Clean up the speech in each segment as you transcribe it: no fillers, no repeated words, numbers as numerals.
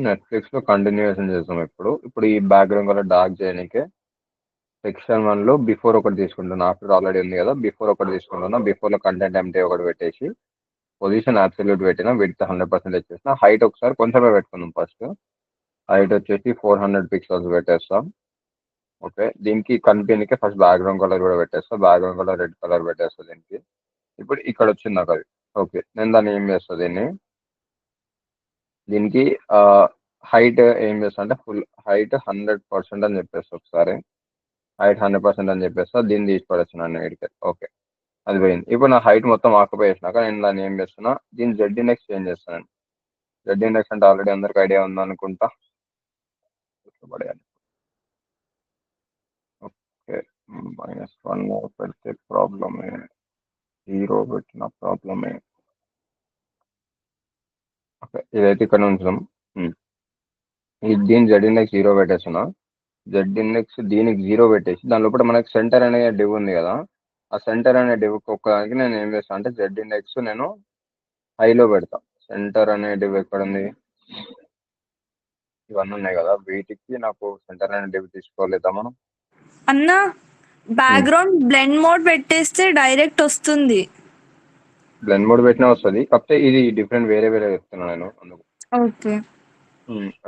నెట్‌ఫ్లిక్స్‌లో కంటిన్యూయేషన్ చేసాం ఇప్పుడు. ఇప్పుడు ఈ బ్యాక్‌గ్రౌండ్ కలర్ డార్క్ చేయనీకే సెక్షన్ 1లో బిఫోర్ ఒకటి తీసుకుంటున్నా. ఆఫ్టర్ ఆల్రెడీ ఉంది కదా! బిఫోర్ ఒకటి తీసుకుంటున్నా. బిఫోర్‌లో కంటెంట్ ఎంప్టీ ఒకటి పెట్టేసి, పొజిషన్ అబ్సల్యూట్ పెట్టిన, విడ్త్ 100% ఇచ్చేసిన. హైట్ ఒకసారి కొంచెమే పెట్టుకుందాం ఫస్ట్. హైట్ వచ్చేసి 400 పిక్సెల్స్ పెట్టేస్తా. ఓకే. దీనికి కనిపియనీకే ఫస్ట్ బ్యాక్‌గ్రౌండ్ కలర్ కూడా పెట్టేస్తా. బ్యాక్‌గ్రౌండ్ కలర్ రెడ్ కలర్ పెట్టేస్తా దీనికి. ఇప్పుడు ఇక్కడొచ్చింది నాకది. ఓకే. నేను దాన్ని ఏం చేస్తా దీనికి హైట్ ఏం చేస్తా అంటే ఫుల్ హైట్ 100% అని చెప్పేస్తా ఒకసారి. హైట్ 100% అని చెప్పేస్తా. దీన్ని తీసి పడేస్తున్నాను ఈడికి. ఓకే. అది పోయింది. ఇప్పుడు నా హైట్ మొత్తం ఆక్యుపై చేసినాక నేను దాన్ని ఏం చేస్తున్నా, దీని జెడ్ ఇండెక్స్ చేంజ్ చేస్తానండి. జెడ్ ఇండెక్స్ అంటే ఆల్రెడీ అందరికి ఐడియా ఉందనుకుంటా. ఇట్లా పడేయాలి. ఓకే. -1 పెడితే ప్రాబ్లమే. 0 పెట్టిన ప్రాబ్లమే. ఓకే. ఇదైతే ఇక్కడ ఉంచుదాం. దీని జెడ్ ఇండెక్స్ 0 పెట్టేస్తున్నా. జెడ్ ఇండెక్స్ దీనికి 0 పెట్టేసి దాని లోపల మనకి సెంటర్ అనే డివ్ ఉంది కదా! ఆ సెంటర్ అనే డివ్‌కి ఒక్కదానికి నేను ఏం చేస్తా అంటే జెడ్ ఇండెక్స్ నేను హైలో పెడతా. సెంటర్ అనే డివ్ ఎక్కడుంది? ఇవన్నీ ఉన్నాయి కదా! వీటికి నాకు సెంటర్ అనే డివ్ తీసుకోలేదా మనం? అన్న బ్యాక్గ్రౌండ్ బ్లెండ్ మోడ్ పెట్టేస్తే డైరెక్ట్ వస్తుంది. బ్లెండ్ మోడ్ పెట్టినా వస్తది. కాకపోతే ఇది డిఫరెంట్ వేరే చెప్తున్నా నేను అందుకు. ఓకే.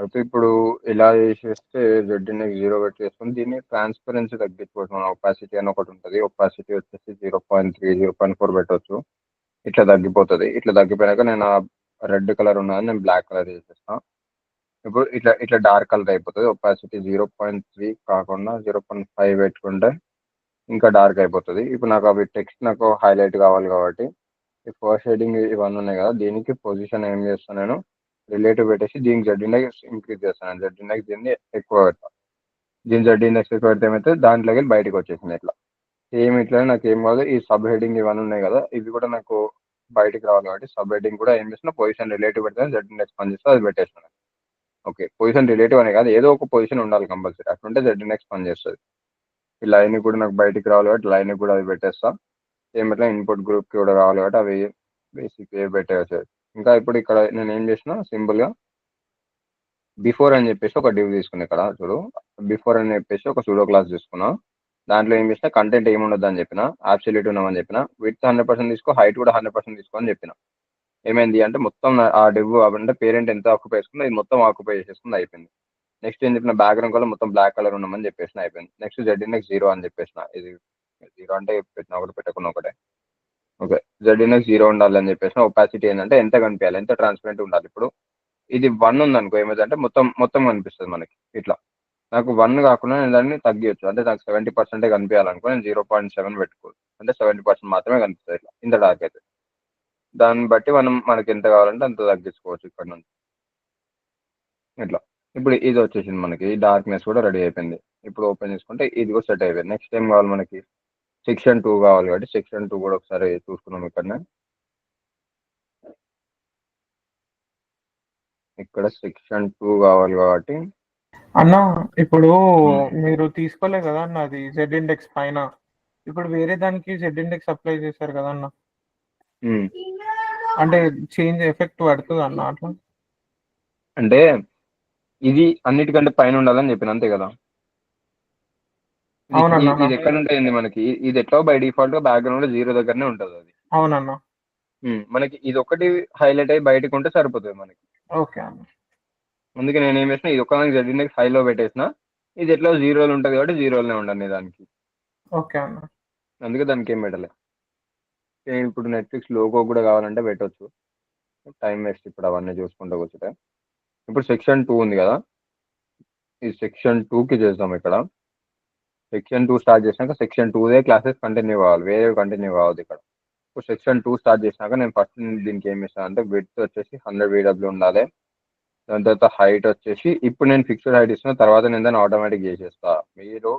అయితే ఇప్పుడు ఇలా చేసేస్తే జెడ్ ఇండెక్స్ 0 పెట్టేసుకొని దీన్ని ట్రాన్స్‌పరెన్సీ తగ్గించుకోవచ్చు. మనం ఒపాసిటీ అని ఒకటి ఉంటది. ఒపాసిటీ వచ్చేసి 0.3, 0.4 పెట్టొచ్చు. ఇట్లా తగ్గిపోతది. ఇట్లా తగ్గిపోయాక నేను ఆ రెడ్ కలర్ ఉన్నదాన్ని నేను బ్లాక్ కలర్ చేసేస్తా. ఇప్పుడు ఇట్లా డార్క్ కలర్ అయిపోతది. ఒపాసిటీ 0.3 కాకుండా 0.5 పెట్టుకుంటే ఇంకా డార్క్ అయిపోతది. ఇప్పుడు నాకు అవి టెక్స్ట్ నాకు హైలైట్ కావాలి కాబట్టి ఈ ఫస్ట్ షేడింగ్ ఇవన్నీ ఉన్నాయి కదా! దీనికి పొజిషన్ ఏం చేస్తా నేను రిలేటివ్ పెట్టేసి దీనికి జెడ్ ఇండెక్స్ ఇంక్రీజ్ చేస్తాను. జెడ్ ఇండెక్స్ దీన్ని ఎక్కువ పెడతా. దీని జెడ్ ఇండెక్స్ ఎక్కువ పెడితే ఏమైతే దాంట్లోకెళ్ళి బయటకి వచ్చేసింది ఇట్లా. సేమ్ ఇట్లనే నాకేం కాదు ఈ సబ్ హెడింగ్ ఇవన్నీ ఉన్నాయి కదా! ఇవి కూడా నాకు బయటికి రావాలి కాబట్టి సబ్ హెడింగ్ కూడా ఏం చేస్తున్నా పొజిషన్ రిలేటివ్ పెడితే జెడ్ ఇండెక్స్ పనిచేస్తే అది పెట్టేస్తున్నాను. ఓకే. పొజిషన్ రిలేటివ్ అనే కాదు ఏదో ఒక పొజిషన్ ఉండాలి కంపల్సరీ. అట్లుంటే జెడ్ ఇండెక్స్ పనిచేస్తది. ఈ లైన్ కూడా నాకు బయటికి రావాలి కాబట్టి లైన్ కూడా అది పెట్టేస్తా. సేమ్ ఇట్లా ఇన్పుట్ గ్రూప్‌కి కూడా కావాలి కాబట్టి అవి బేసిక్ పెట్టేయచ్చు. ఇంకా ఇప్పుడు ఇక్కడ నేను ఏం చేసినా సింపుల్‌గా బిఫోర్ అని చెప్పేసి ఒక డివ్ తీసుకున్నా ఇక్కడ చూడు. బిఫోర్ అని చెప్పేసి ఒక సూడో క్లాస్ తీసుకున్నా. దాంట్లో ఏం చేసినా కంటెంట్ ఏముండొద్దని చెప్పిన. అబ్సల్యూట్ ఉండమని చెప్పిన. విడ్త్ 100% తీసుకో, హైట్ కూడా 100% తీసుకో అని చెప్పిన. ఏమైంది అంటే మొత్తం ఆ డివ్ అంటే పేరెంట్ ఎంత ఆక్యుపై చేసుకుందో ఇది మొత్తం ఆక్యుపై చేసేసుకుంది అయిపోయింది. నెక్స్ట్ ఏం చెప్పిన బ్యాక్‌గ్రౌండ్ కలర్ మొత్తం బ్లాక్ కలర్ ఉండమని చెప్పేసిన అయిపోయింది. నెక్స్ట్ జెడ్ ఇండెక్స్ 0 అని చెప్పేసిన. ఇది 0 అంటే పెట్టినా ఒకటి పెట్టకున్నా ఒకటే. ఓకే. జెడ్ ఇండెక్స్ 0 ఉండాలని చెప్పేసిన. ఒపాసిటీ ఏంటంటే ఎంత కనిపియాలి? ఎంత ట్రాన్స్‌పరెంట్ ఉండాలి ఇప్పుడు? ఇది 1 ఉందనుకో ఏమైతదంటే మొత్తం కనిపిస్తది మనకి ఇట్లా. నాకు 1 కాకుండా నేను దాన్ని తగ్గియొచ్చు. అంటే నాకు 70% కనిపియాలనుకో నేను 0.7 పెట్టుకోవచ్చు. అంటే 70% మాత్రమే కనిపిస్తది ఇట్లా. ఇంత డార్క్ అయితే. దాన్ని బట్టి మనకి ఎంత కావాలంటే అంత తగ్గించుకోవచ్చు ఇక్కడ నుంచి. ఇట్లా. ఇప్పుడు ఇది వచ్చేసింది మనకి. డార్క్‌నెస్ కూడా రెడీ అయిపోయింది. ఇప్పుడు ఓపెన్ చేసుకుంటే ఇది కూడా సెట్ అయిపోయింది. నెక్స్ట్ ఏం కావాలి మనకి? సెక్షన్ 2 కావాలి కాబట్టి సెక్షన్ 2 కూడా ఒకసారి చూసుకుందాం ఇక్కడనే. ఇక్కడ సెక్షన్ 2 కావాలి కాబట్టి అన్న ఇప్పుడు మీరు తీసుకోలే కదా అన్న అది జెడ్ ఇండెక్స్ పైన. ఇప్పుడు వేరే దానికి జెడ్ ఇండెక్స్ అప్లై చేశారు కదా అన్న. అంటే చేంజ్ ఎఫెక్ట్ పడుతుంది అన్న అట్లా? అంటే ఇది అన్నిటికంటే పైన ఉండాలని చెప్పిన అంతే కదా! అవునన్నా. ఇది ఎక్కడ ఉంటుంది మనకి? ఇది ఎట్లా బై డిఫాల్ట్‌గా బ్యాక్‌గ్రౌండ్‌లో 0 దగ్గరనే ఉంటది అది. అవునన్నా. మనకి ఇది ఒకటి హైలైట్ అయ్యి బయటకి ఉంటే సరిపోతది మనకి. ఓకే అన్న. అందుకే నేను ఏం చేసిన ఇది ఒక్కదానికి జెడ్ ఇండెక్స్ హైలో పెట్టేసిన. ఇది ఎట్లా 0లో ఉంటది కాబట్టి 0లోనే ఉండని దానికి. ఓకే అన్న. అందుకే దానికి ఏం పెట్టలే. ఇప్పుడు నెట్‌ఫ్లిక్స్ లోగో కూడా కావాలంటే పెట్టొచ్చు. టైం వేస్ట్ ఇప్పుడు అవన్నీ చూసుకుంటూ కూర్చుంటే. ఇప్పుడు సెక్షన్ 2 ఉంది కదా! ఈ సెక్షన్ 2కి చేద్దాం ఇక్కడ. సెక్షన్ 2 స్టార్ట్ చేసినాక సెక్షన్ 2దే క్లాసెస్ కంటిన్యూ కావాలి. వేరేవి కంటిన్యూ కావద్దు ఇక్కడ. ఇప్పుడు సెక్షన్ 2 స్టార్ట్ చేసినాక నేను ఫస్ట్ దీనికి ఏమి ఇస్తాను అంటే విడ్త్ వచ్చేసి 100 వీడబ్ల్యూ ఉండాలి. దాని తర్వాత హైట్ వచ్చేసి ఇప్పుడు నేను ఫిక్స్డ్ హైట్ ఇస్తున్నా తర్వాత నేను దాన్ని ఆటోమేటిక్ చేసేస్తా. మీరు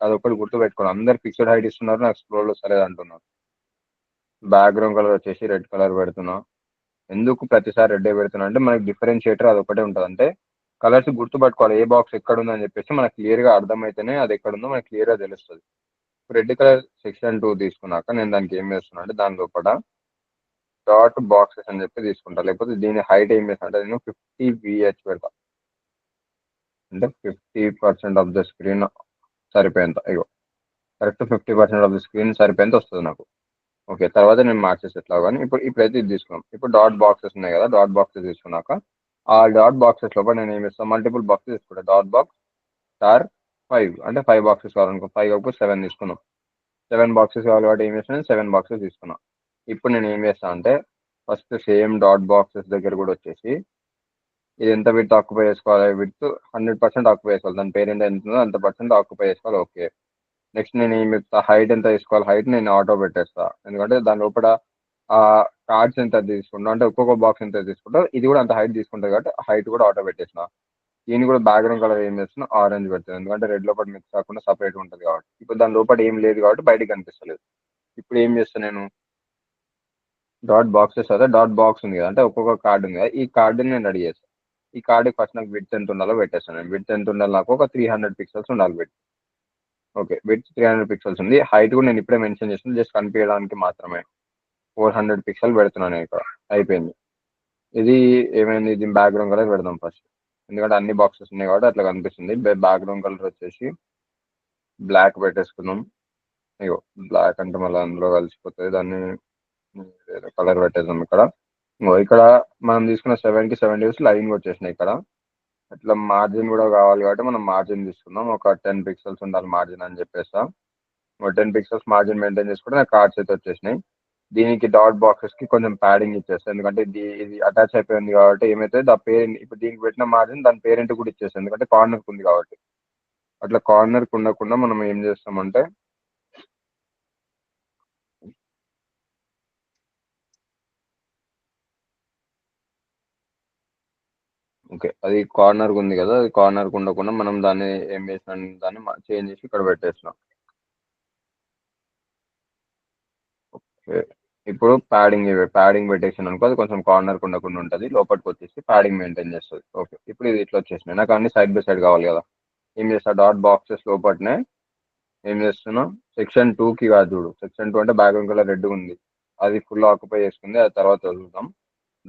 అదొకటి గుర్తుపెట్టుకోండి. అందరు ఫిక్స్డ్ హైట్ ఇస్తున్నారు నాకు స్క్రోల్ వస్తలేదు అంటున్నారు. బ్యాక్‌గ్రౌండ్ కలర్ వచ్చేసి రెడ్ కలర్ పెడుతున్నా. ఎందుకు ప్రతిసారి రెడ్డే పెడుతున్నా అంటే మనకి డిఫరెన్షియేటర్ అదొకటే ఉంటది. అంటే కలర్స్ గుర్తుపట్టుకోవాలి. ఏ బాక్స్ ఎక్కడుందని చెప్పేసి మనకు క్లియర్‌గా అర్థమైతేనే అది ఎక్కడుందో మనకు క్లియర్‌గా తెలుస్తది. రెడ్ కలర్ సెక్షన్ 2 తీసుకున్నాక నేను దానికి ఏం చేస్తున్నా అంటే దాని లోపల డాట్ బాక్సెస్ అని చెప్పి తీసుకుంటా. లేకపోతే దీని హైట్ ఏం చేస్తా అంటే నేను 50 VH పెడతా. అంటే 50% ఆఫ్ ద స్క్రీన్ సరిపోయేంత ఇగో కరెక్ట్ 50% ఆఫ్ ద స్క్రీన్ సరిపోయేంత వస్తుంది నాకు. ఓకే, తర్వాత నేను మార్చేసి ఎట్లా కానీ ఇప్పుడైతే ఇది తీసుకున్నాం. ఇప్పుడు డాట్ బాక్సెస్ ఉన్నాయి కదా, డాట్ బాక్సెస్ తీసుకున్నాక ఆ డాట్ బాక్సెస్ లోపల నేను ఏమి ఇస్తాను, మల్టిపుల్ బాక్సెస్ తీసుకుంటా. డాట్ బాక్స్ స్టార్ 5 అంటే 5 బాక్సెస్ కావాలనుకో, 5 కాకపోతే 7 తీసుకున్నాం. 7 బాక్సెస్ కావాలి కాబట్టి ఏం చేస్తాను, 7 బాక్సెస్ తీసుకున్నా. ఇప్పుడు నేను ఏం చేస్తాను అంటే ఫస్ట్ సేమ్ డాట్ బాక్సెస్ దగ్గర కూడా వచ్చేసి ఇది ఎంత విత్ ఆక్యుపై చేసుకోవాలి, విత్ 100% ఆక్యుపై చేసుకోవాలి. దాని పేరెంట్ ఎంత ఉందో అంత పర్సెంట్ ఆక్యుపై చేసుకోవాలి. ఓకే, నెక్స్ట్ నేను ఏం చెప్తా, హైట్ ఎంత తీసుకోవాలి, హైట్ నేను ఆటో పెట్టేస్తా. ఎందుకంటే దాని లోపల ఆ కార్డ్స్ ఎంత తీసుకుంటా అంటే ఒక్కొక్క బాక్స్ ఎంత తీసుకుంటా, ఇది కూడా అంత హైట్ తీసుకుంటుంది కాబట్టి హైట్ కూడా ఆటో పెట్టేసిన. దీన్ని కూడా బ్యాక్గ్రౌండ్ కలర్ ఏం చేస్తున్నా, ఆరెంజ్ పెడతాను. ఎందుకంటే రెడ్ లోపల మిక్స్ కాకుండా సపరేట్ ఉంటుంది కాబట్టి. ఇప్పుడు దాని లోపల ఏం లేదు కాబట్టి బయటకు కనిపిస్తలేదు. ఇప్పుడు ఏం చేస్తాను నేను, డాట్ బాక్సెస్ అదే డాట్ బాక్స్ ఉంది కదా, అంటే ఒక్కొక్క కార్డు ఉంది కదా, ఈ కార్డుని నేను రెడీ చేస్తాను. ఈ కార్డు ఫస్ట్ నాకు విడ్త్ ఎంత ఉండాలో పెట్టేస్తాను. నేను విడ్త్ ఎంత ఉండాలి, నాకు ఒక 300 పిక్సెల్స్ ఉండాలి విడ్త్. ఓకే, విడ్త్ 300 పిక్సెల్స్ ఉంది. హైట్ కూడా నేను ఇప్పుడే మెన్షన్ చేస్తాను, జస్ట్ కనిపించడానికి మాత్రమే 400 పిక్సెల్ పెడుతున్నాను నేను ఇక్కడ. అయిపోయింది. ఇది ఏమైంది, దీని బ్యాక్గ్రౌండ్ కలర్ పెడదాం ఫస్ట్, ఎందుకంటే అన్ని బాక్సెస్ ఉన్నాయి కాబట్టి అట్లా కనిపిస్తుంది. బ్యాక్గ్రౌండ్ కలర్ వచ్చేసి బ్లాక్ పెట్టేసుకుందాం. అయ్యో, బ్లాక్ అంటే మళ్ళీ అందులో కలిసిపోతుంది, దాన్ని కలర్ పెట్టేద్దాం. ఇక్కడ మనం తీసుకున్న 7కి 7 డేస్ లైన్ వచ్చేసినాయి ఇక్కడ. అట్లా మార్జిన్ కూడా కావాలి కాబట్టి మనం మార్జిన్ తీసుకుందాం. ఒక 10 పిక్సెల్స్ ఉండాలి మార్జిన్ అని చెప్పేస్తా. ఒక 10 పిక్సెల్స్ మార్జిన్ మెయింటైన్ చేసుకుంటే నాకు కార్డ్స్ అయితే వచ్చేసినాయి. దీనికి డాట్ బాక్సెస్ కి కొంచెం ప్యాడింగ్ ఇచ్చేస్తాను, ఎందుకంటే ఇది అటాచ్ అయిపోయింది కాబట్టి ఏమైతే ఆ పేరెంట్ ఇప్పుడు దీనికి పెట్టిన మార్జిన్ దాని పేరెంట్ కూడా ఇచ్చేస్తాను, ఎందుకంటే కార్నర్ ఉంది కాబట్టి. అట్లా కార్నర్ ఉండకుండా మనం ఏం చేస్తామంటే ఓకే, అది కార్నర్ ఉంది కదా, అది కార్నర్ ఉండకుండా మనం దాన్ని ఏం చేసినాం, దాన్ని చేంజ్ చేసి ఇక్కడ పెట్టేసినాం. ఓకే, ఇప్పుడు ప్యాడింగ్ పెట్టేసాను అనుకో, అది కొంచెం కార్నర్ ఉండకుండా ఉంటుంది, లోపలికి వచ్చేసి ప్యాడింగ్ మెయింటైన్ చేస్తుంది. ఓకే, ఇప్పుడు ఇది ఇట్లా వచ్చేసినాయి. నాకు అన్ని సైడ్ బై సైడ్ కావాలి కదా, ఏం చేస్తా, డాట్ బాక్సెస్ లోపలనే ఏం చేస్తున్నా, సెక్షన్ 2కి కాదు చూడు, సెక్షన్ 2 అంటే బ్యాక్గ్రౌండ్ కలర్ రెడ్ ఉంది, అది ఫుల్ ఆక్యుపై చేసుకుంది, అది తర్వాత చూద్దాం.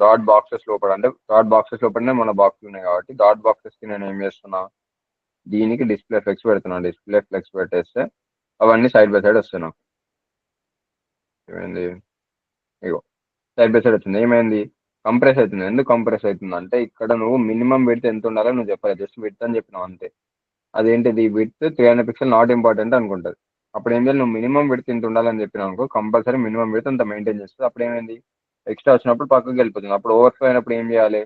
డాట్ బాక్సెస్ లోపల అంటే డాట్ బాక్సెస్ లోపలనే మన బాక్స్ ఉన్నాయి కాబట్టి డాట్ బాక్సెస్ కి నేను ఏం చేస్తున్నా, దీనికి డిస్ప్లే ఫ్లెక్స్ పెడుతున్నాను. డిస్ప్లే ఫ్లెక్స్ పెట్టేస్తే అవన్నీ సైడ్ బై సైడ్ వస్తున్నాయి. ఏమైంది, ఇగో సైడ్ బై సైడ్ వచ్చింది. ఏమైంది, కంప్రెస్ అవుతుంది. ఎందుకు కంప్రెస్ అవుతుంది అంటే ఇక్కడ నువ్వు మినిమం విడ్త్ ఎంత ఉండాలో నువ్వు చెప్పాలి, జస్ట్ విడ్త్ అని చెప్పినావు అంతే. అదేంటిది, విడ్త్ 300 పిక్సెల్ నాట్ ఇంపార్టెంట్ అనుకుంటుంది. అప్పుడు ఏం చేయాలి, నువ్వు మినిమం విడ్త్ ఇంత ఉండాలని చెప్పినావు అనుకో, కంపల్సరీ మినిమం విడ్త్ అంత మెయింటైన్ చేస్తుంది. అప్పుడు ఏమైంది, ఎక్స్ట్రా వచ్చినప్పుడు పక్కకి వెళ్ళిపోతుంది. అప్పుడు ఓవర్ఫ్లో అయినప్పుడు ఏం చేయాలి,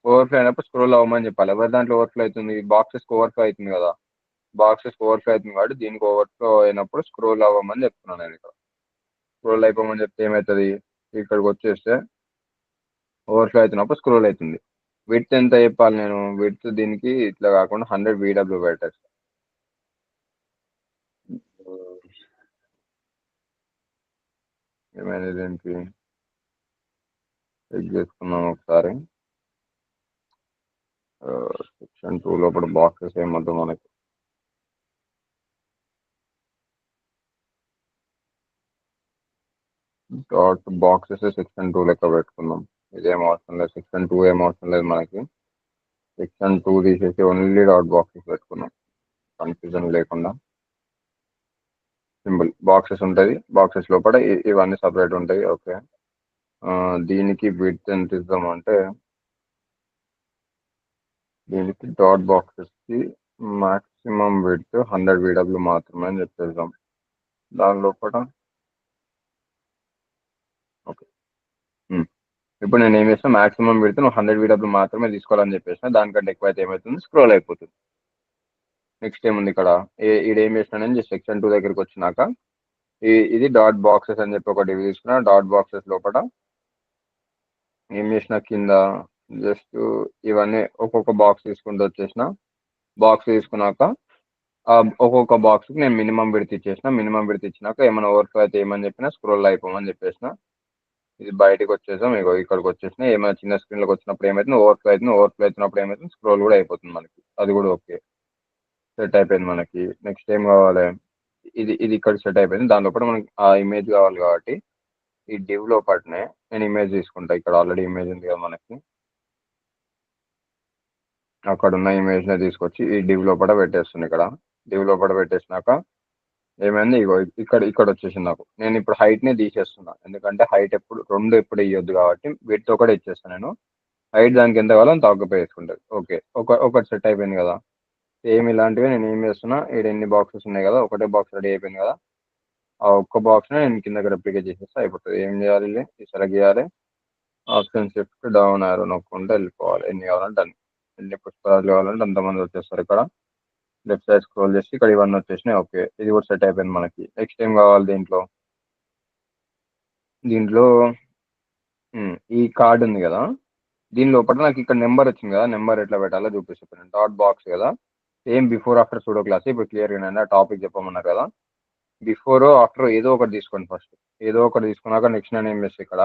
ఓవర్ఫ్లో అయినప్పుడు స్క్రోల్ అవ్వమని చెప్పాలి. ఎవరి దాంట్లో ఓవర్ఫ్లో అవుతుంది, బాక్సెస్ ఓవర్ఫ్లో అవుతుంది కదా, బాక్సెస్ ఓవర్ఫ్లో అవుతుంది కాబట్టి దీనికి ఓవర్ఫ్లో అయినప్పుడు స్క్రోల్ అవ్వమని చెప్తున్నాను నేను ఇక్కడ. స్క్రోల్ అయిపోమని చెప్తే ఏమవుతుంది, ఇక్కడికి వచ్చేస్తే ఓవర్ఫ్లో అవుతున్నప్పుడు స్క్రోల్ అవుతుంది. విడ్త్ ఎంత చెప్పాలి నేను, విడ్త్ దీనికి ఇట్లా కాకుండా 100 VW పెట్టేస్తాను. ఏమైనా దీనికి చెక్ చేసుకున్నాం ఒకసారి. సెక్షన్ 2 లోపల బాక్సెస్ ఏమొద్దు మనకి. డాట్ బాక్సెస్ సెక్షన్ 2 లెక్క పెట్టుకుందాం. ఇదేం అవసరం లేదు, సెక్షన్ 2 ఏం అవసరం లేదు మనకి. సెక్షన్ 2 తీసేసి ఓన్లీ డాట్ బాక్సెస్ పెట్టుకున్నాం, కన్ఫ్యూజన్ లేకుండా. సింపుల్ బాక్సెస్ ఉంటుంది, బాక్సెస్ లోపల ఇవన్నీ సపరేట్ ఉంటాయి. ఓకే, దీనికి విడ్త్ ఎంత ఇద్దామంటే, దీనికి డాట్ బాక్సెస్కి మాక్సిమం విడ్త్ 100 VW మాత్రమే అని చెప్పేద్దాం. దాని లోపల ఓకే, ఇప్పుడు నేను ఏం చేస్తాను, మాక్సిమం విడ్త్ నువ్వు 100 VW మాత్రమే తీసుకోవాలని చెప్పేసిన, దానికంటే ఎక్కువ అయితే ఏమవుతుంది, స్క్రోల్ అయిపోతుంది. నెక్స్ట్ ఏముంది ఇక్కడ, ఇది ఏం చేసినానని జస్ట్ సెక్షన్ 2 దగ్గరికి వచ్చినాక ఇది డాట్ బాక్సెస్ అని చెప్పి ఒకటి తీసుకున్నా. డాట్ బాక్సెస్ లోపల ఏం చేసిన, కింద జస్ట్ ఇవన్నీ ఒక్కొక్క బాక్స్ తీసుకుంటూ వచ్చేసిన. బాక్స్ తీసుకున్నాక ఒక్కొక్క బాక్స్కి నేను మినిమం విడ్త్ ఇచ్చేసిన. మినిమం విడ్త్ ఇచ్చినాక ఏమైనా ఓవర్ఫ్లో అయితే ఏమని చెప్పినా, స్క్రోల్ అయిపోమని చెప్పేసిన. ఇది బయటకు వచ్చేసాం, ఇగో ఇక్కడికి వచ్చేసిన. ఏమైనా చిన్న స్క్రీన్లోకి వచ్చినప్పుడు ఏమైతుంది, ఓవర్ఫ్లో అవుతుంది. ఓవర్ఫ్లో అవుతున్నప్పుడు ఏమైతుంది, స్క్రోల్ కూడా అయిపోతుంది మనకి. అది కూడా ఓకే, సెట్ అయిపోయింది మనకి. నెక్స్ట్ ఏం కావాలి, ఇది ఇక్కడ సెట్ అయిపోయింది. దాని లోపల మనకి ఆ ఇమేజ్ కావాలి కాబట్టి ఈ డివ్ లోపలనే నేను ఇమేజ్ తీసుకుంటా. ఇక్కడ ఆల్రెడీ ఇమేజ్ ఉంది కదా మనకి, అక్కడ ఉన్న ఇమేజ్ని తీసుకొచ్చి ఈ డివ్ లోపల పెట్టేస్తుంది. ఇక్కడ డివ్ లోపల పెట్టేసినాక ఏమైంది, ఇగో ఇక్కడ ఇక్కడ వచ్చేసింది నాకు. నేను ఇప్పుడు హైట్ని తీసేస్తున్నా, ఎందుకంటే హైట్ ఎప్పుడు ఇవ్వద్దు కాబట్టి విడ్త్ ఒకటి ఇచ్చేస్తాను నేను. హైట్ దానికి ఎంత కావాలో అంత ఆక్యుపై చేసుకుంటుంది. ఓకే, ఒకటి సెట్ అయిపోయింది కదా. సేమ్ ఇలాంటివి నేను ఏం చేస్తున్నా, ఇక్కడ ఎన్ని బాక్సెస్ ఉన్నాయి కదా, ఒకటే బాక్స్ రెడీ అయిపోయింది కదా. ఆ ఒక్క బాక్స్ని నేను కిందకి రెప్లికేట్ చేసేస్తే అయిపోతుంది. ఏం చేయాలి, సెలెక్ట్ చేయాలి, ఆప్షన్ షిఫ్ట్ డౌన్ ఆరో నొక్కుంటే వెళ్ళిపోవాలి. ఎన్ని కావాలంటే అన్ని, ఎన్ని పుష్పరాజులు కావాలంటే అంతమంది వచ్చేస్తారు. ఇక్కడ లెఫ్ట్ సైడ్ స్క్రోల్ చేసి ఇక్కడ ఇవన్నీ వచ్చేసినాయి. ఓకే, ఇది కూడా సెట్ అయిపోయింది మనకి. నెక్స్ట్ ఏం కావాలి దీంట్లో ఈ కార్డ్ ఉంది కదా, దీని లోపల నాకు ఇక్కడ నెంబర్ వచ్చింది కదా, నెంబర్ ఎట్లా పెట్టాలో చూపిస్తాను. డాట్ బాక్స్ కదా, same before after pseudo class. ఇప్పుడు క్లియర్గా టాపిక్ చెప్పమన్నారు కదా, బిఫోర్ ఆఫ్టర్ ఏదో ఒకటి తీసుకోండి. ఫస్ట్ ఏదో ఒకటి తీసుకున్నాక నెక్స్ట్ నేను ఏం చేస్తాను, ఇక్కడ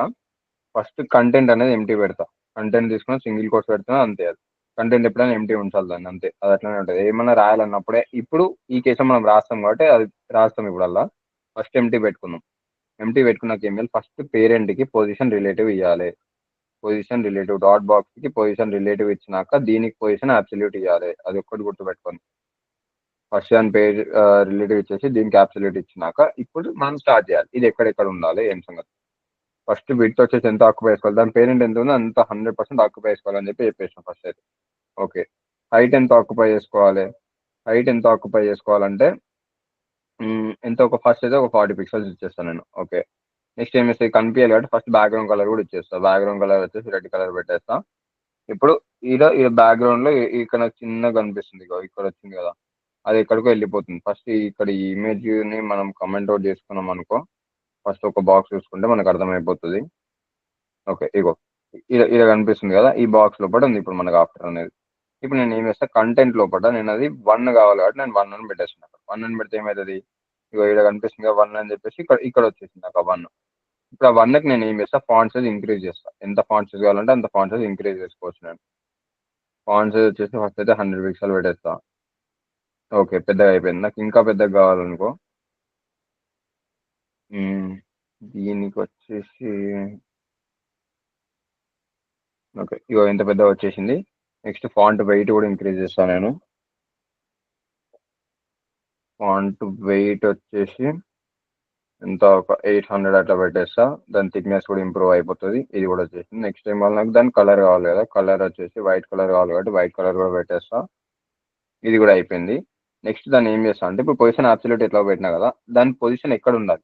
ఫస్ట్ కంటెంట్ అనేది ఎంటీ పెడతా. కంటెంట్ తీసుకుని సింగిల్ కోర్స్ పెడతా, అంతే. అది కంటెంట్ ఎప్పుడైనా ఎంటీ ఉంచాలి దాన్ని, అంతే. అది అట్లనే ఉంటుంది. ఏమన్నా రాయాలన్నప్పుడే, ఇప్పుడు ఈ కేసు మనం రాస్తాం కాబట్టి అది రాస్తాం. ఇప్పుడు అలా ఫస్ట్ ఎంటీ పెట్టుకుందాం. ఎంటీ పెట్టుకున్నాక ఏం చేయాలి, ఫస్ట్ పేరెంట్కి పొజిషన్ రిలేటివ్ ఇవ్వాలి. పొజిషన్ రిలేటివ్ డాట్ బాక్స్కి పొజిషన్ రిలేటివ్ ఇచ్చినాక దీనికి పొజిషన్ అబ్సల్యూట్ ఇవ్వాలి. అది ఒక్కటి గుర్తుపెట్టుకోండి. ఫస్ట్ దాని పేజ్ రిలేటివ్ ఇచ్చేసి దీనికి అబ్సల్యూట్ ఇచ్చినాక ఇప్పుడు మనం స్టార్ట్ చేయాలి. ఇది ఎక్కడెక్కడ ఉండాలి ఏం సంగతి. ఫస్ట్ విడ్త్ వచ్చేసి ఎంత ఆక్యుపై చేసుకోవాలి, దాని పేరెంట్ ఎంత ఉందో అంత 100% ఆక్యుపై చేసుకోవాలని చెప్పేసాం ఫస్ట్ అయితే. ఓకే, హైట్ ఎంత ఆక్యుపై చేసుకోవాలి, హైట్ ఎంత ఆక్యుపై చేసుకోవాలంటే ఎంత, ఒక ఫస్ట్ అయితే ఒక 40 పిక్సెల్స్ ఇచ్చేస్తాను నేను. ఓకే, నెక్స్ట్ ఏం చేస్తే కనిపించాలి కాబట్టి ఫస్ట్ బ్యాక్గ్రౌండ్ కలర్ కూడా ఇచ్చేస్తాను. బ్యాక్గ్రౌండ్ కలర్ వచ్చేసి రెడ్ కలర్ పెట్టేస్తా. ఇప్పుడు ఈ బ్యాక్గ్రౌండ్లో ఇక్కడ చిన్నగా కనిపిస్తుంది, ఇక్కడ వచ్చింది కదా, అది ఎక్కడికో వెళ్ళిపోతుంది. ఫస్ట్ ఇక్కడ ఈ ఇమేజ్ని మనం కమెంట్ అవుట్ చేసుకున్నాం అనుకో, ఫస్ట్ ఒక బాక్స్ చూసుకుంటే మనకు అర్థమైపోతుంది. ఓకే, ఇగో ఇలా కనిపిస్తుంది కదా, ఈ బాక్స్ లోపల ఉంది ఇప్పుడు మనకు ఆఫ్టర్ అనేది. ఇప్పుడు నేను ఏం చేస్తా, కంటెంట్ లోపల నేను అది 1 కావాలి కాబట్టి నేను 1 అని పెట్టేస్తున్నాను. 1 అని పెడితే ఏమవుతుంది, ఇగో ఇక్కడ కనిపిస్తుంది కదా 1 అని చెప్పేసి ఇక్కడ వచ్చేసింది నాకు ఆ 1. ఇప్పుడు ఆ 1కి నేను ఏం చేస్తా, ఫాంట్ సైజ్ ఇంక్రీజ్ చేస్తా. ఎంత ఫాంట్ సైజ్ కావాలంటే అంత ఫాంట్ సైజ్ ఇంక్రీజ్ చేసుకోవచ్చు నేను. ఫాంట్ సైజ్ వచ్చేసి ఫస్ట్ అయితే 100 పిక్సెల్ పెట్టేస్తా. ఓకే, పెద్దగా అయిపోయింది. నాకు ఇంకా పెద్దగా కావాలనుకో, దీనికి వచ్చేసి ఓకే, ఇగో ఇంత పెద్దగా వచ్చేసింది. నెక్స్ట్ ఫాంట్ వెయిట్ కూడా ఇంక్రీజ్ చేస్తాను నేను. ఫాంట్ వెయిట్ వచ్చేసి ఎంత, ఒక 800 అట్లా పెట్టేస్తా. దాని థిక్నెస్ కూడా ఇంప్రూవ్ అయిపోతుంది. ఇది కూడా వచ్చేసింది. నెక్స్ట్ టైం వల్ల నాకు దాని కలర్ కావాలి కదా, కలర్ వచ్చేసి వైట్ కలర్ కావాలి కాబట్టి వైట్ కలర్ కూడా పెట్టేస్తా. ఇది కూడా అయిపోయింది. నెక్స్ట్ దాన్ని ఏం చేస్తా అంటే, ఇప్పుడు పొజిషన్ అబ్సల్యూట్ ఎట్లా పెట్టినా కదా, దాని పొజిషన్ ఎక్కడ ఉండాలి,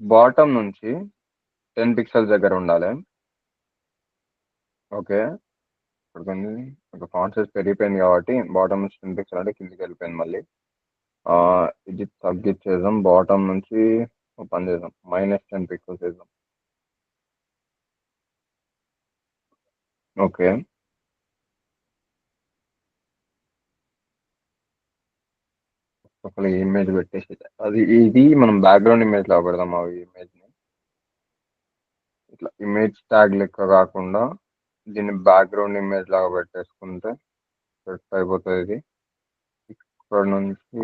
బాటమ్ నుంచి 10 పిక్సెల్స్ దగ్గర ఉండాలి. ఓకే, ఇప్పుడు ఒక ఫాంట్ సైజ్ పెరిగిపోయింది కాబట్టి బాటమ్ నుంచి 10 పిక్సెల్ అంటే కిందికి వెళ్ళిపోయింది మళ్ళీ. ఇది తగ్గించేద్దాం, బాటమ్ నుంచి పని చేద్దాం, -10 పిక్సెల్స్ వేద్దాం. ఓకే, అసలు ఇమేజ్ పెట్టేసి ఇది మనం బ్యాక్గ్రౌండ్ ఇమేజ్ లాగా పెడదాం. ఆ ఇమేజ్ని ఇట్లా ఇమేజ్ ట్యాగ్ లెక్క కాకుండా దీన్ని బ్యాక్గ్రౌండ్ ఇమేజ్ లాగా పెట్టేసుకుంటే సెట్ అయిపోతుంది. ఇది ఇక్కడ నుంచి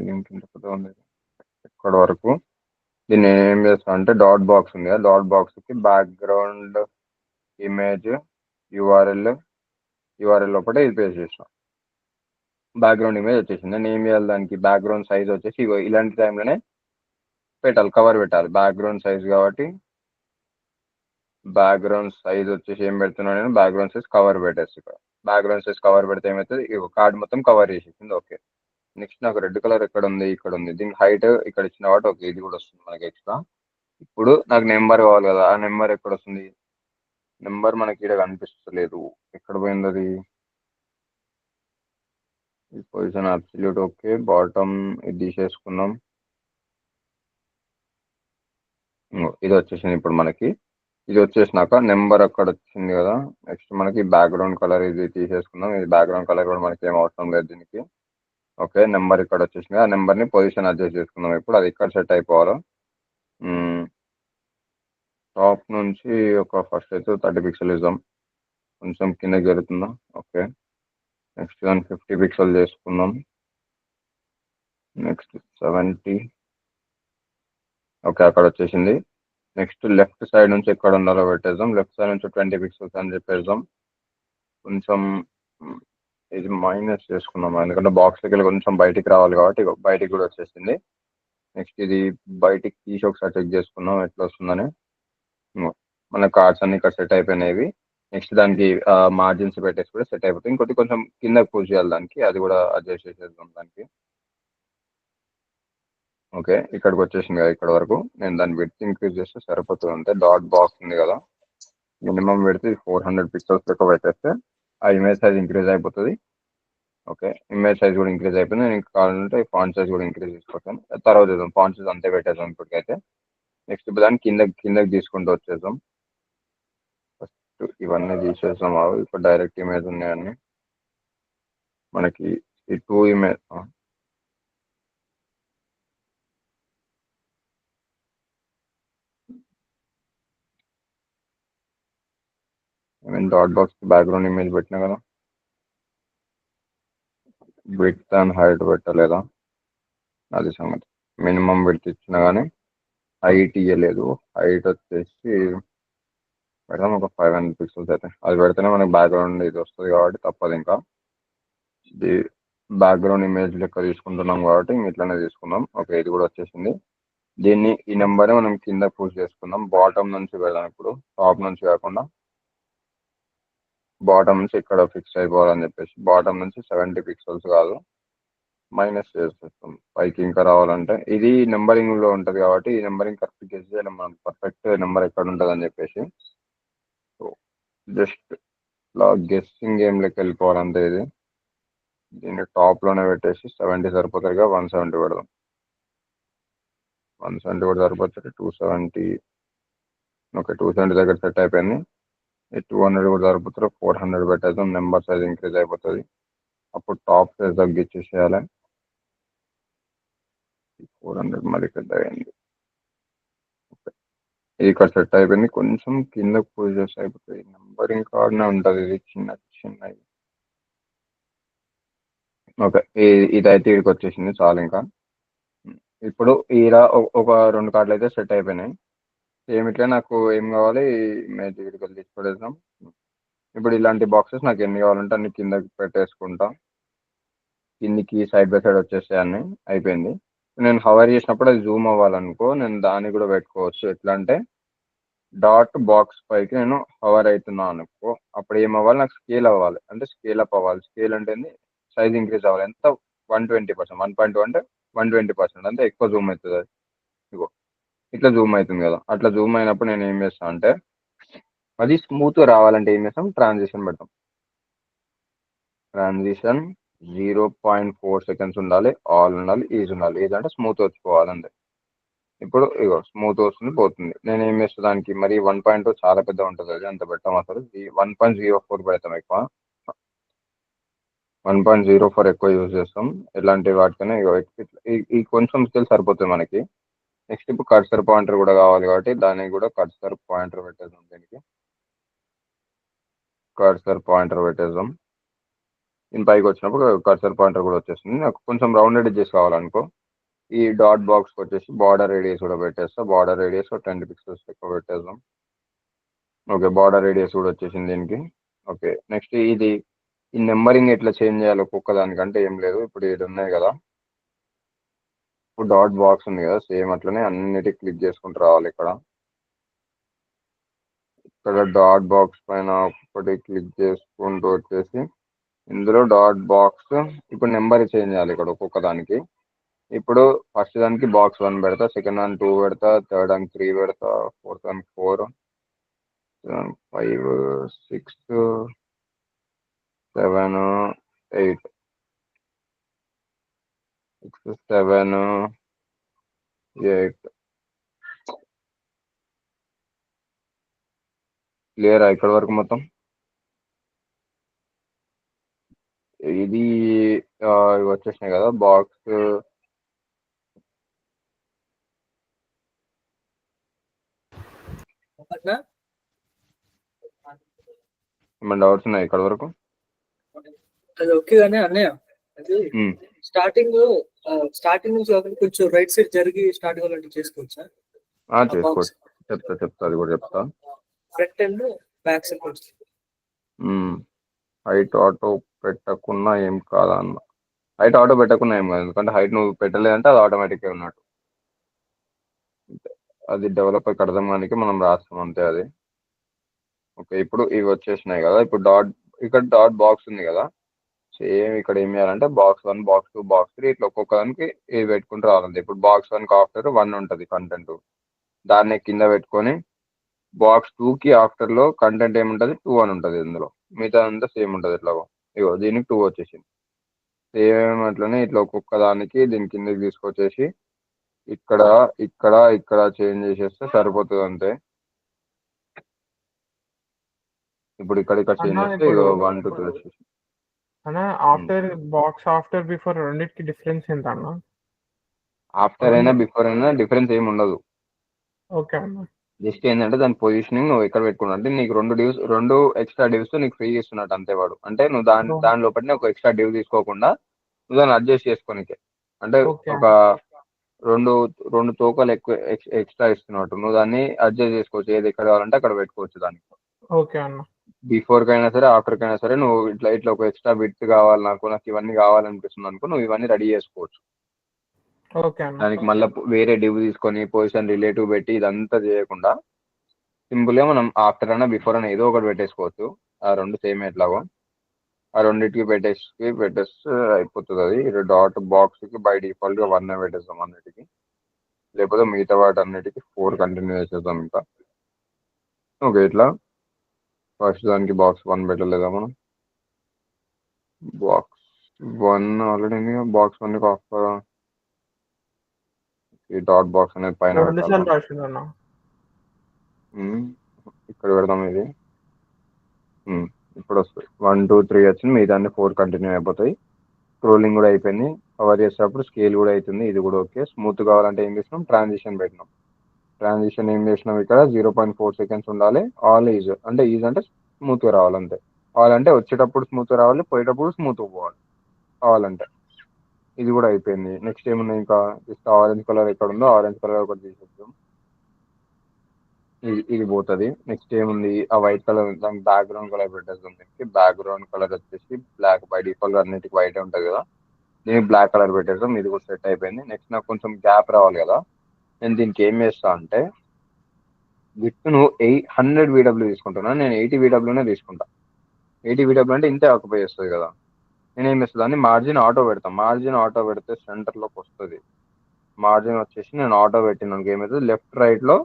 లింక్ ఇంత పెద్ద ఉంది, ఇక్కడ వరకు దీన్ని ఏం చేస్తా అంటే, డాట్ బాక్స్ ఉంది కదా, డాట్ బాక్స్కి బ్యాక్గ్రౌండ్ ఇమేజ్ యూఆర్ఎల్ లోపల ఇది పేస్ట్ చేస్తాం. బ్యాక్గ్రౌండ్ ఇమేజ్ వచ్చేసింది. నేను ఏం చేయాలి, దానికి బ్యాక్గ్రౌండ్ సైజ్ వచ్చేసి ఇలాంటి టైంలోనే పెట్టాలి, కవర్ పెట్టాలి. బ్యాక్గ్రౌండ్ సైజ్ కాబట్టి బ్యాక్గ్రౌండ్ సైజ్ వచ్చేసి ఏం పెడుతున్నాను నేను, బ్యాక్గ్రౌండ్ సైజ్ కవర్ పెట్టేసి. ఇక్కడ బ్యాక్గ్రౌండ్ సైజ్ కవర్ పెడితే ఏమవుతుంది, కార్డ్ మొత్తం కవర్ చేసేసింది. ఓకే, నెక్స్ట్ నాకు రెడ్ కలర్ ఎక్కడ ఉంది, ఇక్కడ ఉంది. దీనికి హైట్ ఇక్కడ ఇచ్చిన కాబట్టి ఓకే, ఇది కూడా వస్తుంది మనకి ఎక్స్ట్రా. ఇప్పుడు నాకు నెంబర్ కావాలి కదా, ఆ నెంబర్ ఎక్కడ వస్తుంది, నెంబర్ మనకి ఇక్కడ కనిపిస్తలేదు, ఎక్కడ పోయింది అది. ఈ పొజిషన్ అబ్సల్యూట్ ఓకే, బాటమ్ ఇది తీసేసుకున్నాం. ఇది వచ్చేసింది ఇప్పుడు మనకి. ఇది వచ్చేసినాక నెంబర్ అక్కడ వచ్చింది కదా, నెక్స్ట్ మనకి బ్యాక్గ్రౌండ్ కలర్ ఇది తీసేసుకుందాం. ఇది బ్యాక్గ్రౌండ్ కలర్ కూడా మనకి ఏం అవసరం లేదు దీనికి. ఓకే, నెంబర్ ఇక్కడ వచ్చేసింది. ఆ నెంబర్ని పొజిషన్ అడ్జస్ట్ చేసుకుందాం. ఇప్పుడు అది ఇక్కడ సెట్ అయిపోవాలి. టాప్ నుంచి ఒక ఫస్ట్ అయితే 30 పిక్సెల్ ఇద్దాం, కొంచెం కిందకి జరుగుతుందా. ఓకే, నెక్స్ట్ దాన్ని 50 పిక్సెల్ చేసుకుందాం. నెక్స్ట్ 70. ఓకే, అక్కడ వచ్చేసింది. నెక్స్ట్ లెఫ్ట్ సైడ్ నుంచి ఎక్కడ ఉండాలో పెట్టేద్దాం. లెఫ్ట్ సైడ్ నుంచి 20 పిక్సెల్స్ అని చెప్పేద్దాం. కొంచెం ఇది మైనస్ చేసుకున్నాం, ఎందుకంటే బాక్స్ దగ్గర కొంచెం బయటికి రావాలి కాబట్టి బయటికి కూడా వచ్చేసింది. నెక్స్ట్ ఇది బయటికి తీసి ఒకసారి చెక్ చేసుకున్నాం ఎట్లా వస్తుందని. మన కార్డ్స్ అన్ని ఇక్కడ సెట్ అయిపోయినాయి. నెక్స్ట్ దానికి మార్జిన్స్ పెట్టేసి కూడా సెట్ అయిపోతుంది. ఇంకోటి కొంచెం కిందకి పుష్ చేయాలి దానికి, అది కూడా అడ్జస్ట్ చేసేద్దాం దానికి. ఓకే, ఇక్కడికి వచ్చేసింది కదా ఇక్కడ వరకు. నేను దాన్ని విడ్త్ ఇంక్రీజ్ చేస్తే సరిపోతుంది అంతే. డాట్ బాక్స్ ఉంది కదా, మినిమం పెడితే 400 పిక్సెల్స్ లెక్క పెట్టేస్తే ఆ ఇమేజ్ సైజ్ ఇంక్రీజ్ అయిపోతుంది. ఓకే, ఇమేజ్ సైజ్ కూడా ఇంక్రీజ్ అయిపోయింది. నేను కావాలంటే ఫాంట్ సైజ్ కూడా ఇంక్రీజ్ చేసుకుంటాను. తర్వాత చూద్దాం, ఫాంట్ సైజ్ అంతే పెట్టేద్దాం ఇప్పటికైతే. నెక్స్ట్ ఇప్పుడు దాన్ని కిందకి తీసుకుంటూ వచ్చేద్దాం. ఫస్ట్ ఇవన్నీ తీసేద్దాం. ఇప్పుడు డైరెక్ట్ ఇమేజ్ ఉన్నాయని మనకి ఈ 2 image dot box background image పెట్టినా కదా, విడ్త్ అండ్ హైట్ పెట్టలేదా, అది సంగతి. మినిమం విడ్త్ ఇచ్చినా కానీ హైట్ ఇవ్వలేదు. హైట్ వచ్చేసి పెడదాం ఒక 500 పిక్సెల్స్ అయితే. అది పెడితేనే మనకి బ్యాక్గ్రౌండ్ ఇది వస్తుంది కాబట్టి తప్పదు. ఇంకా ఇది బ్యాక్గ్రౌండ్ ఇమేజ్ లెక్క తీసుకుంటున్నాం కాబట్టి ఇట్లానే తీసుకుందాం. ఓకే, ఇది కూడా వచ్చేసింది. దీన్ని ఈ నెంబర్ మనం కింద పుష్ చేసుకుందాం. బాటమ్ నుంచి పెడదాం. ఇప్పుడు టాప్ నుంచి కాకుండా బాటమ్ నుంచి ఇక్కడ ఫిక్స్ అయిపోవాలని చెప్పేసి బాటమ్ నుంచి 70 పిక్సెల్స్ కాదు మైనస్ చేసేస్తాం. పైకి ఇంకా రావాలంటే ఇది నెంబరింగ్ లో ఉంటది కాబట్టి ఈ నెంబరింగ్ కరెక్ట్ గెస్ చేయడం, మనం పర్ఫెక్ట్ నెంబర్ ఎక్కడ ఉంటుంది అని చెప్పేసి. సో జస్ట్ ఇలా గెస్సింగ్ గేమ్ లెక్క వెళ్ళిపోవాలంటే ఇది. దీన్ని టాప్ లోనే పెట్టేసి 70 సరిపోతారుగా, 170 పెడదాం. 170 కూడా సరిపోతుంది. 270. ఓకే, 270 దగ్గర సెట్ అయిపోయింది. 200 కూడా సరిపోతారు. 400 పెట్టేద్దాం. నెంబర్ సైజ్ ఇంక్రీజ్ అయిపోతుంది. అప్పుడు టాప్ సైజ్ తగ్గించేసేయాలి. 400 మరి పెద్ద అయింది. ఇది ఇక్కడ సెట్ అయిపోయింది. కొంచెం కింద పూజ చేసి అయిపోతుంది. నెంబరింగ్ కార్డ్నే ఉంటుంది ఇది, చిన్నది. ఓకే, ఇదైతే ఇక్కడికి వచ్చేసింది చాలు. ఇంకా ఇప్పుడు ఈరా ఒక 2 కార్డులు అయితే సెట్ అయిపోయినాయి. సేమ్ ఇట్లా నాకు ఏం కావాలి, ఇమేజ్ ఇక్కడికి తీసుకోవడం. ఇప్పుడు ఇలాంటి బాక్సెస్ నాకు ఎన్ని కావాలంటే అన్ని కిందకి పెట్టేసుకుంటా. కిందికి సైడ్ బై సైడ్ వచ్చేస్తాయి అన్ని. అయిపోయింది. నేను హవర్ చేసినప్పుడు అది జూమ్ అవ్వాలనుకో, నేను దాన్ని కూడా పెట్టుకోవచ్చు. ఎట్లా అంటే డాట్ బాక్స్ పైకి నేను హవర్ అవుతున్నా అనుకో, అప్పుడు ఏమవ్వాలి, నాకు స్కేల్ అవ్వాలి, అంటే స్కేల్ అప్ అవ్వాలి. స్కేల్ అంటే సైజ్ ఇంక్రీజ్ అవ్వాలి. ఎంత, 120%. 1.2 అంటే 120%, అంటే ఎక్కువ జూమ్ అవుతుంది అది. ఇగో ఇట్లా జూమ్ అవుతుంది కదా, అట్లా జూమ్ అయినప్పుడు నేను ఏం చేస్తాను అంటే, అది స్మూత్గా రావాలంటే ఏం చేస్తాం, ట్రాన్సిషన్ పెడతాం. ట్రాన్సిషన్ 0.4 సెకండ్స్ ఉండాలి, ఆల్ ఉండాలి, ఈజ్ ఉండాలి. ఈజ్ అంటే స్మూత్ వచ్చిపోవాలంటే. ఇప్పుడు ఇగో స్మూత్ వస్తుంది, పోతుంది. నేను ఏం చేస్తాను దానికి, మరి 1.2 చాలా పెద్ద ఉంటుంది, అది అంత పెట్టాం. అసలు 1.04 పెడతాం ఎక్కువ. 1.04 ఎక్కువ యూజ్ చేస్తాం. ఇలాంటి వాటికనే ఈ కొంచెం స్కిల్ సరిపోతుంది మనకి. నెక్స్ట్ ఇప్పుడు కర్సర్ పాయింటర్ కూడా కావాలి కాబట్టి దానికి కూడా కర్సర్ పాయింటర్ పెట్టేద్దాం. దీనికి కర్సర్ పాయింటర్ పెట్టేద్దాం. దీని పైకి వచ్చినప్పుడు కర్సర్ పాయింటర్ కూడా వచ్చేస్తుంది. నాకు కొంచెం రౌండెడ్ ఎడ్జెస్ కావాలనుకో, ఈ డాట్ బాక్స్కి వచ్చేసి బార్డర్ రేడియస్ కూడా పెట్టేస్తా. బార్డర్ రేడియస్ 10 పిక్సెల్స్ ఎక్కువ పెట్టేద్దాం. ఓకే, బార్డర్ రేడియస్ కూడా వచ్చేసింది దీనికి. ఓకే, నెక్స్ట్ ఇది ఈ నెంబరింగ్ ఎట్లా చేంజ్ చేయాలి ఒక్కొక్క దానికంటే ఏం లేదు. ఇప్పుడు ఇది ఉన్నాయి కదా, ఇప్పుడు డాట్ బాక్స్ ఉంది కదా, సేమ్ అట్లనే అన్నిటి క్లిక్ చేసుకుంటూ రావాలి. ఇక్కడ డాట్ బాక్స్ పైన ఒకటి క్లిక్ చేసుకుంటూ వచ్చేసి ఇందులో డాట్ బాక్స్ ఇప్పుడు నెంబర్ చేంజ్ చేయాలి ఇక్కడ ఒక్కొక్క దానికి. ఇప్పుడు ఫస్ట్ దానికి బాక్స్ 1 పెడతా, సెకండ్ దానికి 2 పెడతా, థర్డ్ దానికి 3 పెడతా, ఫోర్త్ దానికి 4, 5, 6, 7, 8, 6, 7, 8. క్లియరా ఇక్కడ వరకు మొత్తం? ఇది ఇవి వచ్చేసినాయి కదా బాక్స్. ఏమైనా డౌట్స్ ఉన్నాయి ఇక్కడ వరకు? అది ఓకే కానీ అన్నయ్య, అది స్టార్టింగ్ నుంచి కొంచెం రైట్ సైడ్ జరిగి స్టార్ట్ అవ్వాలంటే చేసుకోవచ్చా? చేసుకోవచ్చు, చెప్తా అది కూడా చెప్తా. Front and back side height auto పెట్టకున్నా ఏం కాదా అన్న. హైట్ ఆటో పెట్టకున్నా ఏం కాదు, ఎందుకంటే హైట్ నువ్వు పెట్టలేదంటే అది ఆటోమేటిక్గా ఉన్నట్టు. అది డెవలపర్కి అర్థం కానికి మనం రాస్తాం అంతే అది. ఓకే, ఇప్పుడు ఇవి వచ్చేసినాయి కదా. ఇప్పుడు ఇక్కడ డాట్ బాక్స్ ఉంది కదా, సేమ్ ఇక్కడ ఏం చేయాలంటే బాక్స్ 1, బాక్స్ 2, బాక్స్ 3 ఇట్లా ఒక్కొక్క దానికి ఇది పెట్టుకుంటూ రావాలంటే, ఇప్పుడు బాక్స్ 1కి ఆఫ్టర్ 1 ఉంటుంది కంటెంట్, దాన్ని కింద పెట్టుకొని బాక్స్ 2కి ఆఫ్టర్లో కంటెంట్ ఏముంటుంది 2 అని ఉంటుంది, ఇందులో మిగతా అంతా సేమ్ ఉంటుంది. ఇట్లా ఇగో దీనికి 2 వచ్చేసింది. సేమ్ అట్లనే ఇట్లా ఒక్కొక్క దానికి దీని కిందకి తీసుకొచ్చేసి ఇక్కడ ఇక్కడ ఇక్కడ చేంజ్ చేసేస్తే సరిపోతుంది అంతే. ఇప్పుడు ఇక్కడ చేంజ్ అన్న చేస్తే ఇప్పుడు ఇగో 1 2 3 వచ్చేసి. అన్న ఆఫ్టర్ బాక్స్ ఆఫ్టర్ బిఫోర్ రెండింటికి డిఫరెన్స్ ఎంత అన్న? ఆఫ్టర్ అయినా బిఫోర్ అయినా డిఫరెన్స్ ఏమి ఉండదు. ఓకే అన్న. జస్ట్ ఏంటంటే దాని పొజిషనింగ్ నువ్వు ఎక్కడ పెట్టుకున్నావు అంటే నీకు రెండు ఎక్స్ట్రా డివ్స్ నీకు ఫ్రీ ఇస్తున్నట్టు అంతే వాడు. అంటే నువ్వు దాని లోపలనే ఒక ఎక్స్ట్రా డివ్ తీసుకోకుండా నువ్వు దాన్ని అడ్జస్ట్ చేసుకోనికే, అంటే ఒక రెండు తోకలు ఎక్కువ ఎక్స్ట్రా ఇస్తున్నట్టు నువ్వు దాన్ని అడ్జస్ట్ చేసుకోవచ్చు, ఏది ఎక్కడ కావాలంటే అక్కడ పెట్టుకోవచ్చు దాన్ని. ఓకే అన్న. బిఫోర్ కైనా సరే ఆఫ్టర్ కైనా సరే నువ్వు ఇట్లా ఒక ఎక్స్ట్రా బిట్ కావాలి, నాకు ఇవన్నీ కావాలనిపిస్తుంది అనుకో, నువ్వు ఇవన్నీ రెడీ చేసుకోవచ్చు. ఓకే అన్న. దానికి మళ్ళీ వేరే డివ్ తీసుకొని పొజిషన్ రిలేటివ్ పెట్టి ఇదంతా చేయకుండా సింపుల్ గా మనం ఆఫ్టర్ అయినా బిఫోర్ అయినా ఏదో ఒకటి పెట్టేసుకోవచ్చు. ఆ రెండు సేమ్ ఎట్లాగో ఆ రెండింటికి పెట్టేస్తే అయిపోతుంది. అది డాట్ బాక్స్ కి బై డిఫాల్ట్ గా 1 పెట్టేస్తాం అన్నిటికి, లేకపోతే మిగతా వాటి అన్నిటికి 4 కంటిన్యూ చేసేద్దాం ఇంకా. ఓకే, ఇట్లా ఫస్ట్ దానికి బాక్స్ 1 పెట్టలేదా మనం? బాక్స్ 1 ఆల్రెడీ బాక్స్ 1 ఆఫ్ ఈ డాట్ బాక్స్ అనేది పైన పెట్టాలి. ఇక్కడ పెడదాం ఇది. ఇప్పుడు వస్తుంది 1 2 3 వచ్చింది, మీ దాన్ని 4 కంటిన్యూ అయిపోతాయి. స్క్రోలింగ్ కూడా అయిపోయింది, కవర్ చేసేటప్పుడు స్కేల్ కూడా అవుతుంది, ఇది కూడా ఓకే. స్మూత్ కావాలంటే ఏం చేసినాం, ట్రాన్సిషన్ పెట్టినాం. ట్రాన్సిషన్ ఏం చేసినాం ఇక్కడ 0.4 సెకండ్స్ ఉండాలి. ఆల్ ఈజ్ అంటే స్మూత్గా రావాలి అంతే. ఆల్ అంటే వచ్చేటప్పుడు స్మూత్గా రావాలి, పోయేటప్పుడు స్మూత్గా పోవాలి కావాలంటే. ఇది కూడా అయిపోయింది. నెక్స్ట్ ఏమున్నాయి ఇంకా, జస్ట్ ఆరెంజ్ కలర్ ఎక్కడ ఉందో ఆరెంజ్ కలర్ ఒకటి తీసేద్దాం, ఇది పోతుంది. నెక్స్ట్ ఏముంది, ఆ వైట్ కలర్ దానికి బ్యాక్గ్రౌండ్ కలర్ పెట్టేద్దాం. దీనికి బ్యాక్గ్రౌండ్ కలర్ వచ్చేసి బ్లాక్, బై డిఫాల్ట్ అన్నిటికి వైట్ ఉంటుంది కదా, దీనికి బ్లాక్ కలర్ పెట్టేద్దాం. ఇది కూడా సెట్ అయిపోయింది. నెక్స్ట్ నాకు కొంచెం గ్యాప్ రావాలి కదా, నేను దీనికి ఏం చేస్తా అంటే విత్ నువ్వు 100 VW తీసుకుంటున్నా, నేను 80 VWనే తీసుకుంటా. 80 VW అంటే ఇంతే ఆక్యుపై చేస్తుంది కదా. నేను ఏం చేస్తాను, దాన్ని మార్జిన్ ఆటో పెడతాను. మార్జిన్ ఆటో పెడితే సెంటర్లోకి వస్తుంది. మార్జిన్ వచ్చేసి నేను ఆటో పెట్టినాను ఏమవుతుంది, లెఫ్ట్ రైట్లో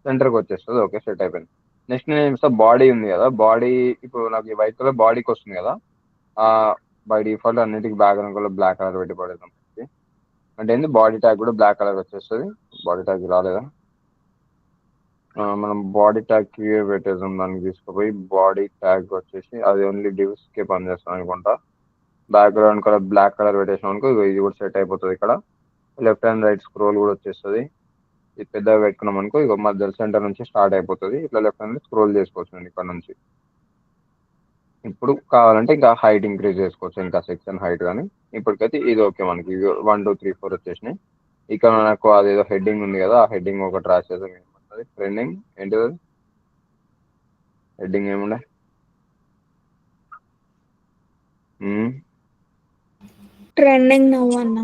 సెంటర్కి వచ్చేస్తుంది. ఓకే, సెట్ అయిపోయింది. నెక్స్ట్ నేను ఏం చేస్తాను, బాడీ ఉంది కదా, బాడీ ఇప్పుడు నాకు ఈ వైట్ కలర్ బాడీకి వస్తుంది కదా, బై డిఫాల్ట్ అన్నిటికి బ్యాక్గ్రౌండ్ కలర్ బ్లాక్ కలర్ పెట్టి పడేద్దాం. అంటే ఏంది, బాడీ ట్యాగ్ కూడా బ్లాక్ కలర్ వచ్చేస్తుంది. బాడీ ట్యాగ్ రాలేదా, మనం బాడీ ట్యాగ్ క్లియర్ పెట్టేద్దాం. దానికి తీసుకుపోయి బాడీ ట్యాగ్ వచ్చేసి అది ఓన్లీ డివ్స్కే పనిచేస్తాం అనుకుంటా. బ్యాక్గ్రౌండ్ కలర్ బ్లాక్ కలర్ పెట్టేసాం అనుకో, ఇది కూడా సెట్ అయిపోతుంది. ఇక్కడ లెఫ్ట్ అండ్ రైట్ స్క్రోల్ కూడా వచ్చేస్తుంది. ఇది పెద్దగా పెట్టుకున్నాం అనుకో, ఇక మధ్య సెంటర్ నుంచి స్టార్ట్ అయిపోతుంది. ఇట్లా లెఫ్ట్ హ్యాండ్ స్క్రోల్ చేసుకోవచ్చు ఇక్కడ నుంచి. ఇప్పుడు కావాలంటే ఇంకా హైట్ ఇంక్రీజ్ చేసుకోవచ్చు, ఇంకా సెక్షన్ హైట్. కానీ ఇప్పటికైతే ఇది ఓకే మనకి. 1 2 3 4 వచ్చేసినాయి. ఇక్కడ నాకు అదేదో హెడ్డింగ్ ఉంది కదా, ఆ హెడ్డింగ్ ఒకటి రాసేది ఏమంటుంది, ట్రెండింగ్ ఏంటిది, హెడ్డింగ్ ఏముండే, ట్రెండింగ్ నవ్వు అన్న.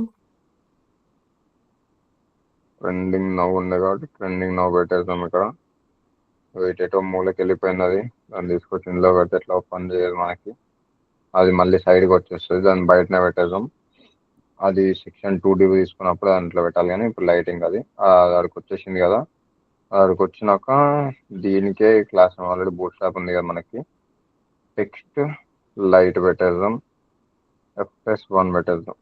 ట్రెండింగ్ నవ్వు ఉంది కాబట్టి ట్రెండింగ్ నవ్వు పెట్టేద్దాం. ఇక్కడ ఎటో మూలకి వెళ్ళిపోయింది, అది దాన్ని తీసుకొచ్చి ఇందులో పెడితే ఎట్లా పని చేయదు మనకి, అది మళ్ళీ సైడ్కి వచ్చేస్తుంది. దాన్ని బయటనే పెట్టేద్దాం. అది సెక్షన్ 2 తీసుకున్నప్పుడు దాంట్లో పెట్టాలి. కానీ ఇప్పుడు లైటింగ్ అది అక్కడికి వచ్చేసింది కదా, అక్కడికి వచ్చినాక దీనికే క్లాస్ ఆల్రెడీ బూట్ స్టాప్ ఉంది కదా మనకి, టెక్స్ట్ లైట్ పెట్టేద్దాం, FS1 పెట్టేద్దాం.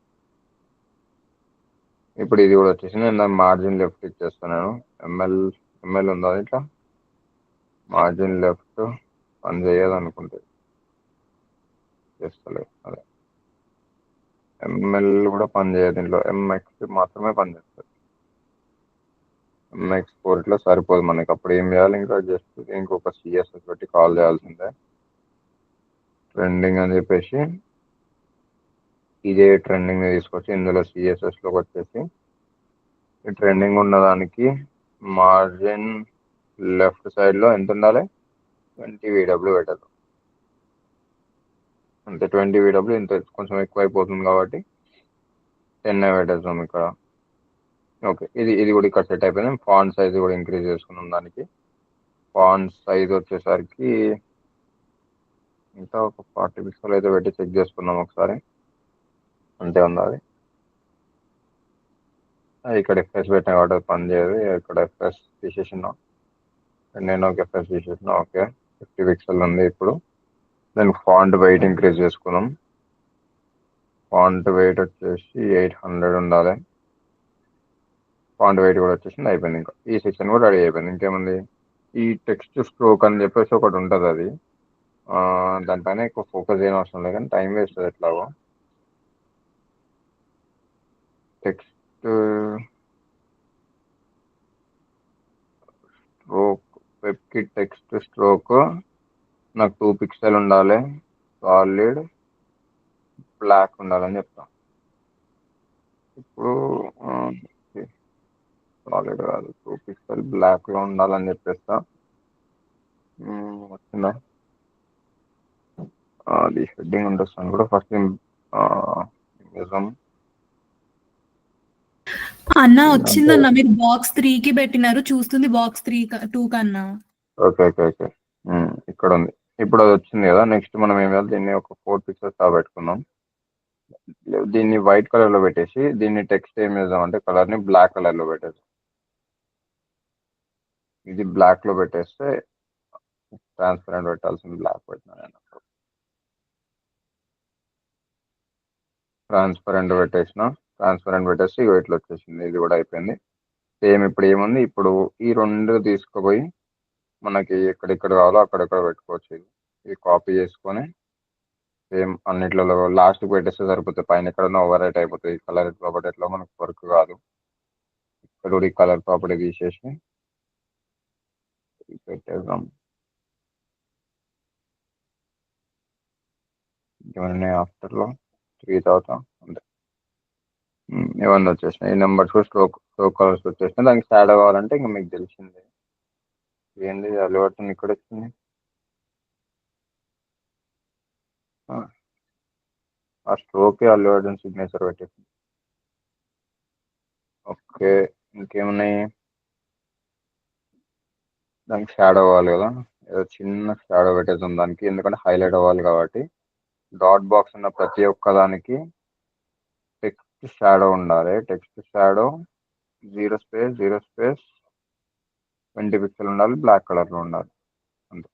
ఇప్పుడు ఇది కూడా వచ్చేసి నేను దాని మార్జిన్ లెఫ్ట్ ఇచ్చేస్తున్నాను. ఎంఎల్ ఉందా ఇట్లా, మార్జిన్ లెఫ్ట్ పని చేయదు అనుకుంటే చేస్తలేదు. అదే ఎంఎల్ కూడా పని చేయదు దీంట్లో, MX మాత్రమే పనిచేస్తుంది. MX4 ఇట్లా సరిపోదు మనకి. అప్పుడు ఏం చేయాలి, ఇంకా జస్ట్ ఇంకొక CSS పెట్టి కాల్ చేయాల్సిందే. ట్రెండింగ్ అని చెప్పేసి ఇదే ట్రెండింగ్ తీసుకొచ్చి ఇందులో CSSలోకి వచ్చేసి ఈ ట్రెండింగ్ ఉన్నదానికి మార్జిన్ లెఫ్ట్ సైడ్లో ఎంత ఉండాలి, 20 VW పెట్టదు. అంతే 20 VW ఇంత కొంచెం ఎక్కువ అయిపోతుంది కాబట్టి 10 పెట్టేద్దాం ఇక్కడ. ఓకే, ఇది కూడా ఇక్కడ సెట్ అయిపోయింది. ఫాంట్ సైజ్ కూడా ఇంక్రీజ్ చేసుకున్నాం. దానికి ఫాంట్ సైజ్ వచ్చేసరికి ఇంకా ఒక 40 పిక్సెల్ అయితే పెట్టి చెక్ చేసుకున్నాం ఒకసారి. అంతే ఉండాలి. ఇక్కడ ఎఫ్ఎస్ పెట్టిన కాబట్టి పని చేయదు. ఇక్కడ ఎఫ్ఎస్ తీసేసిన, నేను ఒక ఎఫ్ఎస్ తీసేసిన. ఓకే, 50 పిక్సెల్ ఉంది. ఇప్పుడు దానికి ఫాంట్ వెయిట్ ఇంక్రీజ్ చేసుకున్నాం. ఫాంట్ వెయిట్ వచ్చేసి 800 ఉండాలి. ఫాంట్ వెయిట్ కూడా వచ్చేసింది. అయిపోయింది. ఇంకా ఈ సెక్షన్ కూడా రెడీ అయిపోయింది. ఇంకేముంది, ఈ టెక్స్ట్ స్ట్రోక్ అని చెప్పేసి ఒకటి ఉంటుంది. అది దానిపైన ఎక్కువ ఫోకస్ చేయని అవసరం లేదు, కానీ టైం వేస్ట్ అది ఎట్లాగో. టెక్స్ట్ స్ట్రోక్, వెబ్కి టెక్స్ట్ స్ట్రోక్ నాకు 2 పిక్సెల్ ఉండాలి. సాలిడ్ బ్లాక్ ఉండాలని చెప్తాను. ఇప్పుడు సాలిడ్ కాదు, 2 పిక్సెల్ బ్లాక్లో ఉండాలని చెప్పేస్తా. వచ్చిందా? అది హెడ్డింగ్ ఉంటుంది కూడా. ఫస్ట్ అన్న వచ్చిందన్న, మీరు బాక్స్ 3 కి పెట్టినారు, చూస్తుంది బాక్స్ 2 కన్నా. ఓకే ఓకే ఓకే, ఇక్కడ ఉంది. ఇప్పుడు అది వచ్చింది కదా. నెక్స్ట్ మనం ఏం చేయాలి, దీన్ని ఒక 4 పిక్సెల్స్ పెట్టుకుందాం. దీన్ని వైట్ కలర్ లో పెట్టేసి దీన్ని టెక్స్ట్ ఏం చేద్దాం అంటే కలర్ ని బ్లాక్ కలర్ లో పెట్టేద్దాం. ఇది బ్లాక్ లో పెట్టేస్తే ట్రాన్స్పరెంట్ పెట్టాల్సింది బ్లాక్ పెట్టినా. ట్రాన్స్పరెంట్ పెట్టేసి ఇట్లా వచ్చేసింది. ఇది కూడా అయిపోయింది. సేమ్ ఇప్పుడు ఏముంది, ఇప్పుడు ఈ 2 తీసుకుపోయి మనకి ఎక్కడెక్కడ కావాలో అక్కడెక్కడ పెట్టుకోవచ్చు. ఇది కాపీ చేసుకొని సేమ్ అన్నిట్లలో లాస్ట్కి పెట్టేస్తే సరిపోతుంది. పైన ఎక్కడన్నా ఓవర్ రైట్ అయిపోతుంది. కలర్ ప్రాపర్టీ ఎట్లా మనకు వర్క్ కాదు. ఇక్కడ కూడా ఈ కలర్ ప్రాపర్టీ తీసేసి పెట్టేద్దాం. ఇవన్నీ ఆఫ్టర్లో 3 తర్వాత అంతే. ఇవన్నీ వచ్చేసినాయి. ఈ నెంబర్స్ స్ట్రోక్ కలర్స్ వచ్చేసినాయి. దానికి షాడో కావాలంటే ఇంకా మీకు తెలిసిందే. ఏంది అలవాటు ఇక్కడ వచ్చింది. ఆ స్ట్రోక్ అల్లు సిగ్నేచర్ పెట్టేసి. ఓకే, ఇంకేమున్నాయి, దానికి షాడో అవ్వాలి కదా. ఏదో చిన్న షాడో పెట్టేద్దాం దానికి, ఎందుకంటే హైలైట్ అవ్వాలి కాబట్టి. డాట్ బాక్స్ ఉన్న ప్రతి ఒక్క దానికి టెక్స్ట్ షాడో ఉండాలి. టెక్స్ట్ షాడో 0 స్పేస్ 20 పిక్సెల్ ఉండాలి. బ్లాక్ కలర్లో ఉండాలి. అంతే,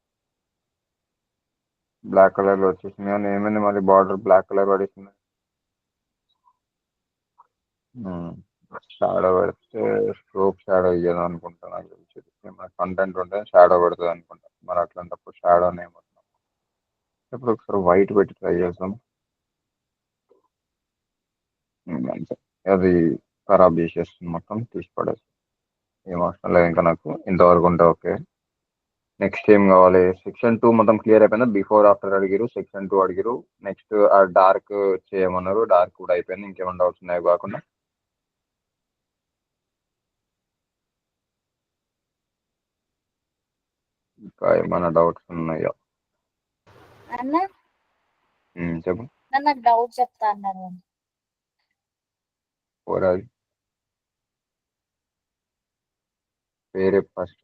బ్లాక్ కలర్లో వచ్చేసింది. కానీ ఏమైంది మరి బార్డర్ బ్లాక్ కలర్ పడేసింది. షాడో పెడితే స్ట్రోక్ షాడో ఇయ్యదు అనుకుంటా. నాకు తెలిసి ఏమైనా కంటెంట్ ఉంటే షాడో పెడుతుంది అనుకుంటా. మరి అట్లాంటప్పుడు షాడోనే ఏమవుతుంది. ఇప్పుడు ఒకసారి వైట్ పెట్టి ట్రై చేద్దాం. అంతే, అది ఖరాబ్ చేసేస్తుంది మొత్తం, తీసి పడేస్తుంది. ఏం అవసరం లేదు ఇంకా నాకు. ఇంతవరకు ఉంటే ఓకే. నెక్స్ట్ ఏం కావాలి, సెక్షన్ 2 మొత్తం క్లియర్ అయిపోయిందా? బిఫోర్ ఆఫ్టర్ అడిగిరు, సెక్షన్ 2 అడిగిరు. నెక్స్ట్ ఆ డార్క్ చేయమన్నారు, డార్క్ కూడా అయిపోయింది. ఇంకేమైనా డౌట్స్ ఉన్నాయో కాకుండా. ఇంకా ఏమైనా డౌట్స్ ఉన్నాయా? అన్న చెప్పు. నాకు డౌట్ చెప్తా అన్నారు. పోరాది పేరే ఫస్ట్.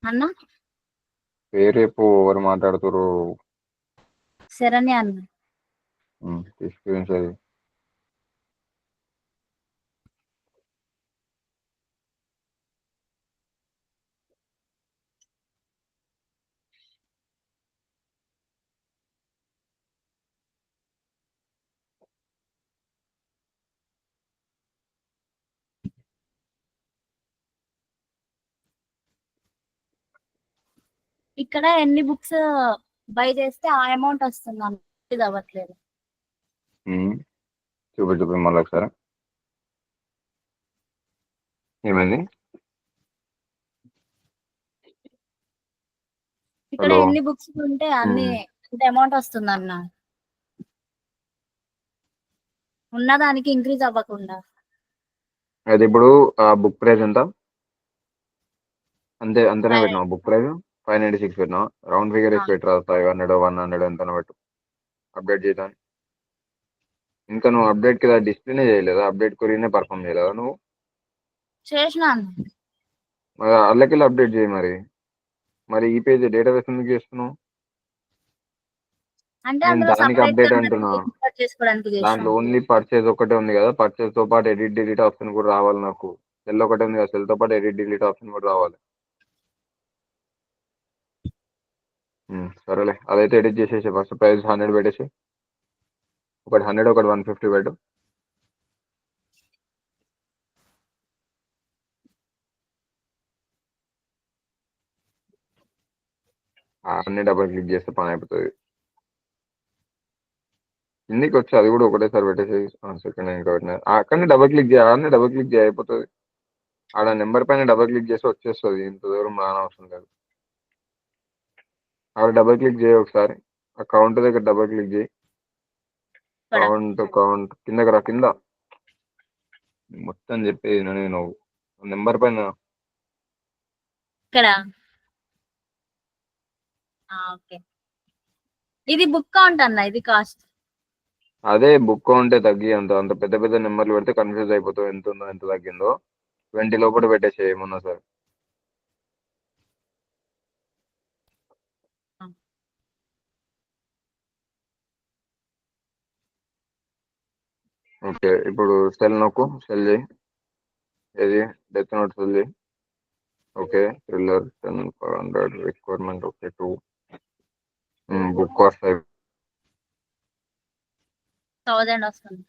అన్న పేరేపు ఎవరు మాట్లాడుతురు? శరణ్య అన్న. ఎక్స్పీరియన్స్ ఇక్కడ ఎన్ని బుక్స్ బై చేస్తే ఆ అమౌంట్ వస్తుంది అన్న, ఇది అవ్వట్లేదు. చూపి మళ్ళీ ఒకసారి. ఏమైంది? ఇక్కడ హలో. ఎన్ని బుక్స్ ఉంటే అన్ని అమౌంట్ వస్తుంది అన్న, ఉన్నదానికి ఇంక్రీజ్ అవ్వకుండా. అయితే ఇప్పుడు ఆ బుక్ ప్రైస్ ఎంత? అంతేనా పెట్టినా బుక్ ప్రైస్? 596 పెట్టినా రౌండ్ ఫిగర్ వేసి పెట్టరా 500 100 ఎంత పెట్టు అప్డేట్ చేద్దాం. ఇంకా నువ్వు అప్డేట్ కి డిస్ప్లేనే చేయలేదా? అప్డేట్ కొరియనే పర్ఫామ్ చేయలేదా నువ్వు? చేసిన మరి అల్లకెళ్ళి అప్డేట్ చేయి. మరి ఈ పేజ్ డేటాబేస్ ఎందుకు చేస్తున్నావు? అంటే నేను అందులో దానికి సపరేట్ అప్డేట్ అంటున్నా. చేసుకోవడానికి దాంట్లో చేసిన. ఓన్లీ పర్చేజ్ ఒకటే ఉంది కదా, పర్చేజ్ తో పాటు ఎడిట్ డిలీట్ ఆప్షన్ కూడా రావాలి. నాకు సెల్ ఒకటే ఉంది కదా, సెల్ తో పాటు ఎడిట్ డిలీట్ ఆప్షన్ కూడా రావాలి. సరేలే, అదైతే ఎడిట్ చేసేసి ఫస్ట్ ప్రైస్ 100 పెట్టేసి, ఒకటి 100 ఒకటి 150 పెట్టు. అన్ని డబుల్ క్లిక్ చేస్తే పని అయిపోతుంది. కిందికి వచ్చి అది కూడా ఒకటేసారి పెట్టేసి సెకండ్ ఇంకా అక్కడనే డబుల్ క్లిక్ చేయాలి. అన్నీ డబుల్ క్లిక్ చేయ అయిపోతుంది. ఆడ నెంబర్ పైన డబుల్ క్లిక్ చేసి వచ్చేస్తుంది. ఇంత దూరం రానవసరం లేదు. ఆడ డబుల్ క్లిక్ చేయి ఒకసారి. ఆ కౌంట్ దగ్గర డబుల్ క్లిక్ చేయి. కౌంట్ కిందకి రా. కింద మొత్తం చెప్పేది నేను నెంబర్ పైన ఇక్కడ ఓకే. ఇది బుక్ కౌంట్ అన్న, ఇది కాస్ట్. అదే బుక్ ఉంటే తగ్గి అంత అంత పెద్ద పెద్ద నెంబర్లు పెడితే కన్ఫ్యూజ్ అయిపోతావు. ఎంత ఉందో ఎంత తగ్గిందో. 20 లోపల పెట్టేసి ఏమన్నా సార్. ఓకే, ఇప్పుడు సెల్ నొక్కు. సెల్ చేయి. ఏది డెత్ నోట్ సెల్ చేయి. Okay, thriller 10 requirement. Okay 2 book cost 1000 వస్తుంది.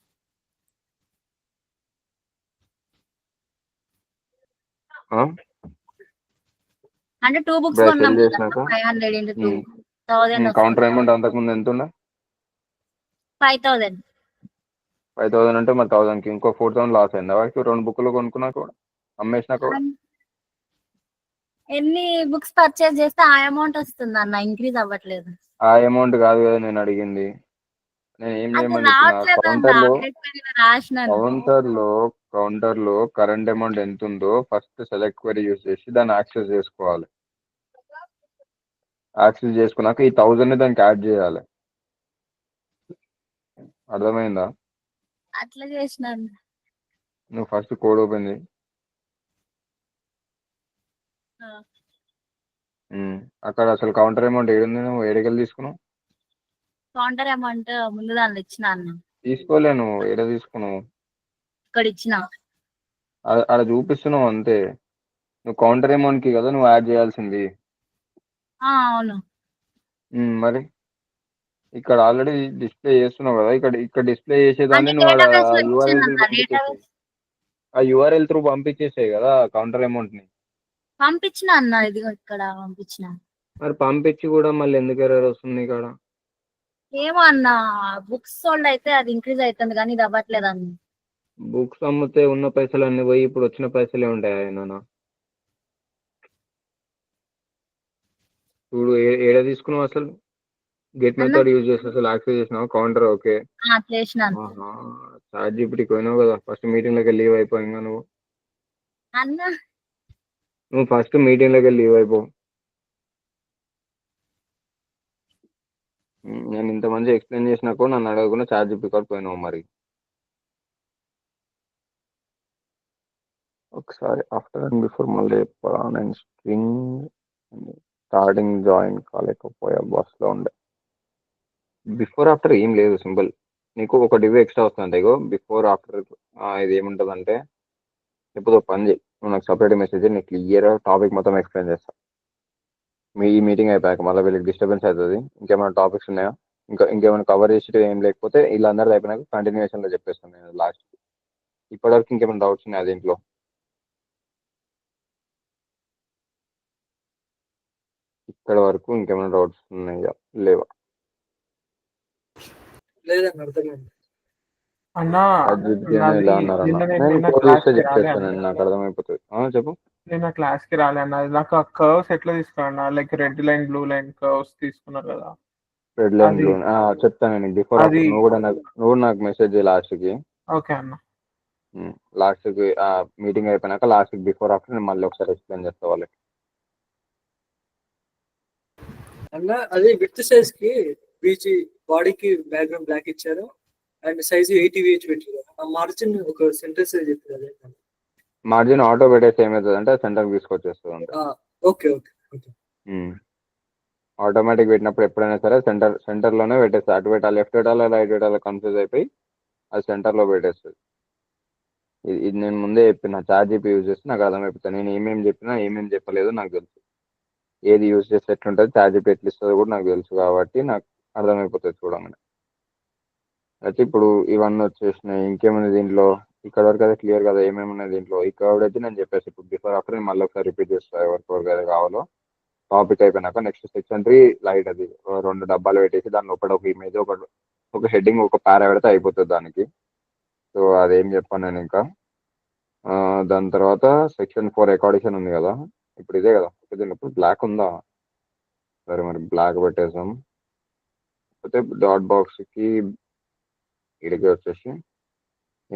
అంటే 2 బుక్స్ కొన్నాం సెల్ చేసినాక 500 into 2 1000 కౌంటర్ అమౌంట్ అంతకుముందు ఎంత ఉండే? 5000. 5000 అంటే మరి 1000కి ఇంకో 4000 లాస్ అయిందా వాడికి? 2 బుక్లు కొనుక్కున్నా కూడా అమ్మేసినా కూడా. ఎన్ని బుక్స్ పర్చేస్ చేస్తే ఆ అమౌంట్ వస్తుంది అన్న, ఇంక్రీజ్ అవ్వట్లేదు. ఆ అమౌంట్ కాదు కదా నేను అడిగింది. నేను ఏం అది చేయమని చెప్పిన కౌంటర్ లో కరెంట్ అమౌంట్ ఎంత ఉందో ఫస్ట్ సెలెక్ట్ క్వరీ యూస్ చేసి దాన్ని యాక్సెస్ చేసుకోవాలి. యాక్సెస్ చేసుకున్నాక ఈ 1000 దానికి యాడ్ చేయాలి. అర్థమైందా? అట్లా చేసినాను. నువ్వు ఫస్ట్ కోడ్ ఓపెన్ చేయి. అక్కడ అసలు కౌంటర్ అమౌంట్ ఏడుంది? నువ్వు ఏడకెళ్ళి తీసుకున్నావు? కౌంటర్ అమౌంట్ ముందు దానిలో ఇచ్చిన అన్న. తీసుకోలే. నువ్వు ఏడ తీసుకున్నావు? ఇక్కడ ఇచ్చిన. అక్కడ చూపిస్తున్నావు అంతే. నువ్వు కౌంటర్ అమౌంట్ కి కదా నువ్వు యాడ్ చేయాల్సింది. అవును. మరి ఇక్కడ ఆల్రెడీ డిస్ప్లే చేస్తున్నావు కదా, ఇక్కడ డిస్ప్లే చేసేదాన్ని నువ్వు డేటాబేస్ లో యూఆర్ఎల్ ఇచ్చాను పంపించేసాయి. ఆ యూఆర్ఎల్ త్రూ పంపించేసాయి కదా కౌంటర్ అమౌంట్ ని. పంపించిన అన్న, ఇది ఇక్కడ పంపించిన. మరి పంపించి కూడా మళ్ళీ ఎందుకు ఎర్రర్ వస్తుంది ఇక్కడ? ఏమో అన్న, బుక్స్ సోల్డ్ అయితే అది ఇంక్రీజ్ అవుతుంది కానీ ఇది అవ్వట్లేదు అన్న. బుక్స్ అమ్మితే ఉన్న పైసలు అన్ని పోయి ఇప్పుడు వచ్చిన పైసలే ఉంటాయి నాన్న. చూడు ఏడ తీసుకున్నావు అసలు? గెట్ మెథడ్ యూజ్ చేసి అసలు యాక్సెస్ చేసినావు కౌంటర్? ఓకే చేసినాను చాట్ జీపీటీకి పోయినావు కదా ఫస్ట్ మీటింగ్ లోకి లీవ్ అయిపోయిందా నువ్వు? అన్న నువ్వు ఫస్ట్ మీటింగ్ లోకి లీవ్ అయిపో. నేను ఇంత మంచి ఎక్స్ప్లెయిన్ చేసినా కూడా నన్ను అడగకుండా చాట్ జీపీటీ కూడా పోయినావు. మరి ఒకసారి ఆఫ్టర్ అండ్ బిఫోర్ మళ్ళీ నేను స్ట్రింగ్ స్టార్టింగ్ జాయిన్ కాలేకపోయా, బస్లో ఉండే. బిఫోర్ ఆఫ్టర్ ఏం లేదు, సింపుల్. నీకు ఒక డివ్ ఎక్స్ట్రా వస్తుంది. ఇగో బిఫోర్ ఆఫ్టర్ ఇది ఏముంటుంది అంటే, ఇప్పుడు పని చేయి, నువ్వు నాకు సపరేట్ మెసేజ్ నీకు క్లియర్ టాపిక్ మొత్తం ఎక్స్ప్లెయిన్ చేస్తా. ఈ మీటింగ్ అయిపోయాక మళ్ళీ వీళ్ళకి డిస్టర్బెన్స్ అవుతుంది. ఇంకేమైనా టాపిక్స్ ఉన్నాయా? ఇంకేమైనా కవర్ చేసి ఏం లేకపోతే వీళ్ళందరిది అయిపోయినాక కంటిన్యూషన్లో చెప్పేస్తాను నేను లాస్ట్. ఇప్పటివరకు ఇంకేమైనా డౌట్స్ ఉన్నాయా దీంట్లో? ఇక్కడ వరకు ఇంకేమైనా డౌట్స్ ఉన్నాయా? లేవా? లేదన్న అర్థమైంది అన్నా. నాకు అర్థమైపోతుంది. చెప్పు. నేను క్లాస్ కి రాలే అన్న. నాకు ఆ కర్వ్స్ ఎట్లా తీసుకున్నా? Like red line blue line curves తీసుకున్నారు కదా. రెడ్ లైన్ బ్లూ చెప్తాను నేను. బిఫోర్ అది నువ్వు నాకు మెసేజ్ లాస్ట్ కి. ఓకే అన్న. లాస్ట్ కి మీటింగ్ అయిపోయినాక లాస్ట్ కి బిఫోర్ ఆఫ్టర్ నేను మళ్ళీ ఒకసారి ఎక్స్ప్లెయిన్ చేస్తా వాళ్ళకి. అన్న అది విత్ సైజ్ కి బీజీ బాడీకి బ్యాక్గ్రౌండ్ బ్లాక్ ఇచ్చారు అండ్ సైజ్ 80 పెట్టారు. ఆ మార్జిన్ ఒక సెంటర్ సైజ్ చెప్పారు అదే. మార్జిన్ ఆటో పెట్టేస్తే ఏమవుతుంది అంటే సెంటర్కి తీసుకొచ్చేస్తుంది అంతే. Okay okay okay. ఆటోమేటిక్ పెట్టినప్పుడు ఎప్పుడైనా సరే సెంటర్లోనే పెట్టేస్తుంది. అటు పెట్టాలి, లెఫ్ట్ పెట్టాలి, రైట్ పెట్టాలి, కన్ఫ్యూజ్ అయిపోయి అది సెంటర్లో పెట్టేస్తుంది. ఇది నేను ముందే చెప్పిన, చాట్ జీపీ యూజ్ చేస్తే నాకు అర్థమైపోతుంది. నేను ఏమేమి చెప్పినా ఏమేమి చెప్పలేదు నాకు తెలుసు. ఏది యూజ్ చేస్తే ఎట్లుంటుంది, చాట్ జీపీ ఎట్లా ఇస్తుందో కూడా నాకు తెలుసు కాబట్టి నాకు అర్థమైపోతుంది చూడంగానే. అయితే ఇప్పుడు ఇవన్నీ వచ్చేసినాయి. ఇంకేముంది దీంట్లో, ఇక్కడ వరకు అయితే క్లియర్ కదా ఏమేమి ఉన్నాయి దీంట్లో. ఈ కర్వ్ అయితే నేను చెప్పేసి ఇప్పుడు బిఫోర్ ఆఫ్టర్ నేను మళ్ళీ ఒకసారి రిపీట్ చేస్తాను ఎవరికి అయితే కావాలో. టాపిక్ అయిపోయినాక నెక్స్ట్ సెక్షన్ 3 లైట్ అది 2 డబ్బాలు పెట్టేసి దాని లోపల ఒక ఇమేజ్ ఒక హెడ్డింగ్ ఒక పారా పెడితే అయిపోతుంది దానికి. సో అదేం చెప్పాను నేను ఇంకా. దాని తర్వాత సెక్షన్ 4 అకార్డిషన్ ఉంది కదా, ఇప్పుడు ఇదే కదా. దీని ఇప్పుడు బ్లాక్ ఉందా, సరే మరి బ్లాక్ పెట్టేసాం. అయితే డాట్ బాక్స్కి ఇడికి వచ్చేసి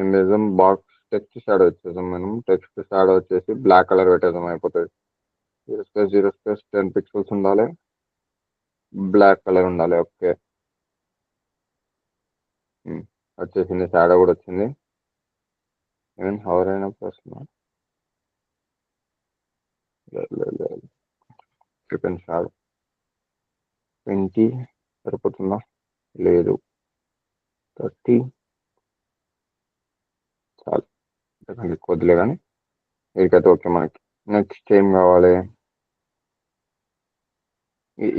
ఏం చేద్దాం, బాక్స్ టెక్స్ట్ షాడో వచ్చేసాం. మనం టెక్స్ట్ షాడో వచ్చేసి బ్లాక్ కలర్ పెట్టేద్దాం అయిపోతుంది. 0/0 10 పిక్సెల్స్ ఉండాలి, బ్లాక్ కలర్ ఉండాలి. ఓకే వచ్చేసింది, షాడో కూడా వచ్చింది. ఈవెన్ హవర్ అయిన ప్రశ్న షాడో 20 సరిపోతుందా, లేదు 30 చాలు, ఎందుకంటే కొద్దిలే కానీ వీరికైతే ఓకే. మనకి నెక్స్ట్ ఏం కావాలి,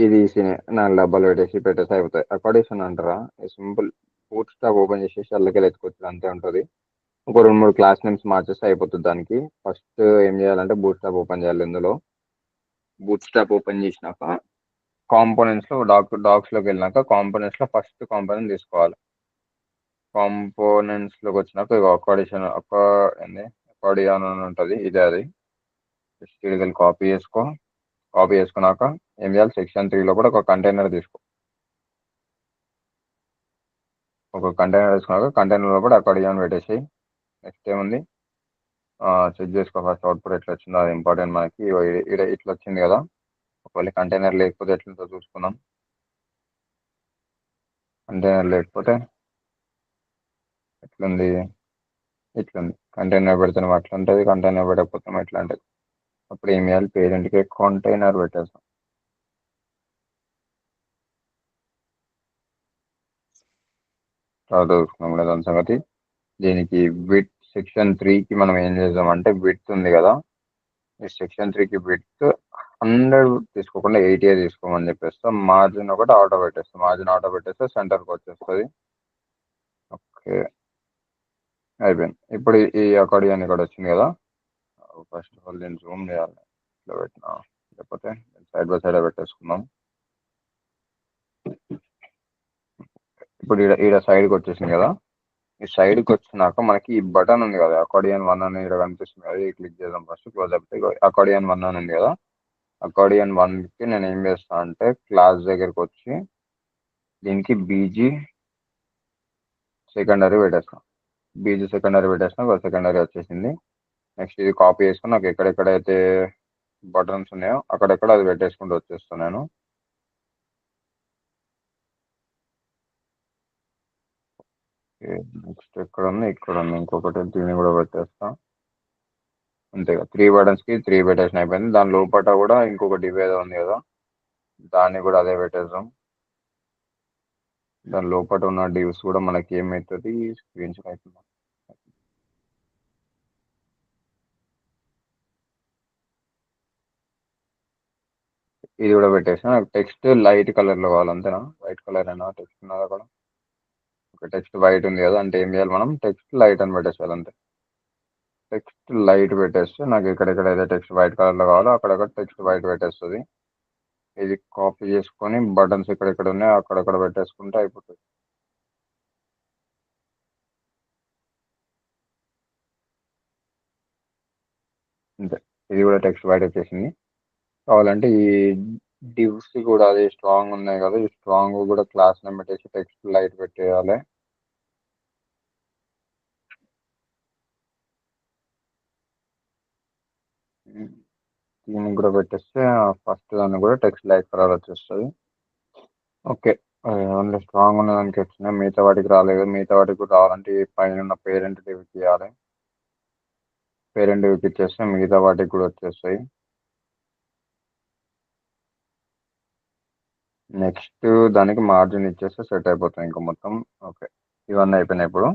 ఇది ఈసీనే 4 డబ్బాలు పెట్టేసి అయిపోతాయి. అకార్డిషన్ అంటారా, సింపుల్ బూట్ స్టాప్ ఓపెన్ చేసేసి అల్లకెళ్ళి ఎత్తుకొచ్చు అంతే ఉంటుంది. ఒక 2-3 క్లాస్ నేమ్స్ మార్చేస్తే అయిపోతుంది దానికి. ఫస్ట్ ఏం చేయాలంటే బూట్ స్టాప్ ఓపెన్ చేయాలి. ఇందులో బూట్ స్టాప్ ఓపెన్ చేసినాక కాంపోనెంట్స్లో డాక్స్లోకి వెళ్ళినాక కాంపోనెంట్స్లో ఫస్ట్ కాంపోనెంట్ తీసుకోవాలి. కాంపోనెంట్స్లోకి వచ్చినాక అకార్డిషన్ అకార్డియన్ అని ఉంటుంది, ఇదే అది. జస్ట్ కాపీ చేసుకున్నాక ఏం చేయాలి, సెక్షన్ 3లో కూడా ఒక కంటైనర్ తీసుకో. ఒక కంటైనర్ తీసుకున్నాక కంటైనర్లో కూడా అకార్డియన్ పెట్టేసి నెక్స్ట్ ఏముంది చెక్ చేసుకో ఫస్ట్ అవుట్పుట్ ఎట్లా వచ్చిందో, అది ఇంపార్టెంట్ మనకి. ఇట్లా వచ్చింది కదా, ఒకవేళ కంటైనర్ లేకపోతే ఎట్లుందో చూసుకుందాం. కంటైనర్ లేకపోతే ఎట్లుంది, ఇట్లుంది. కంటైనర్ పెడితే అట్లా ఉంటుంది, కంటైనర్ పెట్టకపోతే ఎట్లా ఉంటుంది. అప్పుడు ఏం చేయాలి, పేరెంట్కి కంటైనర్ పెట్టేస్తాం. తర్వాత చూసుకున్నాం కూడా దాని సంగతి. దీనికి విత్ సెక్షన్ 3కి మనం ఏం చేద్దామంటే విత్ ఉంది కదా, ఈ సెక్షన్ 3కి విత్ 100 తీసుకోకుండా 80 తీసుకోమని చెప్పేస్తాం. మార్జిన్ ఒకటి ఆటో పెట్టేస్తాం. మార్జిన్ ఆటో పెట్టేస్తే సెంటర్కి వచ్చేస్తుంది. ఓకే అయిపోయింది. ఇప్పుడు ఈ అకార్డియన్ ఇక్కడ వచ్చింది కదా, ఫస్ట్ ఆఫ్ ఆల్ దీన్ని జూమ్ చేయాలి. ఇట్లా పెట్టినా లేకపోతే సైడ్ బై సైడ్ పెట్టేసుకుందాం. ఇప్పుడు ఈడ సైడ్కి వచ్చేసింది కదా, ఈ సైడ్కి వచ్చినాక మనకి ఈ బటన్ ఉంది కదా, అకార్డియన్ 1 అని ఇక్కడ కనిపిస్తుంది కదా, ఇది క్లిక్ చేద్దాం ఫస్ట్. క్లోజ్ అయిపోతే అకార్డియన్ 1 అని ఉంది కదా, అకార్డియన్ 1కి నేను ఏం చేస్తాను అంటే క్లాస్ దగ్గరికి వచ్చి దీనికి బీజీ సెకండరీ పెట్టేస్తాను. బీజీ సెకండరీ పెట్టేస్తాను, సెకండరీ వచ్చేసింది. నెక్స్ట్ ఇది కాపీ చేసుకుని నాకు ఎక్కడెక్కడైతే బటన్స్ ఉన్నాయో అక్కడెక్కడ అది పెట్టేసుకుంటూ వచ్చేస్తాను నేను. నెక్స్ట్ ఎక్కడ ఉంది, ఇక్కడ ఉంది. ఇంకొకటి దీన్ని కూడా పెట్టేస్తా. అంతేగా 3 బటన్స్కి 3 పెట్టేసిన అయిపోయింది. దాని లోపల కూడా ఇంకొకటి ఇవేదో ఉంది కదా, దాన్ని కూడా అదే పెట్టేద్దాం. దాని లోపల ఉన్న డివ్స్ కూడా మనకి ఏమవుతుంది, స్క్రీన్ షాట్ అవుతుంది. ఇది కూడా పెట్టేసిన. టెక్స్ట్ లైట్ కలర్లో కావాలి అంతేనా, వైట్ కలర్ అయినా టెక్స్ట్ ఉన్నదా కూడా. ఒక టెక్స్ట్ వైట్ ఉంది కదా, అంటే ఏం చేయాలి మనం టెక్స్ట్ లైట్ అని పెట్టేసాలి అంతే. టెక్స్ట్ లైట్ పెట్టేస్తే నాకు ఎక్కడెక్కడైతే టెక్స్ట్ వైట్ కలర్లో కావాలో అక్కడక్కడ టెక్స్ట్ వైట్ పెట్టేస్తుంది. ఇది కాపీ చేసుకొని బటన్స్ ఎక్కడెక్కడ ఉన్నాయో అక్కడక్కడ పెట్టేసుకుంటే అయిపోతుంది. అంతే, ఇది కూడా టెక్స్ట్ వైట్ వచ్చేసింది. కావాలంటే ఈ డివ్స్ కూడా అది స్ట్రాంగ్ ఉన్నాయి కదా, ఈ స్ట్రాంగ్ కూడా క్లాస్ నేమ్ పెట్టేసి టెక్స్ట్ లైట్ పెట్టేయాలి. దీనికి కూడా పెట్టేస్తే ఫస్ట్ దాన్ని కూడా టెక్స్ట్ లైట్ కలర్ వచ్చేస్తుంది. ఓకే. ఓన్లీ స్ట్రాంగ్ ఉన్న దానికి వచ్చినాయి. మిగతా వాటికి రాలేదు. మిగతా వాటికి కూడా రావాలంటే ఈ పైన పేరెంట్ డివికి ఇవ్వాలి. పేరెంట్ డివికి ఇచ్చేస్తే మిగతా వాటికి కూడా వచ్చేస్తాయి. నెక్స్ట్ దానికి మార్జిన్ ఇచ్చేస్తే సెట్ అయిపోతుంది ఇంకా మొత్తం. ఓకే, ఇవన్నీ అయిపోయినాయి. ఇప్పుడు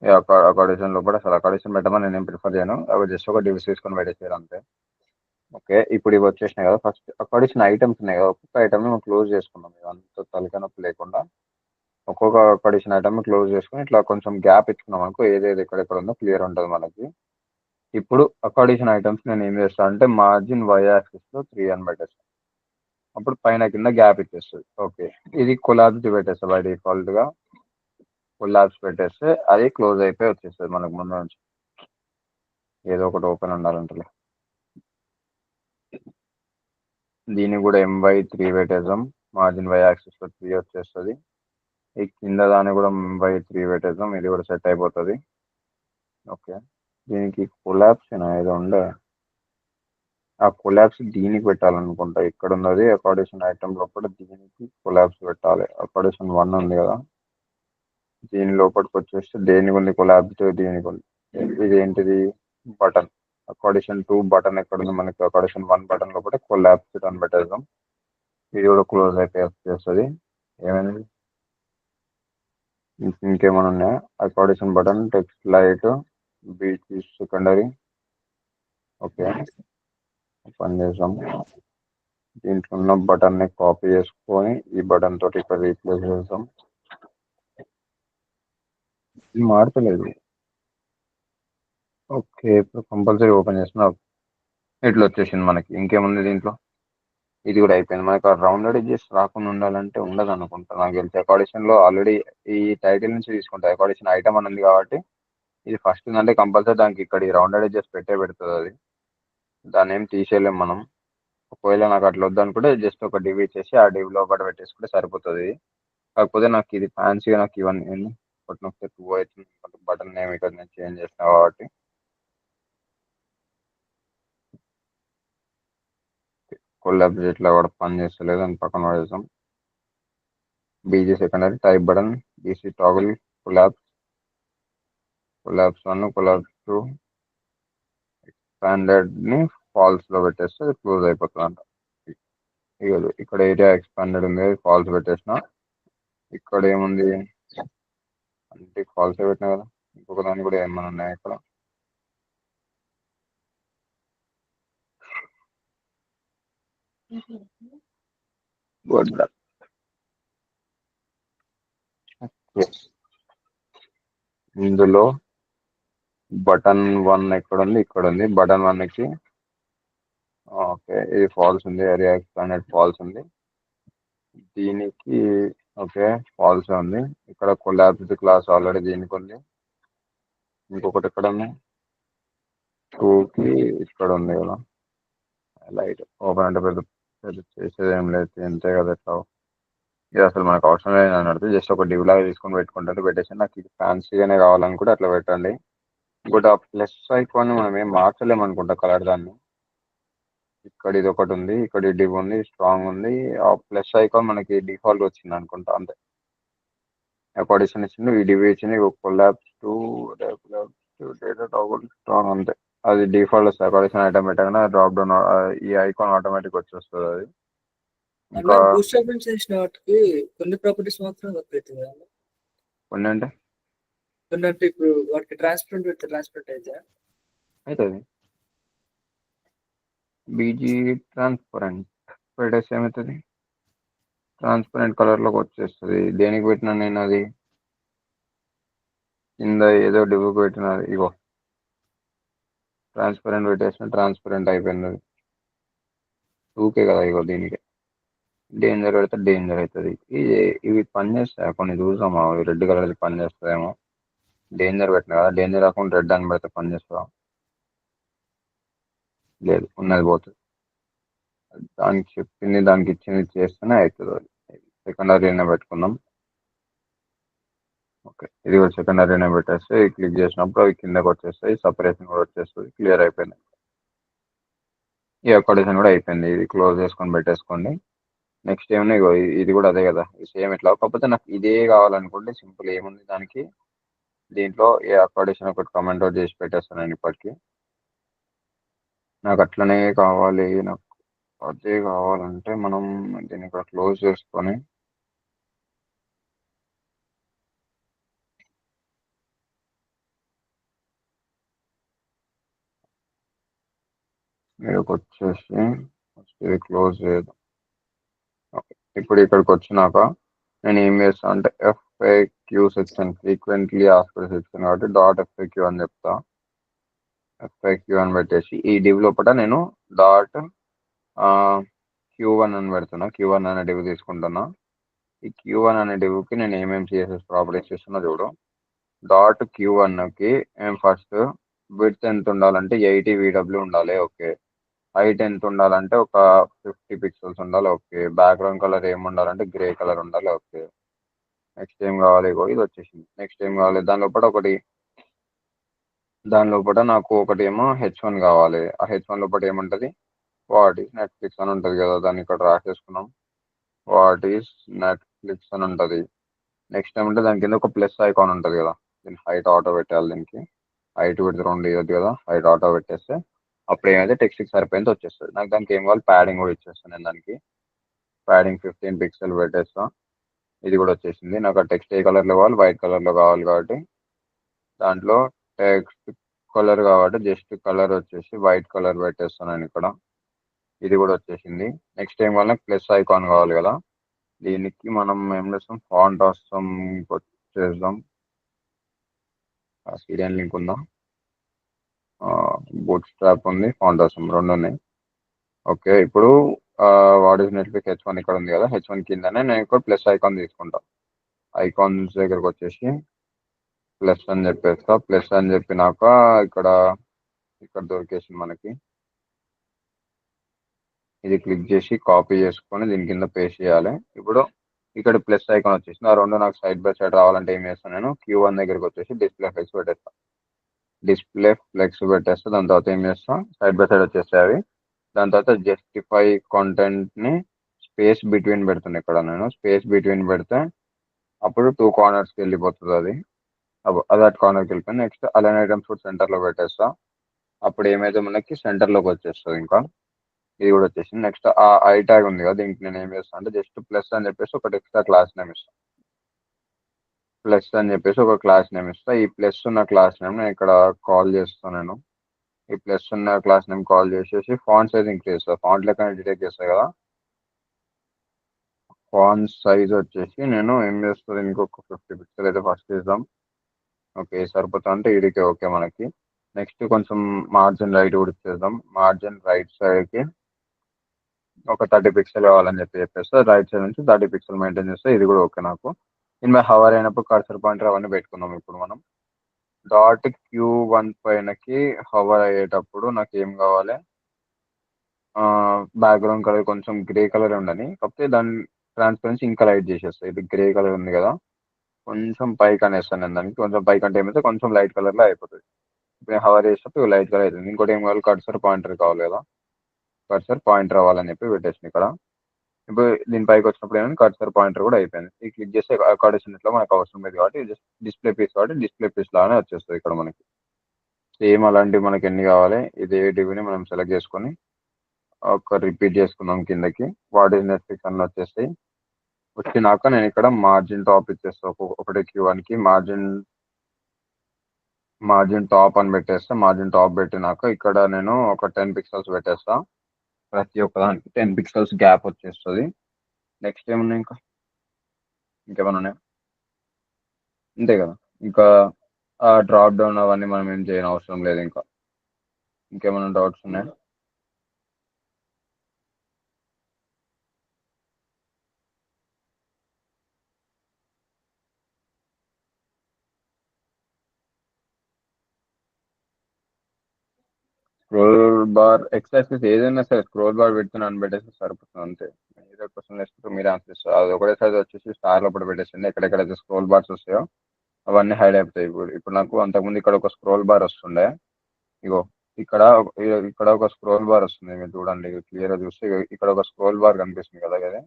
ఈ అకామిడేషన్ లోపల అసలు అకామిడేషన్ పెట్టమని నేను ప్రిఫర్ చేయను. అవి జస్ట్ ఒక డివిస్ తీసుకొని పెట్టేసారు అంతే. ఓకే, ఇప్పుడు ఇవి వచ్చేసినాయి కదా. ఫస్ట్ అకామిడేషన్ ఐటమ్స్ ఉన్నాయి కదా, ఒక్కొక్క ఐటమ్ మనం క్లోజ్ చేసుకున్నాం. అంత తలకానొప్పి లేకుండా ఒక్కొక్క అకామిడేషన్ ఐటమ్ క్లోజ్ చేసుకుని ఇట్లా కొంచెం గ్యాప్ ఇచ్చుకున్నాం అనుకో, ఏదేది ఎక్కడెక్కడ ఉందో క్లియర్ ఉంటుంది మనకి. ఇప్పుడు అకామిడేషన్ ఐటమ్స్ నేను ఏం చేస్తాను అంటే మార్జిన్ వై యాక్సిస్లో 3 అని పెట్టేస్తాను. అప్పుడు పైన కింద గ్యాప్ ఇచ్చేస్తుంది. ఓకే, ఇది కొలాబ్స్ పెట్టేస్తా బై డిఫాల్ట్గా. కొలాబ్స్ పెట్టేస్తే అది క్లోజ్ అయిపోయి వచ్చేస్తుంది మనకు ముందు నుంచి. ఏదో ఒకటి ఓపెన్ ఉండాలంటే దీన్ని కూడా MY3 పెట్టేద్దాం. మార్జిన్ వై యాక్సిస్లో 3 వచ్చేస్తుంది. ఈ కింద దాన్ని కూడా MY3 పెట్టేద్దాం. ఇది కూడా సెట్ అయిపోతుంది. ఓకే, దీనికి కొలాబ్స్ ఏదో ఉండే, ఆ కొలాబ్స్ దీనికి పెట్టాలనుకుంటా. ఇక్కడ ఉన్నది అకామిడేషన్ ఐటమ్ లోపల దీనికి కొలాబ్స్ పెట్టాలి. అకామిడేషన్ 1 ఉంది కదా, దీని లోపలికి వచ్చేస్తే దేనికి ఉంది కొలాబ్స్, దీనికి ఉంది. ఇది ఏంటిది, బటన్. అకామిడేషన్ 2 బటన్ ఎక్కడ ఉంది మనకి, అకామిడేషన్ 1 బటన్ లోపల కొలాబ్స్ అని పెట్టేద్దాం. ఇది కూడా క్లోజ్ అయిపోయి వచ్చేస్తుంది. ఏమైంది, ఇంకేమైనా ఉన్నాయా? Accommodation button, text light, beach secondary. Okay, పని చేసాం. దీంట్లో ఉన్న బటన్ని కాపీ చేసుకొని ఈ బటన్ తోటి ఇక్కడ రీప్లేస్ చేస్తాం. ఇది మారతలేదు. ఓకే, ఇప్పుడు కంపల్సరీ ఓపెన్ చేసిన ఇట్లా వచ్చేసింది మనకి. ఇంకేముంది దీంట్లో, ఇది కూడా అయిపోయింది. మనకు ఆ రౌండెడ్ ఎడ్జెస్ రాకుండా ఉండాలంటే ఉండదు అనుకుంటా నాకు తెలిసి. అకామిడేషన్లో ఆల్రెడీ ఈ టైటిల్ నుంచి తీసుకుంటా, అకామిడేషన్ ఐటమ్ అని ఉంది కాబట్టి ఇది ఫస్ట్ ఉందంటే కంపల్సరీ దానికి ఇక్కడ ఈ రౌండెడ్ ఎడ్జెస్ పెడుతుంది. అది దాన్ని ఏం తీసేయలేం మనం. ఒకవేళ నాకు అట్లా వద్దనుకుంటే జస్ట్ ఒక డివ్ ఇచ్చేసి ఆ డివ్లో ఒకటి పెట్టేసుకుంటే సరిపోతుంది. కాకపోతే నాకు ఇది ఫ్యాన్సీగా నాకు ఇవన్నీ ఒకటి నొక్కితే 2 అవుతుంది. బటన్ నేమ్ ఇక్కడ నేను చేంజ్ చేసిన కాబట్టి కొల్లాబ్ ఇట్లా కూడా పని చేస్తలేదు అని పక్కన పడేసాం. BG secondary, type button, BC toggle, collapse 1, collapse 2, ఎక్స్పాండెడ్ని ఫాల్స్లో పెట్టేస్తే క్లోజ్ అయిపోతుంది అంట. ఇక్కడ ఏరియా ఎక్స్పాండెడ్ ఉంది, ఫాల్స్ పెట్టేసిన. ఇక్కడ ఏముంది అంటే ఫాల్స్ పెట్టినా కదా. ఇంకొక దాన్ని కూడా ఏమైనా ఉన్నాయి ఇక్కడ. ఇందులో బటన్ 1 ఎక్కడ ఉంది, ఇక్కడ ఉంది. బటన్ 1కి ఓకే, ఇది ఫాల్స్ ఉంది, ఏరియా ఎక్స్పాండెడ్ ఫాల్స్ ఉంది. దీనికి ఓకే ఫాల్స్ ఉంది. ఇక్కడ కొలాబ్స్ క్లాస్ ఆల్రెడీ దీనికి ఉంది. ఇంకొకటి ఎక్కడ ఉంది, 2కి ఇక్కడ ఉంది కదా. లైట్ ఓపెన్ అంటే పెద్ద పెద్ద చేసేది ఏం లేదు, అంతే కదా. ఎట్లా ఇది అసలు మనకు అవసరం లేదు అని అడిగితే జస్ట్ ఒక డివ్ లాగా తీసుకొని పెట్టుకుంటే పెట్టేసి నాకు ఇది ఫ్యాన్సీగానే కావాలనుకుంటే అట్లా పెట్టండి. ఇంకోటి ఆ ప్లస్ ఐకాన్ మనం ఏం మార్చలేము అనుకుంటా కలర్ దాన్ని. ఇక్కడ ఇది ఒకటి ఉంది, ఇక్కడ డివ్ ఉంది, స్ట్రాంగ్ ఉంది. ఆ ప్లస్ ఐకాన్ మనకి డిఫాల్ట్ వచ్చింది అనుకుంటా అంతే. అకామిడేషన్ ఇచ్చింది, ఈ డివ్ ఇచ్చింది, కొలాబ్స్ 2 డేటా టాగుల్ స్ట్రాంగ్ అంతే. అది డిఫాల్ట్ వస్తుంది. అకామిడేషన్ ఐటమ్ పెట్టగానే డ్రాప్ డౌన్ ఈ ఐకాన్ ఆటోమేటిక్ వచ్చేస్తుంది. అది ఇంకా బూస్టర్ చేసిన వాటికి కొన్ని ప్రాపర్టీస్ మాత్రం వర్క్ అవుతుంది కదా. కొన్ని అంటే కొన్ని అంటే ఇప్పుడు వాటికి ట్రాన్స్పరెంట్ పెడితే ట్రాన్స్పరెంట్ అయితే అవుతుంది. బీజీ ట్రాన్స్పరెంట్ పెట్టేసి ఏమవుతుంది, ట్రాన్స్పరెంట్ కలర్లోకి వచ్చేస్తుంది. దేనికి పెట్టినా నేను అది కింద ఏదో డివ్కి పెట్టినది. ఇగో ట్రాన్స్పరెంట్ పెట్టేసిన ట్రాన్స్పరెంట్ అయిపోయింది. అది 2K కదా. ఇగో దీనికి డేంజర్ పెడితే డేంజర్ అవుతుంది. ఇవి పని చేస్తాయి కొన్ని చూసాము, అవి రెడ్ కలర్ పని చేస్తాయేమో. డేంజర్ పెట్టినా కదా, డేంజర్ కాకుండా రెడ్ అని పెడితే పని చేస్తుందా? లేదు, ఉన్నది పోతుంది. దానికి చెప్పింది దానికి ఇచ్చింది చేస్తేనే అవుతుంది. అది సెకండరీనే పెట్టుకుందాం. ఓకే, ఇది కూడా సెకండరీనే పెట్టేస్తే క్లిక్ చేసినప్పుడు అవి కిందకి వచ్చేస్తాయి, సపరేషన్ కూడా వచ్చేస్తుంది. క్లియర్ అయిపోయింది. ఈ అకామిడేషన్ కూడా అయిపోయింది. ఇది క్లోజ్ చేసుకొని పెట్టేసుకోండి. నెక్స్ట్ ఏమన్నా ఇగో ఇది కూడా అదే కదా, సేమ్ ఇట్లా. కాకపోతే నాకు ఇదే కావాలనుకుంటే సింపుల్ ఏముంది దానికి, దీంట్లో ఏ అకామిడేషన్ ఒకటి కమెంట్ అవుట్ చేసి పెట్టేస్తాను నేను ఇప్పటికి. నాకు అట్లనే కావాలి, నాకు అదే కావాలంటే మనం దీన్ని ఇక్కడ క్లోజ్ చేసుకొని ఇక్కడికి వచ్చేసి ఇది క్లోజ్ చేయదు. ఇప్పుడు ఇక్కడికి వచ్చినాక నేను ఏం చేస్తాను అంటే FAQ section, frequently asked section కాబట్టి .FAQ అని చెప్తా. FAQ అని పెట్టేసి ఈ డివ్ లోపల నేను Q1 అని పెడుతున్నా. Q1 అనే డివ్ తీసుకుంటున్నా. ఈ Q1 అనే డివ్కి నేను ఏమేమి CSS ప్రాపర్టీస్ ఇస్తున్నా చూడు. .Q1కి ఫస్ట్ విడ్త్ ఎంత ఉండాలంటే 80 VW ఉండాలి, ఓకే. హైట్ ఎంత ఉండాలంటే ఒక 50 పిక్సెల్స్ ఉండాలి, ఓకే. బ్యాక్గ్రౌండ్ కలర్ ఏమి ఉండాలంటే గ్రే కలర్ ఉండాలి, ఓకే. నెక్స్ట్ ఏం కావాలి, ఇది వచ్చేసింది. నెక్స్ట్ ఏం కావాలి, దాని లోపల నాకు ఒకటి ఏమో H1 కావాలి. ఆ H1 లోపల ఏముంటుంది, వాట్ ఈస్ నెట్ఫ్లిక్స్ అని ఉంటుంది కదా, దాన్ని ఇక్కడ రాసేసుకున్నాం. వాట్ ఈస్ నెట్ఫ్లిక్స్ అని ఉంటుంది. నెక్స్ట్ ఏమంటే దాని కింద ఒక ప్లస్ ఐకాన్ ఉంటుంది కదా, దీన్ని హైట్ ఆటో పెట్టాలి. దీనికి హైట్ పెడితే 2 ఇవ్వద్దు కదా, హైట్ ఆటో పెట్టేస్తే అప్పుడు ఏమైతే టెక్స్ట్కి సరిపోయింది వచ్చేస్తుంది. నాకు దానికి ఏం కావాలి, ప్యాడింగ్ కూడా ఇచ్చేస్తాను నేను. దానికి ప్యాడింగ్ 15 పిక్సెల్ పెట్టేస్తా. ఇది కూడా వచ్చేసింది. నాకు ఆ టెక్స్ట్ ఏ కలర్లో కావాలి, వైట్ కలర్లో కావాలి కాబట్టి దాంట్లో టెక్స్ట్ కలర్ కాబట్టి జస్ట్ కలర్ వచ్చేసి వైట్ కలర్ పెట్టేస్తాను నేను ఇక్కడ. ఇది కూడా వచ్చేసింది. నెక్స్ట్ ఏం కావాలి, ప్లస్ ఐకాన్ కావాలి కదా, దీనికి మనం ఏం చేస్తాం, ఫాంట్ వస్తాం వచ్చేద్దాం. సీరియల్ లింక్ ఉందా, బూట్ స్ట్రాప్ ఉంది, ఫాంట్ వస్తాం, 2 ఉన్నాయి. ఓకే. ఇప్పుడు వాట్ ఈస్ నెట్ఫ్లిక్స్ H1 ఇక్కడ ఉంది కదా, H1 కిందనే నేను ఇక్కడ ప్లస్ ఐకాన్ తీసుకుంటా. ఐకాన్స్ దగ్గరకు వచ్చేసి ప్లస్ అని చెప్పేస్తా. ప్లస్ అని చెప్పినాక ఇక్కడ దొరికేసింది మనకి. ఇది క్లిక్ చేసి కాపీ చేసుకొని దీని కింద పేస్ట్ చేయాలి. ఇప్పుడు ఇక్కడ ప్లస్ ఐకాన్ వచ్చేసింది. ఆ 2 నాకు సైడ్ బై సైడ్ రావాలంటే ఏం చేస్తాను, నేను Q1 దగ్గరికి వచ్చేసి డిస్ప్లే ఫ్లెక్స్ పెట్టేస్తా. దాని తర్వాత ఏం చేస్తా, సైడ్ బై సైడ్ వచ్చేస్తాయి అవి. దాని తర్వాత జస్టిఫై కాంటెంట్ని స్పేస్ బిట్వీన్ పెడుతుంది. ఇక్కడ నేను స్పేస్ బిట్వీన్ పెడితే అప్పుడు 2 కార్నర్స్కి వెళ్ళిపోతుంది. అది అటు కార్నర్కి వెళ్ళిపోయింది. నెక్స్ట్ అలైన్ ఐటమ్స్ కూడా సెంటర్లో పెట్టేస్తా. అప్పుడు ఏమైతే మనకి సెంటర్లోకి వచ్చేస్తుంది. ఇంకా ఇది కూడా వచ్చేసింది. నెక్స్ట్ ఆ ఐ ట్యాగ్ ఉంది కదా, దీనికి నేను ఏం చేస్తాను అంటే జస్ట్ ప్లస్ అని చెప్పేసి ఒకటి ఎక్స్ట్రా క్లాస్ నేమ్ ఇస్తాను. ప్లస్ అని చెప్పేసి ఒక క్లాస్ నేమ్ ఇస్తా. ఈ ప్లస్ ఉన్న క్లాస్ నేమ్ నేను ఇక్కడ కాల్ చేస్తాను. నేను ఈ ప్లస్ ఉన్న క్లాస్ నేమ్ కాల్ చేసేసి ఫాంట్ సైజ్ ఇంక్రీజ్ చేస్తా. ఫాంట్ లెక్క డిటెక్ట్ చేస్తాయి కదా, ఫాంట్ సైజ్ వచ్చేసి నేను ఏం చేస్తాను, ఇంకొక 50 పిక్సెల్ అయితే ఫస్ట్ ఇద్దాం. ఓకే సరిపోతా అంటే ఇడికి ఓకే మనకి. నెక్స్ట్ కొంచెం మార్జిన్ రైట్ కూడా ఇచ్చేద్దాం. మార్జిన్ రైట్ సైడ్కి ఒక 30 పిక్సెల్ కావాలని చెప్పేస్తే రైట్ సైడ్ నుంచి 30 పిక్సెల్ మెయింటైన్ చేస్తే ఇది కూడా ఓకే నాకు. ఇన్ హవర్ అయినప్పుడు కర్సర్ పాయింటర్ అవన్నీ పెట్టుకుందాం. ఇప్పుడు మనం .Q1 పైనకి హవర్ అయ్యేటప్పుడు నాకు ఏం కావాలి, బ్యాక్గ్రౌండ్ కలర్ కొంచెం గ్రే కలర్ ఉండని, కాకపోతే దాని ట్రాన్స్పరెన్సీ ఇంకా లైట్ చేసేస్తాయి. ఇది గ్రే కలర్ ఉంది కదా, కొంచెం పైకి అనేస్తాను నేను దానికి. కొంచెం పైకి అంటే ఏమైతే కొంచెం లైట్ కలర్లో అయిపోతుంది. ఇప్పుడు హవర్ చేసేటప్పుడు లైట్ కలర్ అవుతుంది. ఇంకోటి ఏం కావాలి, కర్సర్ పాయింటర్ కావాలి కదా, కర్సర్ పాయింటర్ అవ్వాలని చెప్పి పెట్టేసింది ఇక్కడ. ఇప్పుడు దీని పైకి వచ్చినప్పుడు ఏమైనా కర్సర్ పాయింటర్ కూడా అయిపోయింది. ఈ క్లిక్ చేస్తే అకామిడేషన్ ఇట్లా మనకు అవసరం లేదు కాబట్టి జస్ట్ డిస్ప్లే పీస్ కాబట్టి డిస్ప్లే పీస్ లాగానే వచ్చేస్తుంది ఇక్కడ మనకి. సేమ్ అలాంటివి మనకి ఎన్ని కావాలి, ఇదే డివ్ని మనం సెలెక్ట్ చేసుకొని ఒక రిపీట్ చేసుకుందాం కిందకి. వాట్ ఈస్ నెట్ఫ్లిక్స్ అని వచ్చేస్తాయి. వచ్చినాక నేను ఇక్కడ మార్జిన్ టాప్ ఇచ్చేస్తా. ఒకటి Q1కి మార్జిన్ టాప్ అని పెట్టేస్తా. మార్జిన్ టాప్ పెట్టినాక ఇక్కడ నేను ఒక 10 పిక్సెల్స్ పెట్టేస్తా. ప్రతి ఒక్కదానికి 10 పిక్సెల్స్ గ్యాప్ వచ్చేస్తుంది. నెక్స్ట్ ఏమన్నా ఇంకేమన్నా ఉన్నాయా, అంతే కదా. ఇంకా డ్రాప్ డౌన్ అవన్నీ మనం ఏం చేయని అవసరం లేదు. ఇంకా ఇంకేమైనా డౌట్స్ ఉన్నాయా? స్క్రోల్ బార్ ఎక్సర్సైజ్ ఏదైనా సరే స్క్రోల్ బార్ పెడుతున్నా అని పెట్టేసి సరిపోతుంది అంతే. ఏదో క్వశ్చన్ వేసుకుంటే మీరే ఆన్సర్ ఇస్తారు. అది ఒకటేసారి వచ్చేసి స్టార్ లోపల పెట్టేసింది. ఎక్కడెక్కడైతే స్క్రోల్ బార్స్ వస్తాయో అవన్నీ హైడ్ అయిపోతాయి. ఇప్పుడు నాకు అంతకుముందు ఇక్కడ ఒక స్క్రోల్ బార్ వస్తుండే, ఇగో ఇక్కడ ఒక స్క్రోల్ బార్ వస్తుంది. మీరు చూడండి క్లియర్గా చూస్తే ఇక్కడ ఒక స్క్రోల్ బార్ కనిపిస్తుంది కదా, అదే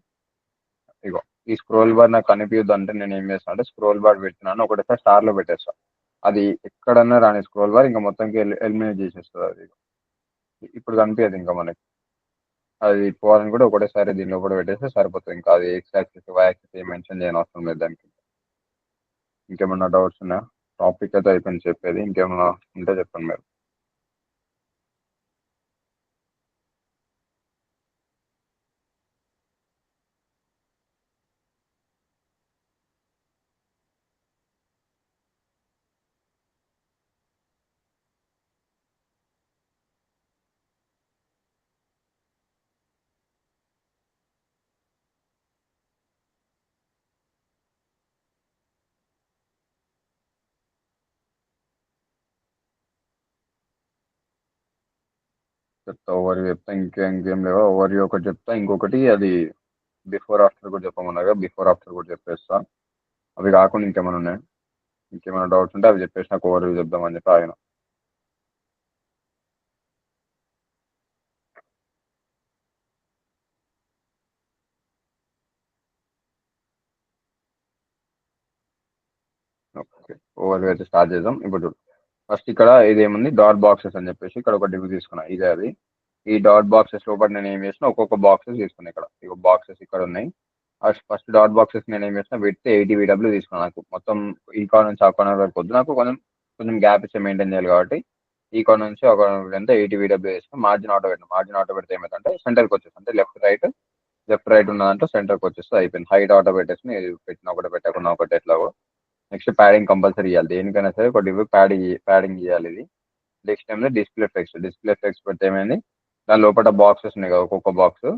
ఇగో ఈ స్క్రోల్ బార్ నాకు కనిపించదు అంటే నేను ఏం చేస్తాను అంటే స్క్రోల్ బార్ పెట్టినాను ఒకటేసారి స్టార్ లో పెట్టేస్తా. అది ఎక్కడన్నా రాని స్క్రోల్ బార్ ఇంకా మొత్తంకి ఎలిమినేట్ చేసేస్తుంది అది. ఇప్పుడు కనిపించదు ఇంకా మనకి. అది పోవాలని కూడా ఒకటేసారి దీనిలో కూడా పెట్టేస్తే సరిపోతుంది. ఇంకా అది ఎక్స్ యాక్సిస్ వై యాక్సిస్ ఏం మెన్షన్ చేయని అవసరం లేదు దానికి. ఇంకేమన్నా డౌట్స్ ఉన్నా? టాపిక్ అయితే అయిపోయింది చెప్పేది. ఇంకేమన్నా ఉంటే చెప్పండి మీరు. చెప్తా ఓవర్ చెప్తా ఇంకేం లేవా? ఓవర్ ఒకటి చెప్తా, ఇంకొకటి అది బిఫోర్ ఆఫ్టర్ కూడా చెప్పమన్నాగా, బిఫోర్ ఆఫ్టర్ కూడా చెప్పేస్తా. అవి కాకుండా ఇంకేమైనా ఉన్నాయి? ఇంకేమైనా డౌట్స్ ఉంటే అవి చెప్పేసి నాకు ఓవర్ చెప్దామని చెప్పి ఆయన. ఓకే, ఓవర్ అయితే స్టార్ట్ చేద్దాం. ఇప్పుడు ఫస్ట్ ఇక్కడ ఇదేముంది డాట్ బాక్సెస్ అని చెప్పేసి ఇక్కడ ఒక డివ్ తీసుకున్నా. ఇదే అది. ఈ డాట్ బాక్సెస్ లోపల నేను ఏం చేసిన ఒక్కొక్క బాక్సెస్ తీసుకున్నా. ఇక్కడ ఇక బాక్సెస్ ఇక్కడ ఉన్నాయి. ఫస్ట్ డాట్ బాక్సెస్ నేను ఏం చేసిన విత్ 80 VW తీసుకున్నాను. నాకు మొత్తం ఈ కార్నర్ నుంచి ఆ కార్నర్ వరకు వద్దు, నాకు కొంచెం గ్యాప్ ఇచ్చే మెయింటైన్ చేయాలి కాబట్టి ఈ కార్నర్ నుంచి ఒక ఎంత 80 VW వేసుకుని మార్జిన్ ఆటో పెట్టిన. మార్జిన్ ఆటో పెడితే ఏమైందంటే సెంటర్కి వచ్చేసి అంటే లెఫ్ట్ రైట్ ఉన్నదంటే సెంటర్కి వచ్చేస్తే అయిపోయింది. హైట్ ఆటో పెట్టేసి పెట్టిన ఒకటి పెట్టకుండా ఒకటి ఎట్లాగో. నెక్స్ట్ ప్యాడింగ్ కంపల్సరీ ఇవ్వాలి, దేనికైనా సరే ఒకటి ప్యాడింగ్ ఇవ్వాలి. ఇది నెక్స్ట్ టైం డిస్ప్లే ఫ్లెక్స్ పెడితే ఏమైంది, దాని లోపల బాక్సెస్ ఉన్నాయి కదా, ఒక్కొక్క బాక్స్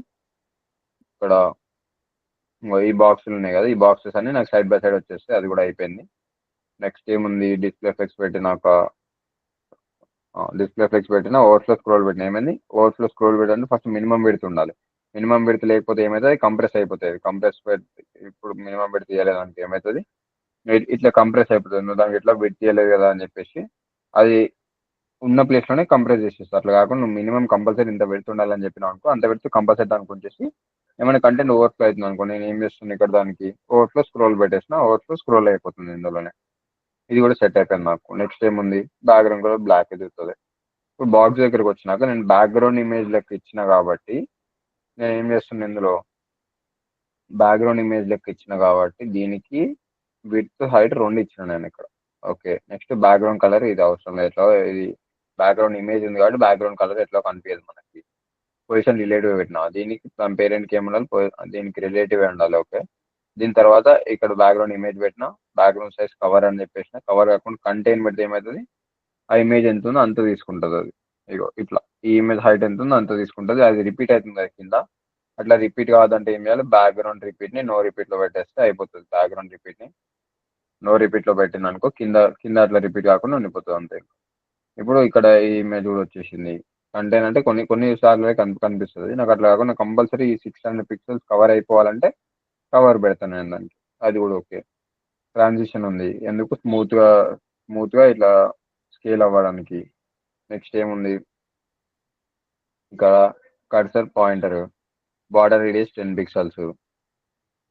ఇక్కడ ఈ బాక్సులు ఉన్నాయి కదా, ఈ బాక్సెస్ అన్ని నాకు సైడ్ బై సైడ్ వచ్చేస్తే అది కూడా అయిపోయింది. నెక్స్ట్ ఏముంది డిస్ప్లే ఫ్లెక్స్ పెట్టినాక ఓవర్ఫ్లో స్క్రోల్ పెట్టిన. ఏమైంది ఓవర్ఫ్లో స్క్రోల్ పెట్టండి ఫస్ట్ మినిమం విడ్త్ ఉండాలి. మినిమం విడ్త్ లేకపోతే ఏమవుతుంది, కంప్రెస్ అయిపోతుంది. ఇప్పుడు మినిమం విడ్త్ తీయలేదంటే ఏమవుతుంది, ఇట్లా కంప్రెస్ అయిపోతుంది. నువ్వు దానికి ఇట్లా విడ్త్ తీయలేదు కదా అని చెప్పేసి అది ఉన్న ప్లేస్లోనే కంప్రెస్ చేసేస్తారు. అట్లా కాకుండా నువ్వు మినిమం కంపల్సరీ ఇంత విడ్త్ ఉండాలని చెప్పినావు అనుకో, అంత విడ్త్ కంపల్సరీ దానికి వచ్చేసి ఏమైనా కంటెంట్ ఓవర్ఫ్లో అవుతుంది అనుకో, నేను ఏం చేస్తున్నాను ఇక్కడ దానికి ఓవర్ఫ్లో స్క్రోల్ పెట్టేసిన, ఓవర్ఫ్లో స్క్రోల్ అయిపోతుంది ఇందులోనే. ఇది కూడా సెట్ అయిపోయింది నాకు. నెక్స్ట్ ఏముంది బ్యాక్గ్రౌండ్ కూడా బ్లాక్ ఎదుగుతుంది. ఇప్పుడు బాక్స్ దగ్గరకు వచ్చినాక నేను బ్యాక్గ్రౌండ్ ఇమేజ్ లెక్క ఇచ్చిన కాబట్టి నేను ఏం చేస్తున్నా, ఇందులో బ్యాక్గ్రౌండ్ ఇమేజ్ లెక్క ఇచ్చిన కాబట్టి దీనికి విడ్త్ హైట్ 2 ఇచ్చిన నేను ఇక్కడ. ఓకే, నెక్స్ట్ బ్యాక్గ్రౌండ్ కలర్ ఇది అవసరం లేదు, ఎట్లా ఇది బ్యాక్గ్రౌండ్ ఇమేజ్ ఉంది కాబట్టి బ్యాక్గ్రౌండ్ కలర్ ఎట్లా కనిపించదు మనకి. పొజిషన్ రిలేటివ్ పెట్టినా, దీనికి మన పేరెంట్కి ఏముండాలి, దీనికి రిలేటివ్ ఉండాలి. ఓకే, దీని తర్వాత ఇక్కడ బ్యాక్గ్రౌండ్ ఇమేజ్ పెట్టిన, బ్యాక్గ్రౌండ్ సైజ్ కవర్ అని చెప్పేసిన, కవర్ కాకుండా కంటైన్ పెడితే ఏమవుతుంది, ఆ ఇమేజ్ ఎంత ఉందో అంత తీసుకుంటుంది అది. ఇగో ఇట్లా ఈ ఇమేజ్ హైట్ ఎంత ఉందో అంత తీసుకుంటుంది. అది రిపీట్ అవుతుంది అది కింద. అట్లా రిపీట్ కావాలంటే ఏం చేయాలి, బ్యాక్గ్రౌండ్ రిపీట్ని నో రిపీట్లో పెట్టేస్తే అయిపోతుంది. బ్యాక్గ్రౌండ్ రిపీట్ని నో రిపీట్లో పెట్టింది అనుకో, కింద అట్లా రిపీట్ కాకుండా ఉండిపోతుంది అంతే. ఇప్పుడు ఇక్కడ ఈ ఇమేజ్ కూడా వచ్చేసింది. కంటైన్ అంటే కొన్ని సార్లు కనిపిస్తుంది నాకు. అట్లా కాకుండా కంపల్సరీ ఈ 600 పిక్సెల్స్ కవర్ అయిపోవాలంటే కవర్ పెడతాను నేను దానికి. అది కూడా ఓకే. ట్రాన్సిషన్ ఉంది ఎందుకు, స్మూత్గా ఇట్లా స్కేల్ అవ్వడానికి. నెక్స్ట్ ఏముంది ఇక్కడ cursor pointer, border radius 10 pixels.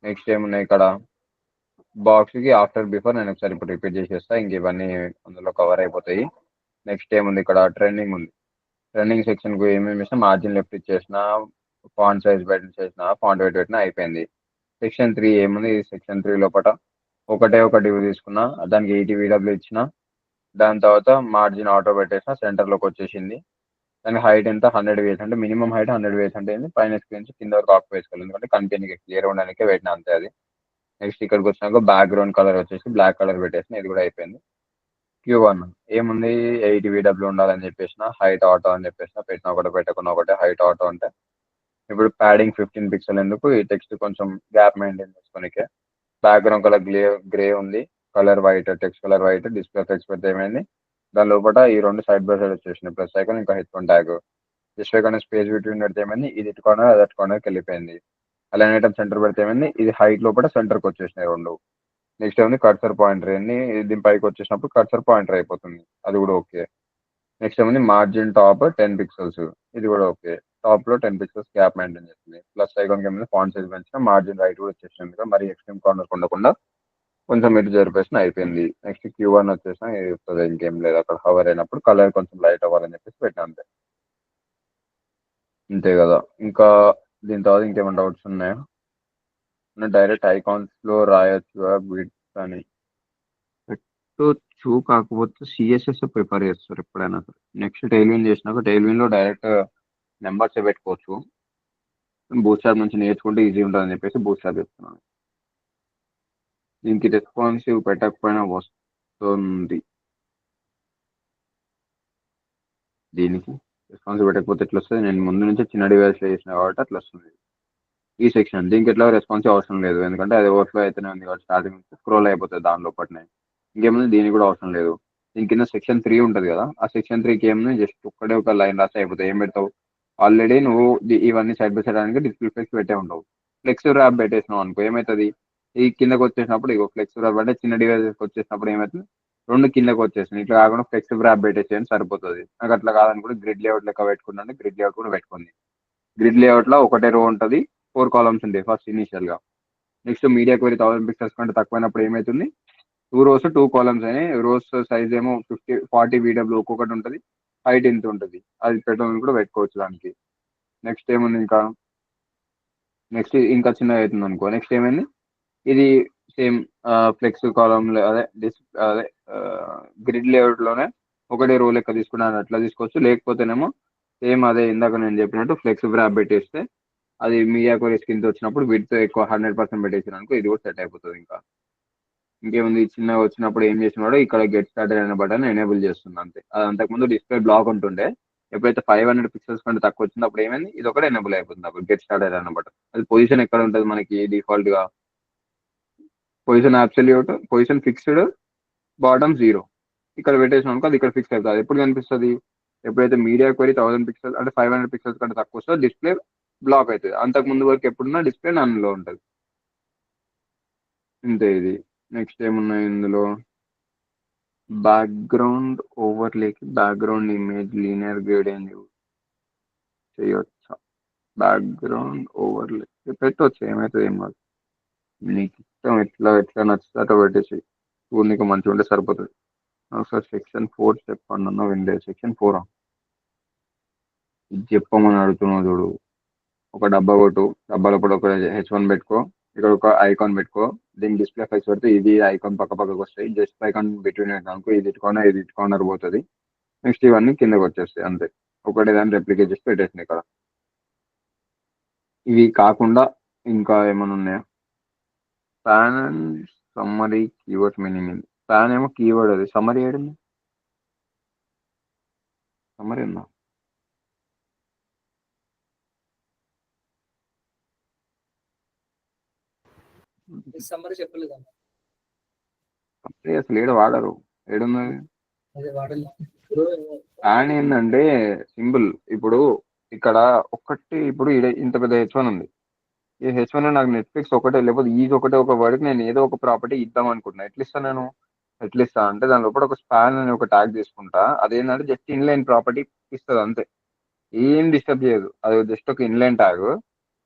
Next ఏమున్నాయి ఇక్కడ బాక్స్కి ఆఫ్టర్ బిఫోర్ నేను ఒకసారి ఇప్పుడు రిపీట్ చేసేస్తా, ఇంక ఇవన్నీ అందులో కవర్ అయిపోతాయి. నెక్స్ట్ ఏముంది ఇక్కడ ట్రెండింగ్ ఉంది. ట్రెండింగ్ సెక్షన్కు ఏమేమి ఇచ్చినా మార్జిన్ లెఫ్ట్ ఇచ్చేసిన, ఫాంట్ సైజ్ చేసిన, ఫాంట్ వెయిట్ పెట్టినా అయిపోయింది. సెక్షన్ 3 ఏముంది, సెక్షన్ 3 లోపల ఒక డివ్ తీసుకున్నా, దానికి 80 VW ఇచ్చిన. దాని తర్వాత మార్జిన్ ఆటో పెట్టేసిన, సెంటర్లోకి వచ్చేసింది. దానికి హైట్ ఎంత 100 వేస్ అంటే మినిమం హైట్ 100 వేస్ అంటే పైన స్క్రీన్ కింద వరకు ఆఫ్ వేసుకోవాలి, ఎందుకంటే కంపెనీకి క్లియర్ ఉండడానికి పెట్టిన అంతే అది. నెక్స్ట్ ఇక్కడికి వచ్చినాక బ్యాక్గ్రౌండ్ కలర్ వచ్చేసి బ్లాక్ కలర్ పెట్టేసిన, ఇది కూడా అయిపోయింది. Q1 ఏముంది 80 VW ఉండాలని చెప్పేసిన, హైట్ ఆటో అని చెప్పేసిన, పెట్టిన ఒకటి పెట్టకుండా ఒకటే హైట్ ఆటో అంటే. ఇప్పుడు ప్యాడింగ్ 15 పిక్సెల్ ఎందుకు, ఈ టెక్స్ట్ కొంచెం గ్యాప్ మెయింటైన్ చేసుకోనికే. బ్యాక్గ్రౌండ్ కలర్ గ్రే ఉంది, colour white, text colour white, display flex పెడితే ఏమైంది, దాని లోపల ఈ 2 సైడ్ బై సైడ్ వచ్చేసినాయి, ప్లస్ ఐకాన్ ఇంకా హెడ్ ట్యాగ్. డిస్ప్లే కన్నా స్పేస్ బిట్వీన్ పెడితే ఏమైంది, ఇది ఇటు కార్నర్ అది అటు కార్నర్కి వెళ్ళిపోయింది. అలానే ఐటమ్ సెంటర్ పెడితే ఏమైంది, ఇది హైట్ లోపల సెంటర్కి వచ్చేసినాయి 2. నెక్స్ట్ ఏముంది కర్సర్ పాయింటర్, దీని పైకి వచ్చేసినప్పుడు కర్సర్ పాయింటర్ అయిపోతుంది, అది కూడా ఓకే. నెక్స్ట్ ఏముంది మార్జిన్ టాప్ 10 పిక్సెల్స్, ఇది కూడా ఓకే. టాప్ లో 10 పిక్సెల్స్ గ్యాప్ మెయింటైన్ చేస్తుంది. ప్లస్ ఐకాన్ కి ఫాంట్ సైజ్ పెంచిన మార్జిన్ రైట్ కూడా వచ్చేసింది కదా, మరి ఎక్స్ట్రీమ్ కార్నర్ ఉండకుండా కొంచెం ఇటు జరిపేసిన అయిపోయింది. నెక్స్ట్ Q1 వచ్చేసిన చెప్తుంది, ఇంకేం లేదు. అక్కడ హవర్ అయినప్పుడు కలర్ కొంచెం లైట్ అవ్వాలని చెప్పేసి పెట్టిన అంతే. అంతే కదా. ఇంకా దీని తర్వాత ఇంకేమైనా డౌట్స్ ఉన్నాయా? డైరెక్ట్ ఐకాన్స్ లో రాయొచ్చు బిట్స్ అని పెట్టొచ్చు, కాకపోతే సిఎస్ఎస్ ప్రిఫర్ చేస్తారు ఎప్పుడైనా సరే. నెక్స్ట్ టైల్విన్ చేసినాక టైల్విన్ లో డైరెక్ట్ నెంబర్స్ పెట్టుకోవచ్చు. బూట్ స్ట్రాప్ నుంచి నేర్చుకుంటే ఈజీ ఉంటుంది అని చెప్పేసి బూట్ స్ట్రాప్ చెప్తున్నాను. దీనికి రెస్పాన్సివ్ పెట్టకపోయినా వస్తుంది. దీనికి రెస్పాన్సివ్ పెట్టకపోతే ఎట్లా వస్తుంది? నేను ముందు నుంచి చిన్న డివైస్లో చేసిన కాబట్టి అట్లా వస్తుంది. ఈ సెక్షన్ దీనికి ఎట్లా రెస్పాన్సివ్ అవసరం లేదు, ఎందుకంటే అది ఓవర్ఫ్లో అయితేనే ఉంది కాబట్టి స్టార్టింగ్ నుంచి స్క్రోల్ అయిపోతుంది దాని లోపలనే. ఇంకేముంది, దీనికి కూడా అవసరం లేదు. దీని కింద సెక్షన్ 3 ఉంటుంది కదా, ఆ సెక్షన్ 3కి ఏముంది, జస్ట్ ఒక్కడే ఒక లైన్ రాస్తే అయిపోతుంది. ఏం పెడతావు, ఆల్రెడీ నువ్వు ఇవన్నీ సైడ్ బై సైడ్ అనేది డిస్ప్లే ఫ్లెక్స్ పెట్టే ఉంటావు. ఫ్లెక్స్ ర్యాప్ పెట్టేసినావు అనుకో ఏమవుతుంది, ఈ కిందకి వచ్చేసినప్పుడు ఇగో ఫ్లెక్స్ ర్యాప్ అంటే చిన్న డివైజెస్కి వచ్చేసినప్పుడు ఏమవుతుంది, రెండు కిందకి వచ్చేసినాయి. ఇట్లా కాకుండా ఫ్లెక్స్ ర్యాప్ పెట్టేసేయని సరిపోతుంది. నాకు అట్లా కాదని కూడా గ్రిడ్ లేఅవుట్ లెక్క పెట్టుకున్నాను, గ్రిడ్ లేఅవుట్ కూడా పెట్టుకుంది. గ్రిడ్ లేఅవుట్ లో ఒకటే రో ఉంటుంది, 4 కాలమ్స్ ఉంటాయి ఫస్ట్ ఇనిషియల్ గా. నెక్స్ట్ మీడియా క్వరీ 1000 పిక్సెల్స్ కంటే తక్కువైనప్పుడు ఏమవుతుంది, 2 rows 2 కాలమ్స్ అని. రోస్ సైజ్ ఏమో 40 VW ఒక్కొక్కటి ఉంటుంది, హైట్ ఇంత ఉంటుంది. అది పెట్టడం కూడా పెట్టుకోవచ్చు దానికి. నెక్స్ట్ ఏముంది ఇంకా, నెక్స్ట్ ఇంకా చిన్నగా అవుతుంది అనుకో. నెక్స్ట్ ఏమైంది, ఇది సేమ్ ఫ్లెక్స్ కాలమ్ అదే అదే గ్రిడ్ లేఅవుట్ లోనే ఒకటే రో లెక్క తీసుకున్నాను, అట్లా తీసుకోవచ్చు. లేకపోతేనేమో సేమ్ అదే ఇందాక నేను చెప్పినట్టు ఫ్లెక్స్ వ్రాప్ పెట్టేస్తే అది మీడియా క్వరీస్ కింద వచ్చినప్పుడు విడ్త్ ఎక్కువ 100% పెట్టేసాను అనుకో, ఇది కూడా సెట్ అయిపోతుంది. ఇంకా ఇంకేముంది, చిన్నగా వచ్చినప్పుడు ఏం చేసినాడో ఇక్కడ గెట్ స్టార్టెడ్ అనే బటన్ ఎనేబుల్ చేస్తుంది అంతే. అది అంతకుముందు డిస్ప్లే బ్లాక్ ఉంటుండే, ఎప్పుడైతే 500 పిక్సెల్స్ కంటే తక్కువ వచ్చిందో అప్పుడు ఏమైంది, ఇది ఒకటి ఎనేబుల్ అయిపోతుంది. అప్పుడు గెట్ స్టార్టెడ్ అనే బటన్. అది పొజిషన్ ఎక్కడ ఉంటుంది మనకి డిఫాల్ట్ గా, position absolute, position fixed, bottom 0 ఇక్కడ పెట్టేసిన అనుకో అది ఇక్కడ ఫిక్స్ అవుతుంది. ఎప్పుడు కనిపిస్తుంది, ఎప్పుడైతే మీడియా క్వరీ 1000 పిక్సెల్స్ అంటే 500 పిక్సెల్స్ కంటే తక్కువ వస్తుందో డిస్ప్లే బ్లాక్ అవుతుంది. అంతకు ముందు వరకు ఎప్పుడున్నా డిస్ప్లే నన్లో ఉంటుంది. ఇంతే ఇది. నెక్స్ట్ ఏమున్నాయి ఇందులో, బ్యాక్గ్రౌండ్ ఓవర్లేకి background image linear gradient use చేయొచ్చా? బ్యాక్గ్రౌండ్ ఓవర్లే పెట్టవచ్చు, ఏమవుతుంది ఏం కాదు. నీకు ఇష్టం, ఎట్లా ఎట్లా నచ్చితే అట్లా పెట్టేసి నీకు మంచిగా ఉంటే సరిపోతుంది. ఒకసారి సెక్షన్ 4 చెప్పండి అన్న విండే. సెక్షన్ 4 ఇది చెప్పమని అడుగుతున్నావు చూడు. ఒక డబ్బా కొట్టు, డబ్బా లోపల ఒక H1 పెట్టుకో, ఇక్కడ ఒక ఐకాన్ పెట్టుకో, దీని డిస్ప్లే ఫ్లెక్స్ పెడితే ఇది ఐకాన్ పక్క పక్కకు వస్తాయి. జస్ట్ ఐకాన్ బిట్వీన్ అనుకో, ఇది కార్నర్ ఇది కార్నర్ పోతుంది. నెక్స్ట్ ఇవన్నీ కిందకి వచ్చేస్తాయి అంతే. ఒకటే దాన్ని రెప్లికేట్ చేసి పెట్టేసింది ఇక్కడ. ఇవి కాకుండా ఇంకా ఏమైనా ఉన్నాయా? Pan and summary keywords meaning ఇది. ప్యాన్ ఏమో కీవర్డ్, అది సమ్మరీ ఏడింది, సమ్మరీ ఉందా? సమ్మర్ చెప్పలేదు అన్న. సమ్మరీ అసలు ఏడు వాడరు, ఏడున్నది. అదే వాడలేదు. ప్యాన్ ఏంటంటే సింపుల్. ఇప్పుడు ఇక్కడ ఒక్కటి, ఇప్పుడు ఇంత పెద్ద H1 ఉంది. ఈ H1 నాకు నెట్ఫ్లిక్స్ ఒకటే, లేకపోతే ఈజ్ ఒకటే ఒక వర్డ్కి నేను ఏదో ఒక ప్రాపర్టీ ఇద్దాం అనుకుంటున్నా. ఎట్లా ఇస్తాను నేను, ఎట్లా ఇస్తా అంటే దాని లోపల ఒక స్పాన్ అని ఒక ట్యాగ్ తీసుకుంటా. అదేంటంటే జస్ట్ ఇన్లైన్ ప్రాపర్టీ ఇస్తుంది అంతే, ఏం డిస్టర్బ్ చేయదు. అది జస్ట్ ఒక ఇన్లైన్ ట్యాగ్.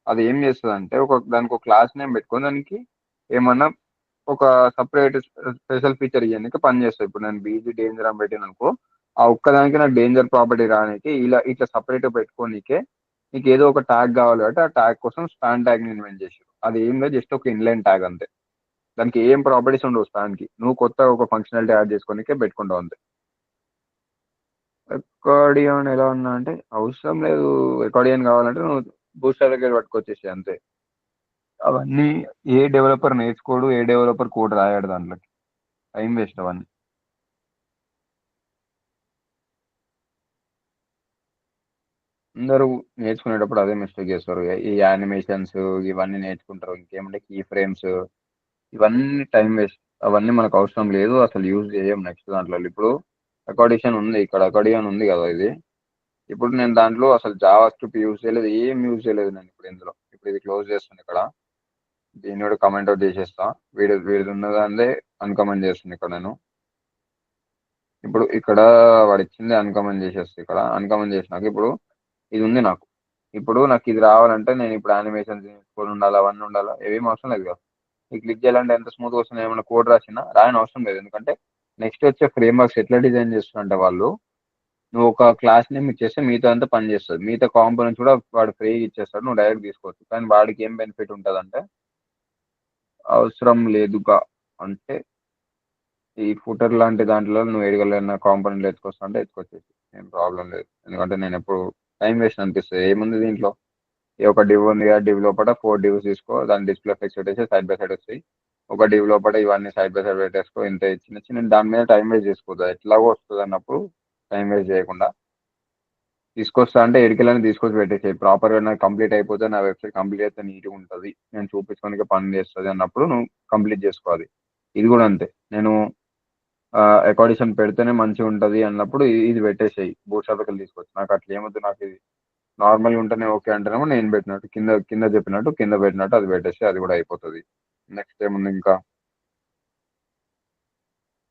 అది ఏం చేస్తుంది అంటే దానికి ఒక క్లాస్ నేమ్ పెట్టుకొని దానికి ఏమన్నా ఒక సపరేట్ స్పెషల్ ఫీచర్ ఇవ్వడానికి పని చేస్తుంది. ఇప్పుడు నేను బీజీ డేంజర్ అని పెట్టాను అనుకో, ఆ ఒక్కదానికి నాకు డేంజర్ ప్రాపర్టీ రానికి ఇట్లా సపరేట్ పెట్టుకోనికే నీకు ఏదో ఒక ట్యాగ్ కావాలి కాబట్టి ఆ ట్యాగ్ కోసం స్పాన్ ట్యాగ్ ఇన్వెంట్ చేసారు. అది ఏం లేదు, జస్ట్ ఒక ఇన్లైన్ ట్యాగ్ అంతే. దానికి ఏం ప్రాపర్టీస్ ఉండవు స్పాన్ కి, నువ్వు కొత్త ఒక ఫంక్షనాలిటీ యాడ్ చేసుకోనికే పెట్టుకుంటావు అంతే. ఎకార్డియన్ ఎలా ఉన్నా అంటే అవసరం లేదు. ఎకార్డియన్ కావాలంటే నువ్వు బూస్టర్ దగ్గర పట్టుకొచ్చేసి అంతే. అవన్నీ ఏ డెవలపర్ నేర్చుకోడు, ఏ డెవలపర్ కోడ్ రాయాడు, దాంట్లోకి టైం వేస్ట్ అవన్నీ. అందరూ నేర్చుకునేటప్పుడు అదే మిస్టేక్ చేస్తారు. ఈ యానిమేషన్స్ ఇవన్నీ నేర్చుకుంటారు, ఇంకేమంటే కీ ఫ్రేమ్స్, ఇవన్నీ టైం వేస్ట్. అవన్నీ మనకు అవసరం లేదు, అసలు యూజ్ చేయం నెక్స్ట్ దాంట్లో. ఇప్పుడు అకార్డిషన్ ఉంది, ఇక్కడ అకార్డియన్ ఉంది కదా ఇది. ఇప్పుడు నేను దాంట్లో అసలు జావా స్క్రిప్ట్ యూజ్ చేయలేదు, ఏం యూజ్ చేయలేదు నేను ఇప్పుడు ఇందులో. ఇప్పుడు ఇది క్లోజ్ చేస్తుంది ఇక్కడ, దీన్ని కూడా కమెంట్ అవుట్ చేసేస్తా. వీడిది ఉన్నదాన్నే అన్కమెంట్ చేస్తుంది ఇక్కడ నేను. ఇప్పుడు ఇక్కడ వాడు ఇచ్చింది అన్కమెంట్ చేసేస్తే, ఇక్కడ అన్కమెంట్ చేసినాక ఇప్పుడు ఇది ఉంది నాకు. ఇప్పుడు నాకు ఇది రావాలంటే నేను ఇప్పుడు యానిమేషన్ చేసుకొని ఉండాలి, అవన్నీ ఉండాలా, ఏమేమి అవసరం లేదు కదా. ఈ క్లిక్ చేయాలంటే ఎంత స్మూత్గా వస్తుంది, ఏమైనా కోడ్ రాసినా రాయని అవసరం లేదు. ఎందుకంటే నెక్స్ట్ వచ్చే ఫ్రేమ్ వర్క్స్ ఎట్లా డిజైన్ చేస్తున్నారంటే వాళ్ళు, నువ్వు ఒక క్లాస్ నేమ్ ఇచ్చేస్తే మిగతా అంతా పని చేస్తుంది, మిగతా కాంపోనెంట్స్ కూడా వాడు ఫ్రీగా ఇచ్చేస్తాడు, నువ్వు డైరెక్ట్ తీసుకోవచ్చు. కానీ వాడికి ఏం బెనిఫిట్ ఉంటుంది అంటే, అవసరం లేదుగా అంటే ఈ ఫుటర్ లాంటి దాంట్లో నువ్వు ఎడగలన్న కాంపోనెంట్లు ఎత్తుకొస్తా అంటే ఎత్తుకొచ్చేసి ఏం ప్రాబ్లం లేదు. ఎందుకంటే నేను ఎప్పుడు టైం వేస్ట్ అనిపిస్తుంది. ఏముంది దీంట్లో, ఈ ఒక డివ్ ఉంది కదా, డివ్ లోపల 4 డివ్స్ తీసుకో, దాని డిస్ప్లే ఫిక్స్ పెట్టేసి సైడ్ బై సైడ్ వస్తాయి. ఒక డివ్ లోపల ఇవన్నీ సైడ్ బై సైడ్ పెట్టేసుకో, ఇంత చిన్న చిన్న దాని మీద టైం వేస్ట్ చేసుకోవద్దు. ఎట్లాగో వస్తుంది అన్నప్పుడు టైం వేస్ట్ చేయకుండా తీసుకొస్తా అంటే ఎడికెళ్ళని తీసుకొచ్చి పెట్టేసి ప్రాపర్గా నాకు కంప్లీట్ అయిపోతే, నా వెబ్సైట్ కంప్లీట్ అయితే నీట్గా ఉంటుంది, నేను చూపించుకోనికి పని చేస్తుంది అన్నప్పుడు నువ్వు కంప్లీట్ చేసుకోవాలి. ఇది కూడా అంతే, నేను అకాడిషన్ పెడితేనే మంచిగా ఉంటుంది అన్నప్పుడు ఇది పెట్టేసేయి, బూట్ షాప్కి తీసుకొచ్చి. నాకు అట్లా ఏమొద్దు, నాకు ఇది నార్మల్గా ఉంటేనే ఓకే అంటేనేమో నేను పెట్టినట్టు కింద కింద చెప్పినట్టు కింద పెట్టినట్టు అది పెట్టేస్తే అది కూడా అయిపోతుంది. నెక్స్ట్ ఏముంది ఇంకా,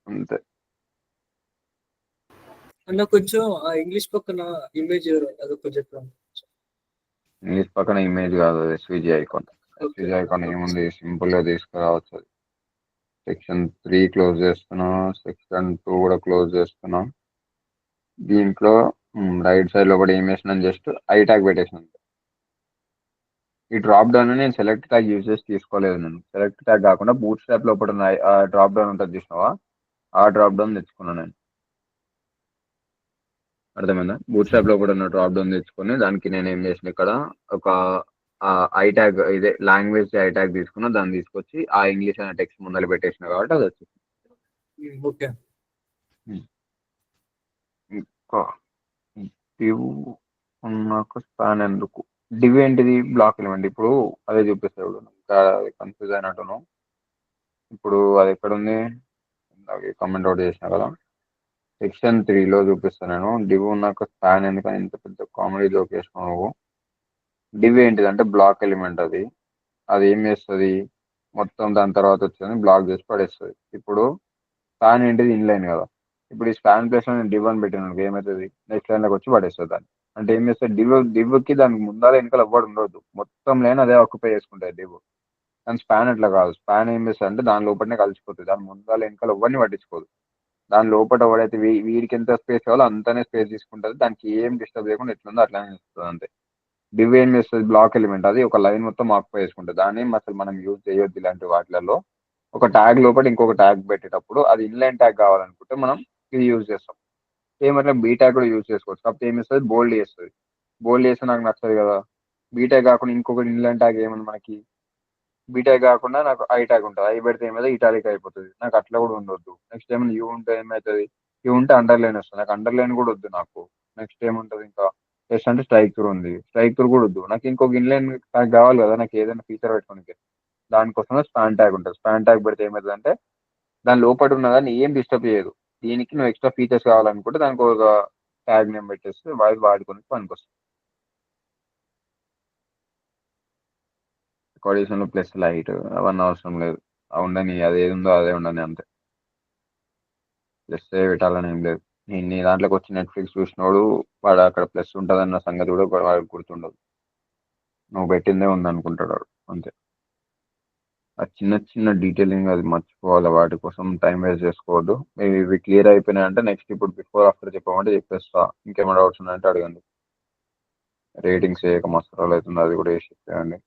అంతే. అన్న కొంచెం ఆ ఇంగ్లీష్ పక్కన ఇమేజ్ అది కొంచెం చెప్పండి. ఇంగ్లీష్ పక్కన ఇమేజ్ కాదు, అది ఎస్విజి ఐకాన్. ఎస్విజి ఐకాన్ ఏముంది, సింపుల్గా తీసుకురావచ్చు. అది సెక్షన్ 3 క్లోజ్ చేస్తున్నా, సెక్షన్ 2 కూడా క్లోజ్ చేస్తున్నా. దీంట్లో రైట్ సైడ్ లో కూడా ఏం వేసినాను, జస్ట్ ఐ ట్యాగ్ పెట్టేసినాను. ఈ డ్రాప్ డౌన్ నేను సెలెక్ట్ ట్యాగ్ యూజ్ చేసి తీసుకోలేదు. నేను సెలెక్ట్ ట్యాగ్ కాకుండా బూట్ స్ట్రాప్ లోపల డ్రాప్ డౌన్ ఉంటుంది చూసినావా, ఆ డ్రాప్ డౌన్ తెచ్చుకున్నాను నేను. అర్థమైందా? బూట్ స్ట్రాప్ లో కూడా ఉన్న డ్రాప్ డౌన్ తెచ్చుకొని దానికి నేను ఏం చేసిన, ఇక్కడ ఒక ఐ ట్యాగ్, ఇదే లాంగ్వేజ్ ఐ ట్యాగ్ తీసుకున్నా, దాన్ని తీసుకొచ్చి ఆ ఇంగ్లీష్ అనే టెక్స్ట్ ముందర పెట్టేసిన కాబట్టి అది వచ్చింది. ఓకే. ఇంకా డివ్ నాకు స్పాన్ ఎందుకు, డివ్ ఏంటిది, బ్లాక్ ఎలిమెంట్. ఇప్పుడు అదే చూపిస్తాడు, ఇంకా కన్ఫ్యూజ్ అయినట్టును. ఇప్పుడు అది ఎక్కడ ఉంది, కమెంట్ అవుట్ చేసిన కదా, సెక్షన్ 3లో చూపిస్తాను నేను. డివ్ నాకు స్పాన్ ఎందుకని ఇంత పెద్ద కామెడీ జోక్ వేసుకున్నావు నువ్వు. డివ్ ఏంటిదంటే బ్లాక్ ఎలిమెంట్. అది అది ఏం చేస్తుంది, మొత్తం దాని తర్వాత వచ్చేది బ్లాక్ చేసి పడేస్తుంది. ఇప్పుడు స్పాన్ ఏంటిది, ఇన్లైన్ కదా. ఇప్పుడు ఈ స్పాన్ ప్లేస్ లో నేను డివ్ అని పెట్టినాను, ఏమవుతుంది, నెక్స్ట్ లైన్లోకి వచ్చి పడేస్తుంది దాన్ని. అంటే ఏం చేస్తుంది, డివ్కి దానికి ముందాల వెనకాల ఎవ్వడు ఉండొద్దు, మొత్తం లైన్ అదే ఆక్యుపై చేసుకుంటుంది డివ్. కానీ స్పాన్ అట్లా కాదు, స్పాన్ ఏం చేస్తుంది అంటే దాని లోపలనే కలిసిపోతుంది, దాని ముందాల వెనకాల ఎవ్వరిని పట్టించుకోదు. దాని లోపల ఎవడైతే వీడికి ఎంత స్పేస్ కావాలో అంతనే స్పేస్ తీసుకుంటుంది, దానికి ఏం డిస్టర్బ్ చేయకుండా ఎట్లుందో అట్లానే ఇస్తుంది అంతే. డివ్ ఏం చేస్తుంది, బ్లాక్ ఎలిమెంట్, అది ఒక లైన్ మొత్తం ఆక్యుపై చేసుకుంటుంది. దాన్ని అసలు మనం యూజ్ చేయొద్దు ఇలాంటి వాటిలలో. ఒక ట్యాగ్ లోపల ఇంకొక ట్యాగ్ పెట్టేటప్పుడు అది ఇన్లైన్ ట్యాగ్ కావాలనుకుంటే మనం ఇది యూజ్ చేస్తాం. సేమ్ అట్లా బీ ట్యాగ్ కూడా యూజ్ చేసుకోవచ్చు. కాకపోతే ఏమి ఇస్తుంది, బోల్డ్ చేస్తుంది. బోల్డ్ చేస్తే నాకు నచ్చదు కదా. బీ ట్యాగ్ కాకుండా ఇంకొక ఇన్లైన్ ట్యాగ్ ఏమన్నా మనకి, బీ ట్యాగ్ కాకుండా నాకు ఐ ట్యాగ్ ఉంటుంది, ఐ పెడితే ఏమైతే ఇటాలిక్ అయిపోతుంది, నాకు అట్లా కూడా ఉండొద్దు. నెక్స్ట్ ఏమైనా యూ ఉంటే ఏమవుతుంది, యూ ఉంటే అండర్లైన్ వస్తుంది, నాకు అండర్లైన్ కూడా వద్దు నాకు. నెక్స్ట్ ఏముంటుంది ఇంకా, ఎస్ అంటే స్ట్రైక్ త్రూ ఉంది, స్ట్రైక్ త్రూ కూడా వద్దు నాకు. ఇంకొక ఇన్లైన్ ట్యాగ్ కావాలి కదా నాకు, ఏదైనా ఫీచర్ పెట్టుకోనికి. దానికోసమే స్పాన్ ట్యాగ్ ఉంటుంది. స్పాన్ ట్యాగ్ పెడితే ఏమవుతుంది అంటే దాని లోపల ఉన్నదాన్ని ఏం డిస్టర్బ్ చేయదు. దీనికి నువ్వు ఎక్స్ట్రా ఫీచర్స్ కావాలనుకుంటే దానికి ఒక ట్యాగ్ నేమ్ పెట్టేస్తే వాడుకొని పనికొస్తుంది. కొడిషన్లో ప్లస్ లైట్ అవన్నీ అవసరం లేదు, ఉండని, అది ఏది ఉందో అదే ఉండని అంతే. ప్లస్ పెట్టాలని ఏం లేదు. నేను నీ దాంట్లోకి వచ్చి నెట్ఫ్లిక్స్ చూసినోడు వాడు అక్కడ ప్లస్ ఉంటుందన్న సంగతి కూడా వాడికి గుర్తుండదు, నువ్వు పెట్టిందే ఉంది అనుకుంటాడు వాడు అంతే. ఆ చిన్న చిన్న డీటెయిలింగ్ అది మర్చిపోవాలి, వాటి కోసం టైం వేస్ట్ చేసుకోవద్దు. మేము ఇవి క్లియర్ అయిపోయినాయంటే నెక్స్ట్ ఇప్పుడు బిఫోర్ ఆఫ్టర్ చెప్పమంటే చెప్పేస్తా. ఇంకేమైనా డౌట్స్ ఉన్నాయంటే అడగండి. రేటింగ్స్ చేయక మస్తు అవుతుంది, అది కూడా వేసి చెప్పేయండి.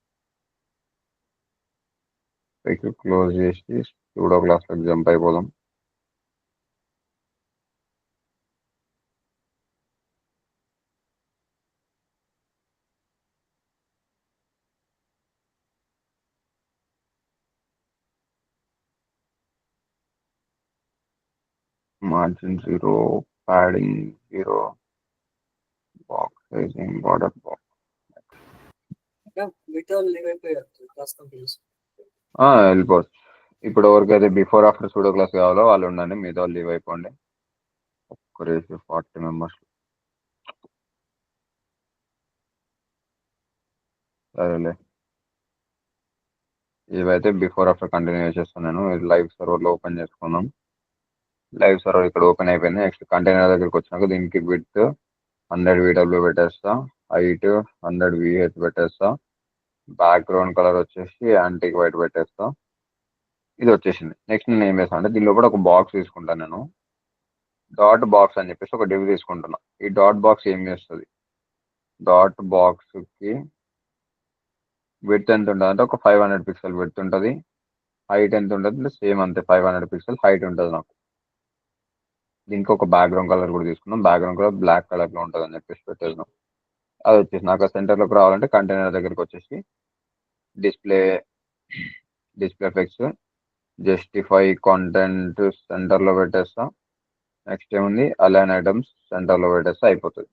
క్లోజ్ చేసి స్టూడో క్లాస్లోకి జంప్ అయిపోదాం. Margin 0, padding 0, box sizing, border box. మిగతా లేవైపోయారు క్లాస్ కంపెనీస్. వెళ్ళిపోవచ్చు. ఇప్పుడు ఎవరికైతే బిఫోర్ ఆఫ్టర్ స్టూడో క్లాస్ కావాలో వాళ్ళు ఉండండి, మిగతా వాళ్ళు లీవ్ అయిపోండి. ఒక్క రేసి 40 మెంబర్స్. సరేలే, ఇవైతే బిఫోర్ ఆఫ్టర్ కంటిన్యూ చేసేస్తున్నాను. లైవ్ సర్వర్లో ఓపెన్ చేసుకున్నాం. లైవ్ సర్వర్ ఇక్కడ ఓపెన్ అయిపోయింది. నెక్స్ట్ కంటైనర్ దగ్గరికి వచ్చినాక దీనికి విడ్త్ 100 VW పెట్టేస్తా. హైట్ 100 VH పెట్టేస్తా. బ్యాక్గ్రౌండ్ కలర్ వచ్చేసి యాంటిక్ వైట్ పెట్టేస్తా. ఇది వచ్చేసింది. నెక్స్ట్ నేను ఏం చేస్తాను అంటే దీనిలో కూడా ఒక బాక్స్ తీసుకుంటాను. నేను డాట్ బాక్స్ అని చెప్పేసి ఒక డివ్ తీసుకుంటున్నా. ఈ డాట్ బాక్స్ ఏం చేస్తుంది, డాట్ బాక్స్ కి విడ్త్ ఎంత ఉంటుంది అంటే ఒక 500 పిక్సెల్ విడ్త్ ఉంటుంది. హైట్ ఎంత ఉంటుంది సేమ్ అంతే 500 పిక్సెల్ హైట్ ఉంటుంది నాకు. దీనికి ఒక బ్యాక్గ్రౌండ్ కలర్ కూడా తీసుకున్నాం. బ్యాక్గ్రౌండ్ కలర్ బ్లాక్ కలర్ లో ఉంటుంది అని చెప్పేసి పెట్టేసినాం. అది వచ్చేసి నాకు సెంటర్ లోకి రావాలంటే కంటైనర్ దగ్గరికి వచ్చేసి display effects justify content centre లో పెట్టేస్తా. నెక్స్ట్ ఏముంది అలైన్ ఐటమ్స్ సెంటర్ లో పెట్టేస్తే అయిపోతుంది.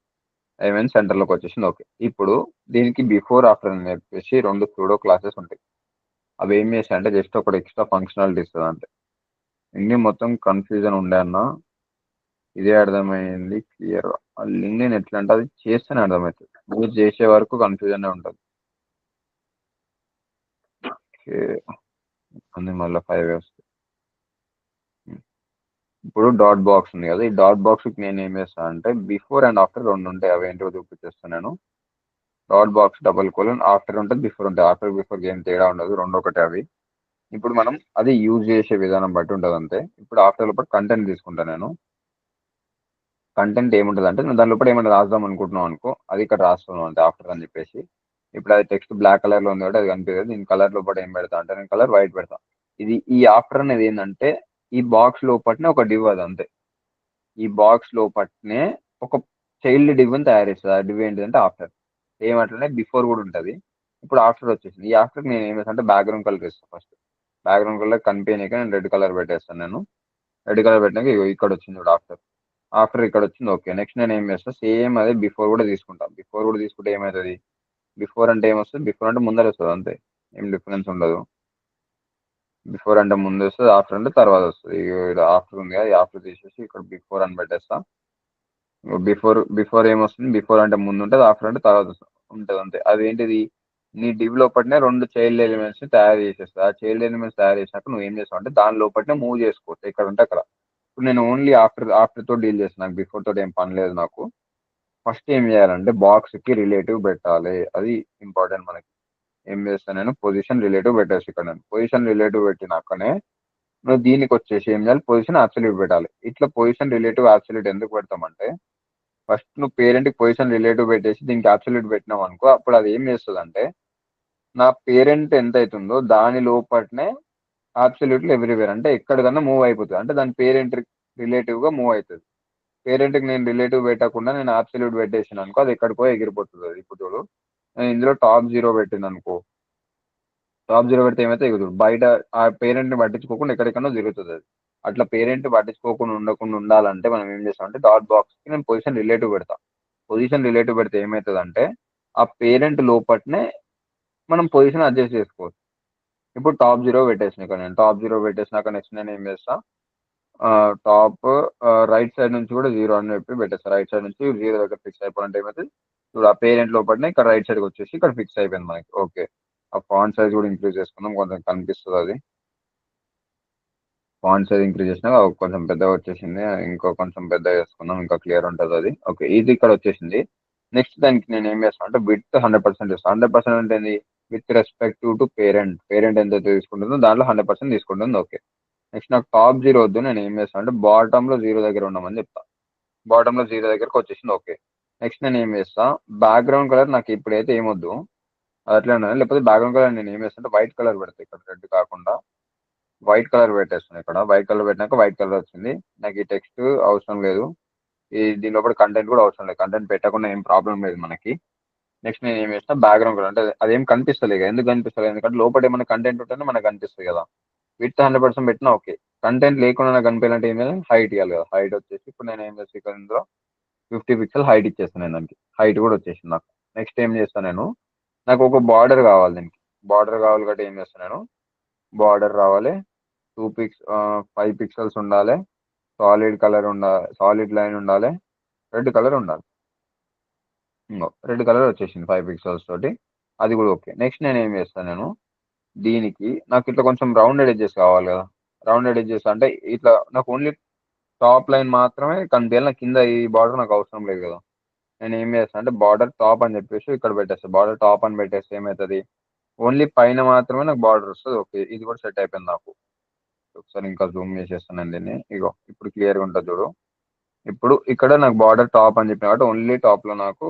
ఏమైనా సెంటర్ లోకి వచ్చేసింది. ఓకే, ఇప్పుడు దీనికి బిఫోర్ ఆఫ్టర్ అని చెప్పేసి 2 సూడో క్లాసెస్ ఉంటాయి. అవి ఏం చేస్తాయి అంటే జస్ట్ ఒకటి ఎక్స్ట్రా ఫంక్షనాలిటీ ఇస్తుంది అంతే. ఇన్ని మొత్తం కన్ఫ్యూజన్ ఉండే అన్న, ఇదే అర్థమైంది క్లియర్. లింక్ నేను ఎట్లా అంటే అది చేస్తేనే అర్థమవుతుంది, యూజ్ చేసే వరకు కన్ఫ్యూజన్ ఉంటుంది. ఓకే, మళ్ళీ 5 వస్తుంది. ఇప్పుడు డాట్ బాక్స్ ఉంది కదా, ఈ డాట్ బాక్స్ నేను ఏం చేస్తాను అంటే బిఫోర్ అండ్ ఆఫ్టర్ 2 ఉంటాయి. అవి ఏంటో చూపించేస్తాను నేను. Dot box double colon after ఉంటుంది, బిఫోర్ ఉంటుంది. ఆఫ్టర్ బిఫోర్ ఏం తేడా ఉండదు, 2 ఒకటే అవి. ఇప్పుడు మనం అది యూజ్ చేసే విధానం బట్టి ఉంటుంది అంతే. ఇప్పుడు ఆఫ్టర్ లోపల కంటెంట్ తీసుకుంటాను నేను. కంటెంట్ ఏముంటుంది అంటే నేను దాని లోపల ఏమైనా రాద్దాం అనుకుంటున్నాం అనుకో, అది ఇక్కడ రాస్తున్నాం అంతే ఆఫ్టర్ అని చెప్పేసి. ఇప్పుడు అది టెక్స్ట్ బ్లాక్ కలర్ లో ఉంది కాబట్టి అది కనిపించదు. నేను కలర్ లోపల ఏం పెడతా అంటే నేను కలర్ వైట్ పెడతా. ఇది ఈ ఆఫ్టర్ అనేది ఏంటంటే ఈ బాక్స్ లోపట్నే ఒక డివ్ అది అంతే. ఈ బాక్స్ లోపట్నే ఒక చైల్డ్ డివ్ అని తయారు చేస్తుంది. ఆ డివ్ ఏంటిదంటే ఆఫ్టర్. ఏమంటే బిఫోర్ కూడా ఉంటుంది. ఇప్పుడు ఆఫ్టర్ వచ్చేసింది. ఈ ఆఫ్టర్ నేను ఏం చేస్తాను అంటే బ్యాక్గ్రౌండ్ కలర్ ఇస్తాను. ఫస్ట్ బ్యాక్గ్రౌండ్ కలర్ కనిపించక నేను రెడ్ కలర్ పెట్టేస్తాను. నేను రెడ్ కలర్ పెట్టినాక ఇక్కడ వచ్చింది ఇప్పుడు ఆఫ్టర్ ఇక్కడ వచ్చింది. ఓకే, నెక్స్ట్ నేను ఏం చేస్తాను సేమ్ అదే బిఫోర్ కూడా తీసుకుంటాను. బిఫోర్ కూడా తీసుకుంటే ఏమవుతుంది, బిఫోర్ అంటే ఏమొస్తుంది, బిఫోర్ అంటే ముందర వస్తుంది అంతే, ఏం డిఫరెన్స్ ఉండదు. బిఫోర్ అంటే ముందు వస్తుంది, ఆఫ్టర్ అంటే తర్వాత వస్తుంది. ఇక్కడ ఆఫ్టర్ ఉంది కదా, ఆఫ్టర్ తీసేసి ఇక్కడ బిఫోర్ అని పెట్టేస్తా. బిఫోర్ ఏమొస్తుంది, బిఫోర్ అంటే ముందు ఉంటుంది, ఆఫ్టర్ అంటే తర్వాత ఉంటుంది అంతే. అదేంటిది నీ డివ్ లోపలనే 2 చైల్డ్ ఎలిమెంట్స్ ని తయారు చేసేస్తా. ఆ చైల్డ్ ఎలిమెంట్స్ తయారు చేసినాక నువ్వు ఏం చేస్తావు అంటే దాని లోపలనే మూవ్ చేసుకోవచ్చు ఇక్కడ ఉంటే అక్కడ. ఇప్పుడు నేను ఓన్లీ ఆఫ్టర్ తో డీల్ చేస్తాను, నాకు బిఫోర్ తోటి ఏం పని లేదు నాకు. ఫస్ట్ ఏం చేయాలంటే బాక్స్ కి రిలేటివ్ పెట్టాలి, అది ఇంపార్టెంట్ మనకి. ఏం చేస్తాను నేను పొజిషన్ రిలేటివ్ పెట్టేసి ఇక్కడ నేను పొజిషన్ రిలేటివ్ పెట్టినాకనే నువ్వు దీనికి వచ్చేసి ఏం చేయాలి పొజిషన్ అబ్సల్యూట్ పెట్టాలి. ఇట్లా పొజిషన్ రిలేటివ్ అబ్సల్యూట్ ఎందుకు పెడతామంటే ఫస్ట్ నువ్వు పేరెంట్ కి పొజిషన్ రిలేటివ్ పెట్టేసి దీనికి అబ్సల్యూట్ పెట్టినావు అనుకో, అప్పుడు అది ఏం చేస్తుంది అంటే నా పేరెంట్ ఎంత అవుతుందో దాని లోపలనే అబ్సల్యూట్లు ఎవ్రీవేర్ అంటే ఎక్కడికన్నా మూవ్ అయిపోతుంది. అంటే దాని పేరెంట్ రిలేటివ్ గా మూవ్ అవుతుంది. పేరెంట్ కి నేను రిలేటివ్ పెట్టకుండా నేను అబ్సల్యూట్ పెట్టేసాను అనుకో, అది ఎక్కడికో ఎగిరిపోతుంది. అది ఇప్పుడు చూడు, నేను ఇందులో టాప్ 0 పెట్టింది అనుకో, టాప్ 0 పెడితే ఏమైతే ఎగురుతుంది బయట ఆ పేరెంట్ ని పట్టించుకోకుండా ఎక్కడికన్నా తిరుగుతుంది అది. అట్లా పేరెంట్ పట్టించుకోకుండా ఉండకుండా ఉండాలంటే మనం ఏం చేస్తాం అంటే డాట్ బాక్స్ కి నేను పొజిషన్ రిలేటివ్ పెడతా. పొజిషన్ రిలేటివ్ పెడితే ఏమవుతుంది అంటే ఆ పేరెంట్ లోపట్నే మనం పొజిషన్ అడ్జస్ట్ చేసుకోవచ్చు. ఇప్పుడు టాప్ 0 పెట్టేసిన ఇక్కడ నేను టాప్ 0 పెట్టేసినాక నెక్స్ట్ నేను ఏం చేస్తా టాప్ రైట్ సైడ్ నుంచి కూడా 0 అని చెప్పి పెట్టేస్తా. రైట్ సైడ్ నుంచి 0 దగ్గర ఫిక్స్ అయిపోవాలంటే ఏమైతుంది ఇప్పుడు ఆ పేరెంట్ లోపలనే ఇక్కడ రైట్ సైడ్కి వచ్చేసి ఇక్కడ ఫిక్స్ అయిపోయింది మనకి. ఓకే, ఆ ఫాంట్ సైజ్ కూడా ఇంక్రీజ్ చేసుకుందాం, కొంచెం కనిపిస్తుంది అది. ఫాంట్ సైజ్ ఇంక్రీజ్ చేసినా కొంచెం పెద్దగా వచ్చేసింది, ఇంకో కొంచెం పెద్దగా చేసుకుందాం, ఇంకా క్లియర్ ఉంటుంది అది. ఓకే, ఇది ఇక్కడ వచ్చేసింది. నెక్స్ట్ దానికి నేను ఏం చేస్తాను అంటే విత్ 100% ఇస్తాను. 100% అంటే ఏంది, విత్ రెస్పెక్ట్ టు పేరెంట్ ఎంత తీసుకుంటుందో దాంట్లో 100% తీసుకుంటుంది. ఓకే, నెక్స్ట్ నాకు టాప్ 0 వద్దు, నేను ఏం చేస్తాను అంటే బాటమ్ లో 0 దగ్గర ఉండమని చెప్తా. బాటమ్ లో 0 దగ్గరకు వచ్చేసింది. ఓకే, నెక్స్ట్ నేను ఏం చేస్తా బ్యాక్గ్రౌండ్ కలర్ నాకు ఇప్పుడైతే ఏమొద్దు అట్లా ఉన్నాను, లేకపోతే బ్యాక్గ్రౌండ్ కలర్ నేను ఏం చేస్తాను వైట్ కలర్ పెడతాను. ఇక్కడ రెడ్ కాకుండా వైట్ కలర్ పెట్టేస్తాను. ఇక్కడ వైట్ కలర్ పెట్టినాక వైట్ కలర్ వచ్చింది. నాకు ఈ టెక్స్ట్ అవసరం లేదు, ఈ దీని లోపల కంటెంట్ కూడా అవసరం లేదు. కంటెంట్ పెట్టకుండా ఏం ప్రాబ్లం లేదు మనకి. నెక్స్ట్ నేను ఏం చేస్తా బ్యాక్గ్రౌండ్ కలర్ అంటే అదేం కనిపిస్తలేదు. ఎందుకు కనిపిస్తలేదు, ఎందుకంటే లోపల ఏమైనా కంటెంట్ ఉంటేనే మనకు కనిపిస్తుంది కదా. విత్ 100% పెట్టినా ఓకే. కంటెంట్ లేకుండా నాకు కనిపించాలంటే ఏం చేయాలి, హైట్ ఇవ్వాలి కదా. హైట్ వచ్చేసి ఇప్పుడు నేను ఏం చేస్తాను ఇక్కడ ఇందులో 50 పిక్సెల్ హైట్ ఇచ్చేస్తాను నేను దానికి. హైట్ కూడా వచ్చేసింది నాకు. నెక్స్ట్ ఏం చేస్తాను నేను నాకు ఒక బార్డర్ కావాలి, దీనికి బార్డర్ కావాలి కాబట్టి ఏం చేస్తాను నేను బార్డర్ రావాలి 5 పిక్సెల్స్ ఉండాలి, సాలిడ్ కలర్ ఉండాలి, సాలిడ్ లైన్ ఉండాలి, రెడ్ కలర్ ఉండాలి. రెడ్ కలర్ వచ్చేసింది 5 పిక్సెల్స్ తోటి, అది కూడా ఓకే. నెక్స్ట్ నేను ఏం చేస్తాను నేను దీనికి నాకు ఇట్లా కొంచెం రౌండెడ్ ఎడ్జెస్ కావాలి కదా. రౌండెడ్ ఎడ్జెస్ అంటే ఇట్లా నాకు ఓన్లీ టాప్ లైన్ మాత్రమే కనిపించాలి, నాకు కింద ఈ బార్డర్ నాకు అవసరం లేదు కదా. నేను ఏం చేస్తాను అంటే బార్డర్ టాప్ అని చెప్పేసి ఇక్కడ పెట్టేస్తాను. బార్డర్ టాప్ అని పెట్టేస్తే ఏమవుతుంది, ఓన్లీ పైన మాత్రమే నాకు బార్డర్ వస్తుంది. ఓకే, ఇది కూడా సెట్ అయిపోయింది నాకు. ఒకసారి ఇంకా జూమ్ చేసేస్తాను దీన్ని. ఇగో ఇప్పుడు క్లియర్గా ఉంటుంది చూడు. ఇప్పుడు ఇక్కడ నాకు బార్డర్ టాప్ అని చెప్పిన కాబట్టి ఓన్లీ టాప్ లో నాకు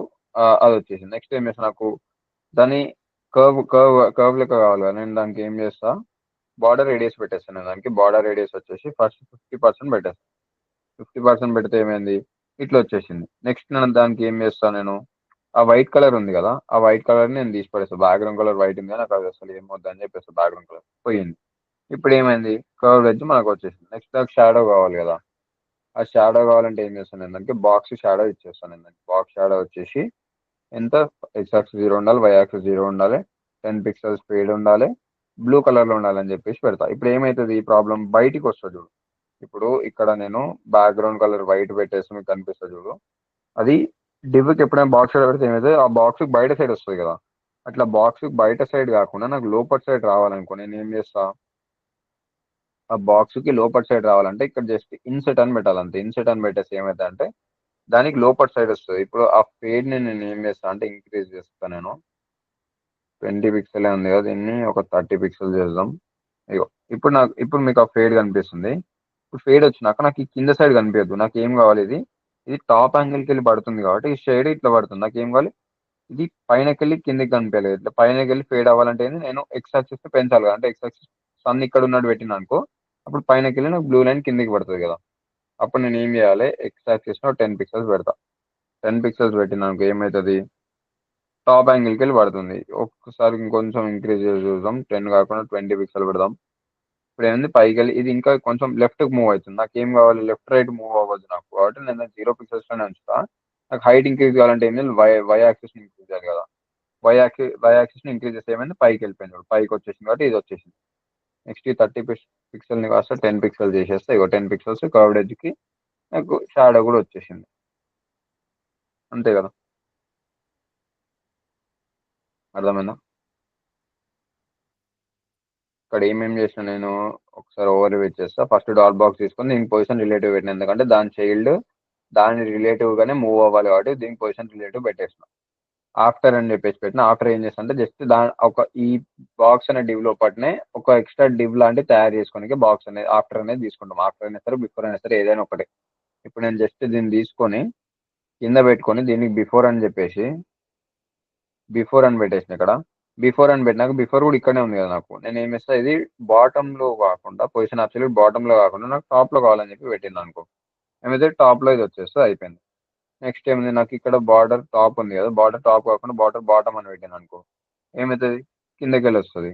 అది వచ్చేసింది. నెక్స్ట్ ఏం చేస్తా, నాకు దాని కర్వ్ లెక్క కావాలి కదా, నేను దానికి ఏం చేస్తా, బార్డర్ రేడియస్ పెట్టేస్తాను. నేను దానికి బార్డర్ రేడియస్ వచ్చేసి ఫస్ట్ 50% పెట్టేస్తాను. 50% పెడితే ఏమైంది, ఇట్లా వచ్చేసింది. నెక్స్ట్ నేను దానికి ఏం చేస్తాను, నేను ఆ వైట్ కలర్ ఉంది కదా, ఆ వైట్ కలర్ నేను తీసి పడేస్తాను. బ్యాక్గ్రౌండ్ కలర్ వైట్ ఉంది కదా, నాకు అది అసలు ఏమొద్దు అని చెప్పేస్తాను. బ్యాక్గ్రౌండ్ కలర్ పోయింది. ఇప్పుడు ఏమైంది, కర్వ్ ఎడ్జ్ మనకు వచ్చేసింది. నెక్స్ట్ నాకు షాడో కావాలి కదా, ఆ షాడో కావాలంటే ఏం చేస్తాను, ఏంటంటే బాక్స్ షాడో ఇచ్చేస్తాను. ఏంటంటే బాక్స్ షాడో వచ్చేసి ఎంత, ఎక్స్ యాక్సిస్ 0 ఉండాలి, వై యాక్సిస్ 0 ఉండాలి, 10 పిక్సెల్ స్పీడ్ ఉండాలి, బ్లూ కలర్ లో ఉండాలని చెప్పేసి పెడతా. ఇప్పుడు ఏమైతుంది, ఈ ప్రాబ్లం బయటికి వస్తుంది చూడు. ఇప్పుడు ఇక్కడ నేను బ్యాక్గ్రౌండ్ కలర్ వైట్ పెట్టేసి మీకు కనిపిస్తుంది చూడు, అది డివ్కి ఎప్పుడైనా బాక్స్ షాడో పెడితే ఏమైతే ఆ బాక్స్ బయట సైడ్ వస్తుంది కదా, అట్లా బాక్స్ బయట సైడ్ కాకుండా నాకు లోపల సైడ్ రావాలనుకో, నేను ఏం చేస్తా, ఆ బాక్స్ కి లోపల సైడ్ రావాలంటే ఇక్కడ జస్ట్ ఇన్సెట్ అని పెట్టాలంటే, ఇన్సెట్ అని పెట్టేసి ఏమైతే అంటే దానికి లోపల సైడ్ వస్తుంది. ఇప్పుడు ఆ ఫేడ్ ని నేను ఏం చేస్తాను అంటే ఇంక్రీజ్ చేస్తాను. నేను 20 పిక్సెల్ ఉంది కదా, దీన్ని ఒక 30 పిక్సెల్ చేద్దాం. ఇగో ఇప్పుడు మీకు ఆ ఫేడ్ కనిపిస్తుంది. ఇప్పుడు ఫేడ్ వచ్చినాక నాకు ఈ కింద సైడ్ కనిపించద్దు. నాకు ఏం కావాలి, ఇది టాప్ యాంగిల్కి వెళ్ళి పడుతుంది కాబట్టి ఈ షేడ్ ఇట్లా పడుతుంది. నాకు ఏం కావాలి, ఇది పైనకి వెళ్ళి కిందికి కనిపించలేదు. ఇట్లా పైనకి వెళ్ళి ఫేడ్ అవ్వాలంటే నేను ఎక్స్ యాక్సిస్ పెంచాలి కదా, అంటే ఎక్స్ యాక్సిస్ సన్ ఇక్కడ ఉన్నట్టు పెట్టిన అనుకో, అప్పుడు పైనకి వెళ్ళి నాకు బ్లూ లైన్ కిందికి పడుతుంది కదా. అప్పుడు నేను ఏం చేయాలి, ఎక్స్ యాక్సిస్ లో 10 పిక్సెల్స్ పెడతా. 10 పిక్సెల్స్ పెట్టినాక ఏమవుతుంది, టాప్ యాంగిల్కి వెళ్ళి పడుతుంది. ఒక్కసారి ఇంకొంచెం ఇంక్రీజ్ చేసి చూద్దాం, 10 కాకుండా 20 పిక్సెల్ పెడదాం. ఇప్పుడు ఏమైంది, పైకి వెళ్ళి ఇది ఇంకా కొంచెం లెఫ్ట్ మూవ్ అవుతుంది. నాకు ఏం కావాలి, లెఫ్ట్ రైట్ మూవ్ అవ్వదు నాకు, కాబట్టి నేను 0 పిక్సెల్స్ లోనే ఉంచుతా. నాకు హైట్ ఇంక్రీజ్ కావాలంటే ఏం లేదు, వై యాక్సిస్ ఇంక్రీజ్ చేయాలి కదా, వై యాక్సిస్ ని ఇంక్రీజ్ చేస్తే ఏమైంది, పైకి వెళ్ళిపోయింది చూడు, పైకి వచ్చేసింది కాబట్టి ఇది వచ్చేసింది. నెక్స్ట్ ఈ 30 పిక్సెల్ ని కాస్త 10 పిక్సెల్ చేసేస్తే ఇగో 10 పిక్సెల్స్ కర్వ్డ్ ఎడ్జ్ కి నాకు షాడో కూడా వచ్చేసింది. అంతే కదా, అర్థమైందా. ఇక్కడ ఏమేమి చేసిన నేను ఒకసారి ఓవర్ వ్యూ చేస్తా. ఫస్ట్ డాట్ బాక్స్ తీసుకొని దీనికి పొజిషన్ రిలేటివ్ పెట్టిన, ఎందుకంటే దాని చైల్డ్ దాని రిలేటివ్ గానే మూవ్ అవ్వాలి కాబట్టి దీనికి పొజిషన్ రిలేటివ్ పెట్టేసిన. ఆఫ్టర్ అని చెప్పేసి పెట్టిన. ఆఫ్టర్ ఏం చేస్తా అంటే జస్ట్ ఈ బాక్స్ అనే డివ్ లోపట్నే ఒక ఎక్స్ట్రా డివ్ లాంటి తయారు చేసుకోనికి బాక్స్ అనేది ఆఫ్టర్ అనేది తీసుకుంటాం. ఆఫ్టర్ అయినా సరే బిఫోర్ అయినా సరే ఏదైనా ఒకటి. ఇప్పుడు నేను జస్ట్ దీన్ని తీసుకొని కింద పెట్టుకొని దీనికి బిఫోర్ అని చెప్పేసి బిఫోర్ అని పెట్టేసిన. ఇక్కడ బిఫోర్ అని పెట్టినాక బిఫోర్ కూడా ఇక్కడనే ఉంది కదా, నాకు నేను ఏం చేస్తా, ఇది బాటమ్ లో కాకుండా పొజిషన్ అబ్సల్యూట్ బాటమ్ లో కాకుండా నాకు టాప్ లో కావాలని చెప్పి పెట్టింది అనుకో, ఏమైతే టాప్ లో ఇది వచ్చేస్తే అయిపోయింది. నెక్స్ట్ ఏమైంది, నాకు ఇక్కడ బార్డర్ టాప్ ఉంది కదా, బార్డర్ టాప్ కాకుండా బార్డర్ బాటమ్ అని పెట్టాను అనుకో, ఏమవుతుంది, కిందకి వెళ్ళి వస్తుంది.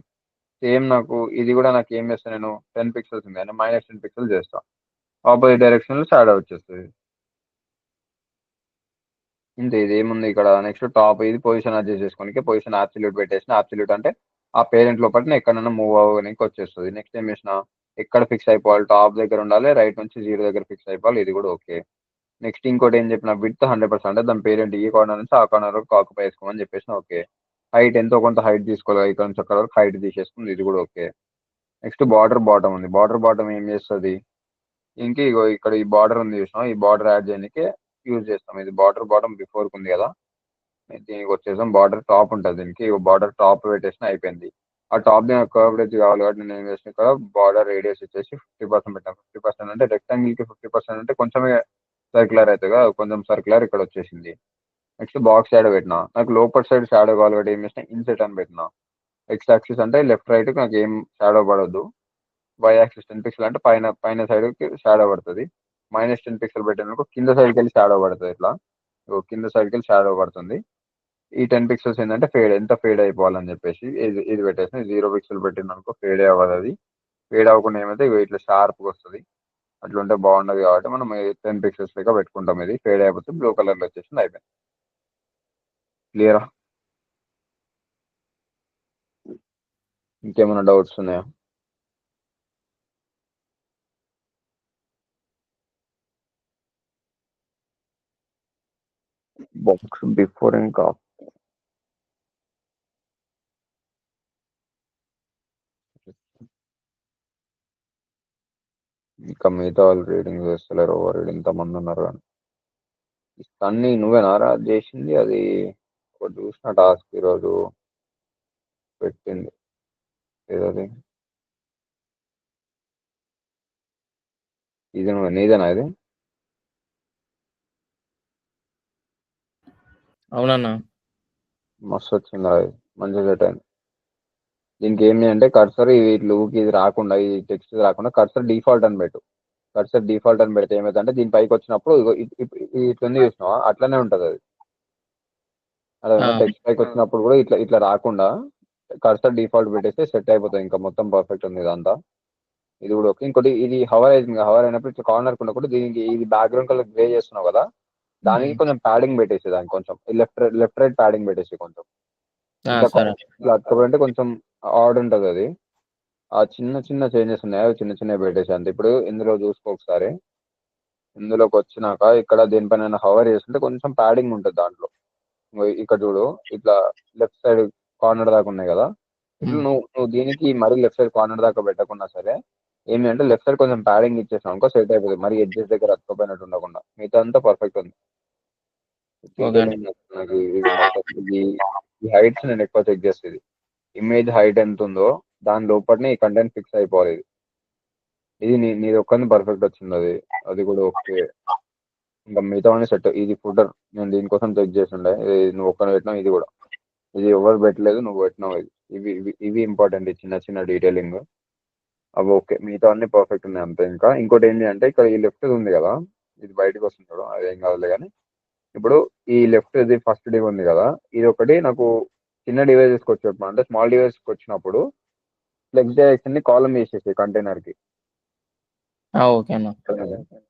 సేమ్ నాకు ఇది కూడా నాకు ఏం చేస్తాను, నేను 10 పిక్సెల్స్ ఉంది అని -10 పిక్సెల్స్ చేస్తా, ఆపోజిట్ డైరెక్షన్ లో షాడో వచ్చేస్తుంది. ఇంతే, ఇది ఏముంది ఇక్కడ. నెక్స్ట్ టాప్ ఇది పొజిషన్ అడ్జస్ట్ చేసుకోనికి పొజిషన్ అబ్సల్యూట్ పెట్టేసిన. అబ్సల్యూట్ అంటే ఆ పేరెంట్ లోపల ఎక్కడైనా మూవ్ అవ్వడానికి వచ్చేస్తుంది. నెక్స్ట్ ఏం చేసిన, ఎక్కడ ఫిక్స్ అయిపోవాలి, టాప్ దగ్గర ఉండాలి, రైట్ నుంచి 0 దగ్గర ఫిక్స్ అయిపోవాలి, ఇది కూడా ఓకే. నెక్స్ట్ ఇంకోటి ఏం చెప్పిన, విడ్త్ 100% అంటే దాని పేరెంట్ ఈ కార్నర్ నుంచి ఆ కార్నర్ వరకు ఆక్యుపై చేసుకోమని చెప్పేసిన. ఓకే, హైట్ ఎంతో కొంత హైట్ తీసుకోవాలి, ఇక్కడ నుంచి అక్కడ వరకు హైట్ తీసేసుకుంది, ఇది కూడా ఓకే. నెక్స్ట్ బార్డర్ బాటమ్ ఉంది. బార్డర్ బాటమ్ ఏం చేస్తుంది, ఇంక ఇగో ఇక్కడ ఈ బార్డర్ ఉంది చూసినా, ఈ బార్డర్ యాడ్ చేయడానికి యూజ్ చేస్తాం. ఇది బార్డర్ బాటమ్ బిఫోర్ ఉంది కదా, దీనికి వచ్చేసాం. బార్డర్ టాప్ ఉంటుంది, దీనికి బార్డర్ టాప్ పెట్టేసిన అయిపోయింది. ఆ టాప్ కవరేజ్ కావాలి కాబట్టి నేను ఏం చేసిన, ఇక్కడ బార్డర్ రేడియస్ వచ్చేసి 50% పెట్టాను. 50% అంటే రెక్టాంగిల్ కి 50% అంటే కొంచెమే సర్క్యులర్ అవుతుంది కదా, కొంచెం సర్క్యులర్ ఇక్కడ వచ్చేసింది. నెక్స్ట్ బాక్స్ షాడో పెట్టిన, నాకు లోపర్ సైడ్ షాడో కావాలి కాబట్టి ఏం చేసిన, ఇన్సెట్ అని పెట్టిన. ఎక్స్ యాక్సిస్ అంటే లెఫ్ట్ రైట్ నాకు ఏం షాడో పడద్దు, వై యాక్సిస్ 10 పిక్సెల్ అంటే పైన సైడ్ కి షాడో పడుతుంది. -10 పిక్సెల్ పెట్టినందుకు కింద సైడ్కి వెళ్ళి షాడో పడుతుంది. ఇట్లా కింద సైడ్కి వెళ్ళి షాడో పడుతుంది. ఈ 10 పిక్సెల్స్ ఏంటంటే ఎంత ఫేడ్ అయిపోవాలని చెప్పేసి ఇది పెట్టేసి 0 పిక్సెల్ పెట్టిందనుకో ఫేడే అవ్వదు. అది ఫేడ్ అవ్వకుండా ఏమైతే ఇట్లా షార్ప్గా వస్తుంది. అట్లుంటే బాగుండదు కాబట్టి మనం 10 పిక్సెల్స్ లెక్క పెట్టుకుంటాం. ఇది ఫేడ్ అయిపోతే బ్లూ కలర్లో వచ్చేసింది, అయిపోయింది. క్లియరా, ఇంకేమైనా డౌట్స్ ఉన్నాయా? బాక్స్ బిఫోర్ ఇంకా మిగతా వాళ్ళు రీడింగ్ చేస్తలేరు, ఓవర్ రీడింగ్ ఇంతమంది ఉన్నారు కానీ అన్ని నువ్వేనారా చేసింది? అది ఒకటి చూసిన టాస్క్ ఈరోజు పెట్టింది ఏదది, ఇది నువ్వు నీదేనా ఇది? అవునన్నా. మస్తు వచ్చింది అది, మంచిగా సెట్ అయింది. దీనికి ఏమి అంటే కర్సర్ ఇది రాకుండా, ఈ టెక్స్ట్ రాకుండా కర్సర్ డిఫాల్ట్ అని పెట్టు. కర్సర్ డిఫాల్ట్ అని పెడితే ఏమైందంటే దీని పైకి వచ్చినప్పుడు ఇట్లుంది చూసినావా, అట్లనే ఉంటుంది అది. అదే టెక్స్ట్ పైకి వచ్చినప్పుడు కూడా ఇట్లా ఇట్లా రాకుండా కర్సర్ డిఫాల్ట్ పెట్టేస్తే సెట్ అయిపోతుంది, ఇంకా మొత్తం పర్ఫెక్ట్ ఉంది ఇదంతా. ఇది కూడా ఓకే. ఇంకోటి ఇది హవర్ అవుతుంది, హవర్ అయినప్పుడు ఇట్లా కార్నర్ ఉన్నప్పుడు దీనికి ఇది బ్యాక్గ్రౌండ్ కలర్ గ్రే చేస్తున్నావు కదా, దానికి కొంచెం ప్యాడింగ్ పెట్టేసి, దానికి కొంచెం లెఫ్ట్ రైట్ ప్యాడింగ్ పెట్టేసి కొంచెం ఇట్లా అతుకోబెట్టే కొంచెం ఆడ్ ఉంటుంది అది. ఆ చిన్న చిన్న చేంజెస్ ఉన్నాయి, అవి చిన్న చిన్న పెట్టేసి అంతే. ఇప్పుడు ఇందులో చూసుకో ఒకసారి, ఇందులోకి వచ్చినాక ఇక్కడ దేనిపైన హవర్ చేస్తుంటే కొంచెం ప్యాడింగ్ ఉంటుంది దాంట్లో. ఇక్కడ చూడు, ఇట్లా లెఫ్ట్ సైడ్ కార్నర్ దాకా ఉన్నాయి కదా, ఇట్లా నువ్వు దీనికి మరీ లెఫ్ట్ సైడ్ కార్నర్ దాకా పెట్టకుండా సరే ఏమి అంటే లెఫ్ట్ సైడ్ కొంచెం ప్యాడింగ్ ఇచ్చేసాం అనుకో సెట్ అయిపోతుంది, మరి ఎడ్జెస్ దగ్గర అతుకోపోయినట్టు ఉండకుండా. మిగతా అంతా పర్ఫెక్ట్ ఉంది. నాకు ఈ హైట్స్ నేను ఎక్కువ చెక్ చేస్తుంది, ఇమేజ్ హైట్ ఎంత ఉందో దాని లోపలనే ఈ కంటెంట్ ఫిక్స్ అయిపోవాలి. ఇది నీది ఒక్కరిని పర్ఫెక్ట్ వచ్చింది, అది కూడా ఓకే. ఇంకా మిగతా సెట్. ఇది ఫుటర్ నేను దీనికోసం చెక్ చేసిండే, నువ్వు ఒక్కరిని పెట్టినావు, ఇది కూడా ఇది ఎవరు పెట్టలేదు, నువ్వు పెట్టినావు. ఇవి ఇంపార్టెంట్, చిన్న చిన్న డీటెయిలింగ్ అవి ఓకే. మిగతా అన్ని పర్ఫెక్ట్ ఉన్నాయి అంతే. ఇంకా ఇంకోటి ఏంటి అంటే ఇక్కడ ఈ లెఫ్ట్ ఉంది కదా, ఇది బయటకు వస్తుంటాడు, అదేం కాదులే. కానీ ఇప్పుడు ఈ లెఫ్ట్ ఇది ఫస్ట్ డివ్ ఉంది కదా, ఇది ఒకటి నాకు చిన్న డివైజెస్కి వచ్చేటప్పుడు అంటే స్మాల్ డివైజెస్కి వచ్చినప్పుడు ఫ్లెక్స్ డైరెక్షన్ ని కాలం వేసేసి కంటైనర్ కి.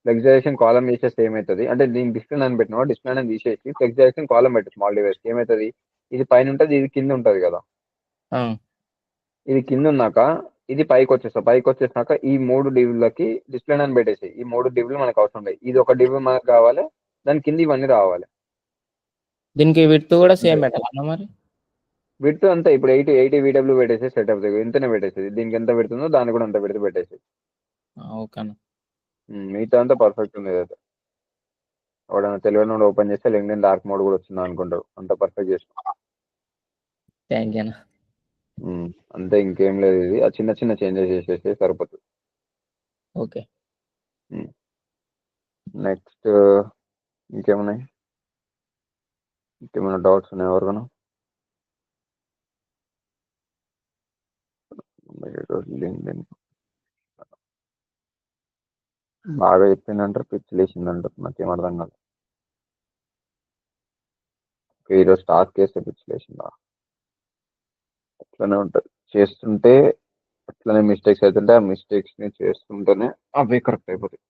ఫ్లెక్స్ డైరెక్షన్ కాలం వేసేస్తే ఏమవుతుంది అంటే దీనికి డిస్ప్లే అని పెట్టినా డిస్ప్లే అని తీసేసి ఫ్లెక్స్ డైరెక్షన్ కాలం పెట్టు స్మాల్ డివైస్ ఏమవుతుంది, ఇది పైన ఉంటుంది, ఇది కింద ఉంటుంది కదా. ఇది కింద ఉన్నాక ఇది పైకి వచ్చేసాక ఈ 3 డివ్లకి డిస్ప్లే అని పెట్టేసి, ఈ 3 డివ్లు మనకు అవసరం లేదు. ఇది ఒక డివ్ మనకు కావాలి, దాని కింద ఇవన్నీ రావాలి. దీనికి విడ్త్ కూడా సేమ్ పెట్టాలన్నా మరి? విడ్త్ అంతా ఇప్పుడు 80 VW పెట్టేసి సెట్ అవుతుంది, ఇంతనే పెట్టేసి. దీనికి ఎంత పెడుతుందో దాన్ని కూడా అంత పెడితే పెట్టేసి. మిగతా అంతా పర్ఫెక్ట్ ఉంది. అయితే ఎవడైనా తెలియని ఓపెన్ చేస్తే లింక్డ్ఇన్ డార్క్ మోడ్ కూడా వచ్చిందా అనుకుంటారు, అంత పర్ఫెక్ట్ చేసిన. అంతే, ఇంకేం లేదు. ఇది ఆ చిన్న చిన్న చేంజెస్ చేసేసి సరిపోతుంది. ఓకే. నెక్స్ట్ ఇంకేమున్నాయి, ఇంకేమైనా డౌట్స్ ఉన్నాయి ఎవరికైనా? లింక్డ్ఇన్ బాగా చెప్పిందంటారు, పిచ్చి లేచిందంటారు, నాకేం అర్థం కాదు. ఈరోజు టాస్క్ చేస్తే పిచ్చి లేచిందా, అట్లనే ఉంటుంది. చేస్తుంటే అట్లనే మిస్టేక్స్ అవుతుంటే ఆ మిస్టేక్స్ని చేస్తుంటేనే అవి కరెక్ట్ అయిపోతాయి.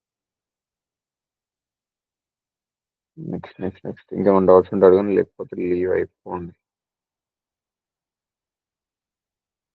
నెక్స్ట్ ఇంకేమైనా డౌట్స్ ఉంటే అడగండి, లేకపోతే లీవ్ అయిపోండి.